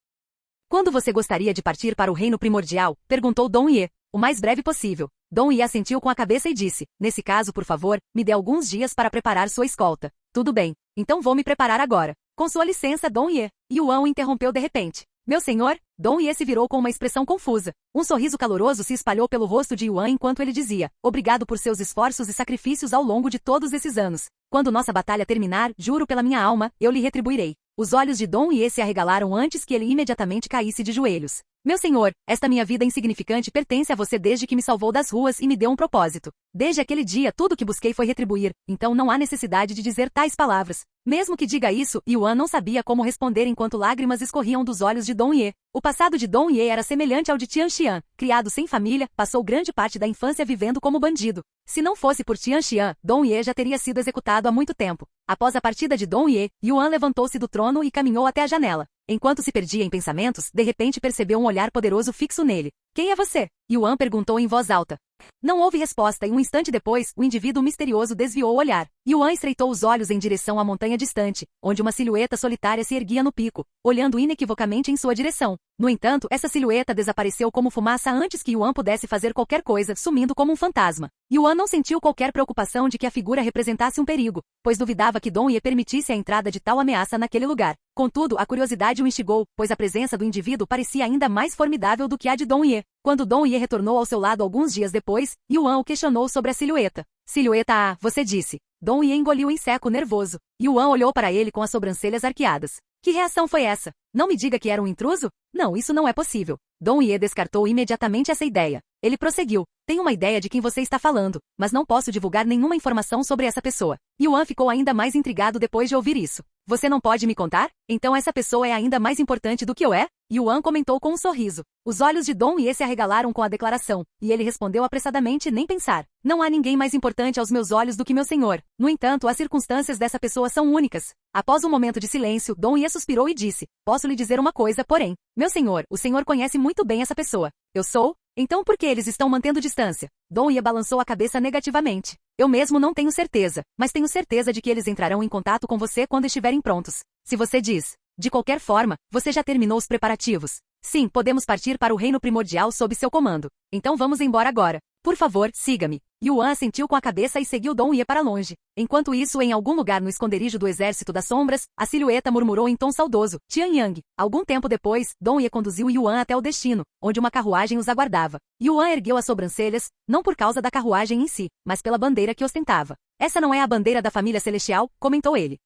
Quando você gostaria de partir para o reino primordial? Perguntou Dong Ye. O mais breve possível. Dong Ye assentiu com a cabeça e disse: nesse caso, por favor, me dê alguns dias para preparar sua escolta. Tudo bem. Então vou me preparar agora. Com sua licença, Dong Ye. Yuan o interrompeu de repente. Meu senhor? Dong Ye se virou com uma expressão confusa. Um sorriso caloroso se espalhou pelo rosto de Yuan enquanto ele dizia: obrigado por seus esforços e sacrifícios ao longo de todos esses anos. Quando nossa batalha terminar, juro pela minha alma, eu lhe retribuirei. Os olhos de Dong Ye se arregalaram antes que ele imediatamente caísse de joelhos. Meu senhor, esta minha vida insignificante pertence a você desde que me salvou das ruas e me deu um propósito. Desde aquele dia tudo que busquei foi retribuir, então não há necessidade de dizer tais palavras. Mesmo que diga isso, Yuan não sabia como responder enquanto lágrimas escorriam dos olhos de Dong Ye. O passado de Dong Ye era semelhante ao de Tian Xian. Criado sem família, passou grande parte da infância vivendo como bandido. Se não fosse por Tian Xian, Dong Ye já teria sido executado há muito tempo. Após a partida de Dong Ye, Yuan levantou-se do trono e caminhou até a janela. Enquanto se perdia em pensamentos, de repente percebeu um olhar poderoso fixo nele. Quem é você? Yuan perguntou em voz alta. Não houve resposta e um instante depois, o indivíduo misterioso desviou o olhar. Yuan estreitou os olhos em direção à montanha distante, onde uma silhueta solitária se erguia no pico, olhando inequivocamente em sua direção. No entanto, essa silhueta desapareceu como fumaça antes que Yuan pudesse fazer qualquer coisa, sumindo como um fantasma. Yuan não sentiu qualquer preocupação de que a figura representasse um perigo, pois duvidava que Dong Ye permitisse a entrada de tal ameaça naquele lugar. Contudo, a curiosidade o instigou, pois a presença do indivíduo parecia ainda mais formidável do que a de Dong Ye. Quando Dong Ye retornou ao seu lado alguns dias depois, Yuan o questionou sobre a silhueta. Silhueta você disse. Dong Ye engoliu em seco nervoso. Yuan olhou para ele com as sobrancelhas arqueadas. Que reação foi essa? Não me diga que era um intruso? Não, isso não é possível. Dong Ye descartou imediatamente essa ideia. Ele prosseguiu. Tenho uma ideia de quem você está falando, mas não posso divulgar nenhuma informação sobre essa pessoa. Yuan ficou ainda mais intrigado depois de ouvir isso. Você não pode me contar? Então essa pessoa é ainda mais importante do que eu é? Yuan comentou com um sorriso. Os olhos de Dong Ye se arregalaram com a declaração, e ele respondeu apressadamente nem pensar. Não há ninguém mais importante aos meus olhos do que meu senhor. No entanto, as circunstâncias dessa pessoa são únicas. Após um momento de silêncio, Dong Ye suspirou e disse: posso lhe dizer uma coisa, porém. Meu senhor, o senhor conhece muito bem essa pessoa. Eu sou? Então por que eles estão mantendo distância? Dong Ye balançou a cabeça negativamente. Eu mesmo não tenho certeza, mas tenho certeza de que eles entrarão em contato com você quando estiverem prontos. Se você diz. De qualquer forma, você já terminou os preparativos. Sim, podemos partir para o reino primordial sob seu comando. Então vamos embora agora. Por favor, siga-me. Yuan assentiu com a cabeça e seguiu Dong Ye para longe. Enquanto isso, em algum lugar no esconderijo do Exército das Sombras, a silhueta murmurou em tom saudoso, Tianyang. Algum tempo depois, Dong Ye conduziu Yuan até o destino, onde uma carruagem os aguardava. Yuan ergueu as sobrancelhas, não por causa da carruagem em si, mas pela bandeira que ostentava. Essa não é a bandeira da família celestial, comentou ele.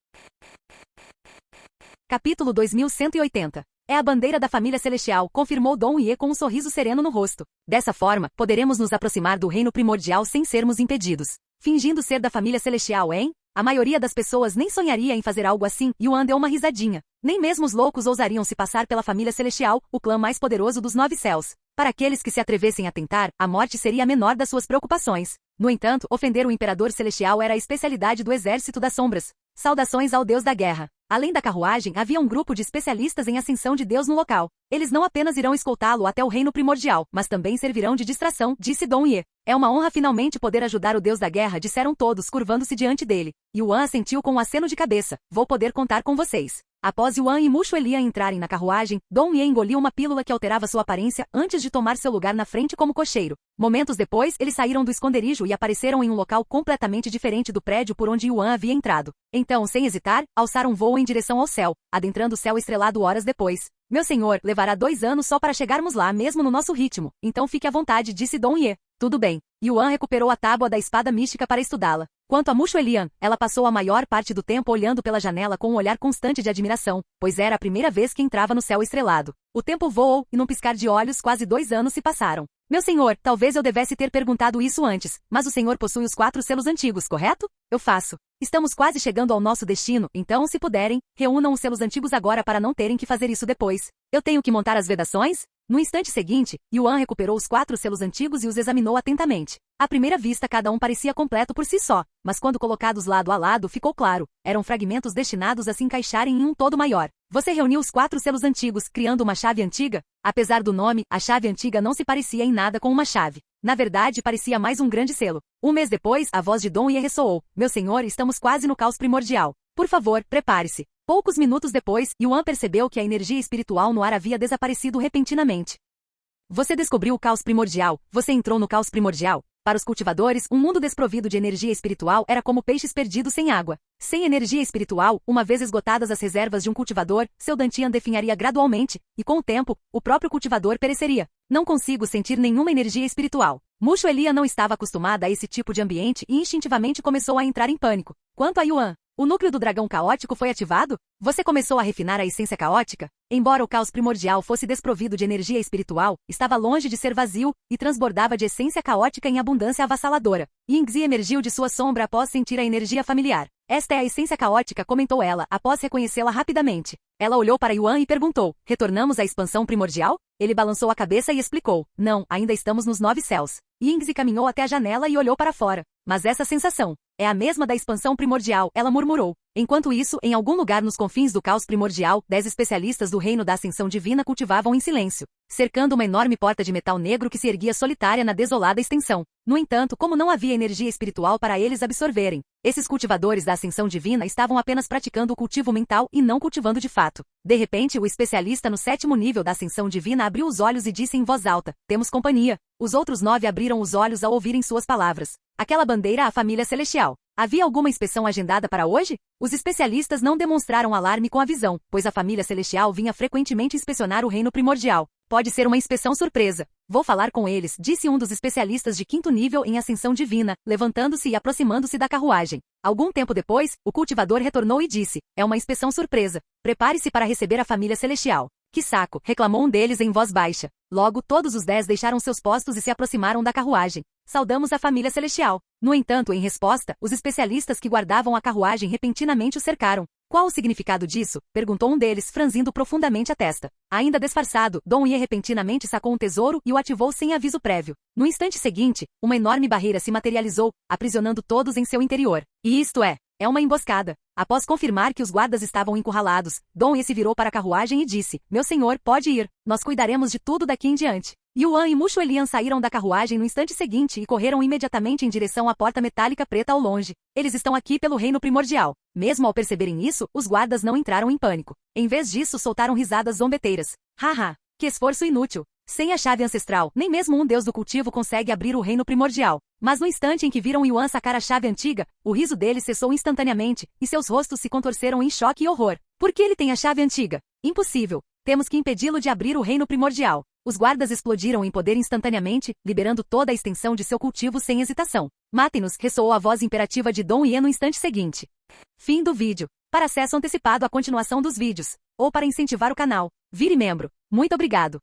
Capítulo 2180. É a bandeira da família celestial, confirmou Dong Ye com um sorriso sereno no rosto. Dessa forma, poderemos nos aproximar do reino primordial sem sermos impedidos. Fingindo ser da família celestial, hein? A maioria das pessoas nem sonharia em fazer algo assim, Yuan deu uma risadinha. Nem mesmo os loucos ousariam se passar pela família celestial, o clã mais poderoso dos 9 céus. Para aqueles que se atrevessem a tentar, a morte seria a menor das suas preocupações. No entanto, ofender o Imperador Celestial era a especialidade do Exército das Sombras. Saudações ao Deus da Guerra. Além da carruagem, havia um grupo de especialistas em ascensão de Deus no local. Eles não apenas irão escoltá-lo até o reino primordial, mas também servirão de distração, disse Dong Ye. É uma honra finalmente poder ajudar o deus da guerra, disseram todos, curvando-se diante dele. Yuan assentiu com um aceno de cabeça. Vou poder contar com vocês. Após Yuan e Mushu Elian entrarem na carruagem, Dong Ye engoliu uma pílula que alterava sua aparência antes de tomar seu lugar na frente como cocheiro. Momentos depois, eles saíram do esconderijo e apareceram em um local completamente diferente do prédio por onde Yuan havia entrado. Então, sem hesitar, alçaram voo em direção ao céu, adentrando o céu estrelado horas depois. Meu senhor, levará 2 anos só para chegarmos lá mesmo no nosso ritmo, então fique à vontade, disse Dong Ye. Tudo bem. Yuan recuperou a tábua da espada mística para estudá-la. Quanto a Mushu Elian, ela passou a maior parte do tempo olhando pela janela com um olhar constante de admiração, pois era a primeira vez que entrava no céu estrelado. O tempo voou, e num piscar de olhos quase 2 anos se passaram. Meu senhor, talvez eu devesse ter perguntado isso antes, mas o senhor possui os 4 selos antigos, correto? Eu faço. Estamos quase chegando ao nosso destino, então se puderem, reúnam os selos antigos agora para não terem que fazer isso depois. Eu tenho que montar as vedações? No instante seguinte, Yuan recuperou os 4 selos antigos e os examinou atentamente. À primeira vista cada um parecia completo por si só, mas quando colocados lado a lado ficou claro, eram fragmentos destinados a se encaixarem em um todo maior. Você reuniu os 4 selos antigos, criando uma chave antiga? Apesar do nome, a chave antiga não se parecia em nada com uma chave. Na verdade, parecia mais um grande selo. Um mês depois, a voz de Dong Ye ressoou. Meu senhor, estamos quase no caos primordial. Por favor, prepare-se. Poucos minutos depois, Yuan percebeu que a energia espiritual no ar havia desaparecido repentinamente. Você descobriu o caos primordial. Você entrou no caos primordial. Para os cultivadores, um mundo desprovido de energia espiritual era como peixes perdidos sem água. Sem energia espiritual, uma vez esgotadas as reservas de um cultivador, seu dantian definharia gradualmente, e com o tempo, o próprio cultivador pereceria. Não consigo sentir nenhuma energia espiritual. Mushu Elian não estava acostumada a esse tipo de ambiente e instintivamente começou a entrar em pânico. Quanto a Yuan, o núcleo do dragão caótico foi ativado? Você começou a refinar a essência caótica? Embora o caos primordial fosse desprovido de energia espiritual, estava longe de ser vazio e transbordava de essência caótica em abundância avassaladora. Yingzi emergiu de sua sombra após sentir a energia familiar. Esta é a essência caótica, comentou ela, após reconhecê-la rapidamente. Ela olhou para Yuan e perguntou, retornamos à expansão primordial? Ele balançou a cabeça e explicou, não, ainda estamos nos 9 céus. Yingzi caminhou até a janela e olhou para fora. Mas essa sensação é a mesma da expansão primordial, ela murmurou. Enquanto isso, em algum lugar nos confins do caos primordial, 10 especialistas do reino da ascensão divina cultivavam em silêncio, cercando uma enorme porta de metal negro que se erguia solitária na desolada extensão. No entanto, como não havia energia espiritual para eles absorverem, esses cultivadores da ascensão divina estavam apenas praticando o cultivo mental e não cultivando de fato. De repente, o especialista no 7º nível da ascensão divina abriu os olhos e disse em voz alta, temos companhia. Os outros 9 abriram os olhos ao ouvirem suas palavras. Aquela bandeira, a família celestial. Havia alguma inspeção agendada para hoje? Os especialistas não demonstraram alarme com a visão, pois a família celestial vinha frequentemente inspecionar o reino primordial. Pode ser uma inspeção surpresa. Vou falar com eles, disse um dos especialistas de 5º nível em ascensão divina, levantando-se e aproximando-se da carruagem. Algum tempo depois, o cultivador retornou e disse, é uma inspeção surpresa. Prepare-se para receber a família celestial. Que saco, reclamou um deles em voz baixa. Logo, todos os 10 deixaram seus postos e se aproximaram da carruagem. Saudamos a família celestial. No entanto, em resposta, os especialistas que guardavam a carruagem repentinamente o cercaram. Qual o significado disso? Perguntou um deles, franzindo profundamente a testa. Ainda disfarçado, Dong Ye repentinamente sacou um tesouro e o ativou sem aviso prévio. No instante seguinte, uma enorme barreira se materializou, aprisionando todos em seu interior. E isto é uma emboscada. Após confirmar que os guardas estavam encurralados, Dong Ye se virou para a carruagem e disse, meu senhor, pode ir. Nós cuidaremos de tudo daqui em diante. Yuan e Mushu Elian saíram da carruagem no instante seguinte e correram imediatamente em direção à porta metálica preta ao longe. Eles estão aqui pelo reino primordial. Mesmo ao perceberem isso, os guardas não entraram em pânico. Em vez disso, soltaram risadas zombeteiras. Haha, que esforço inútil. Sem a chave ancestral, nem mesmo um deus do cultivo consegue abrir o reino primordial. Mas no instante em que viram Yuan sacar a chave antiga, o riso deles cessou instantaneamente, e seus rostos se contorceram em choque e horror. Por que ele tem a chave antiga? Impossível. Temos que impedi-lo de abrir o reino primordial. Os guardas explodiram em poder instantaneamente, liberando toda a extensão de seu cultivo sem hesitação. Matem-nos, ressoou a voz imperativa de Dong Ye no instante seguinte. Fim do vídeo. Para acesso antecipado à continuação dos vídeos, ou para incentivar o canal, vire membro. Muito obrigado.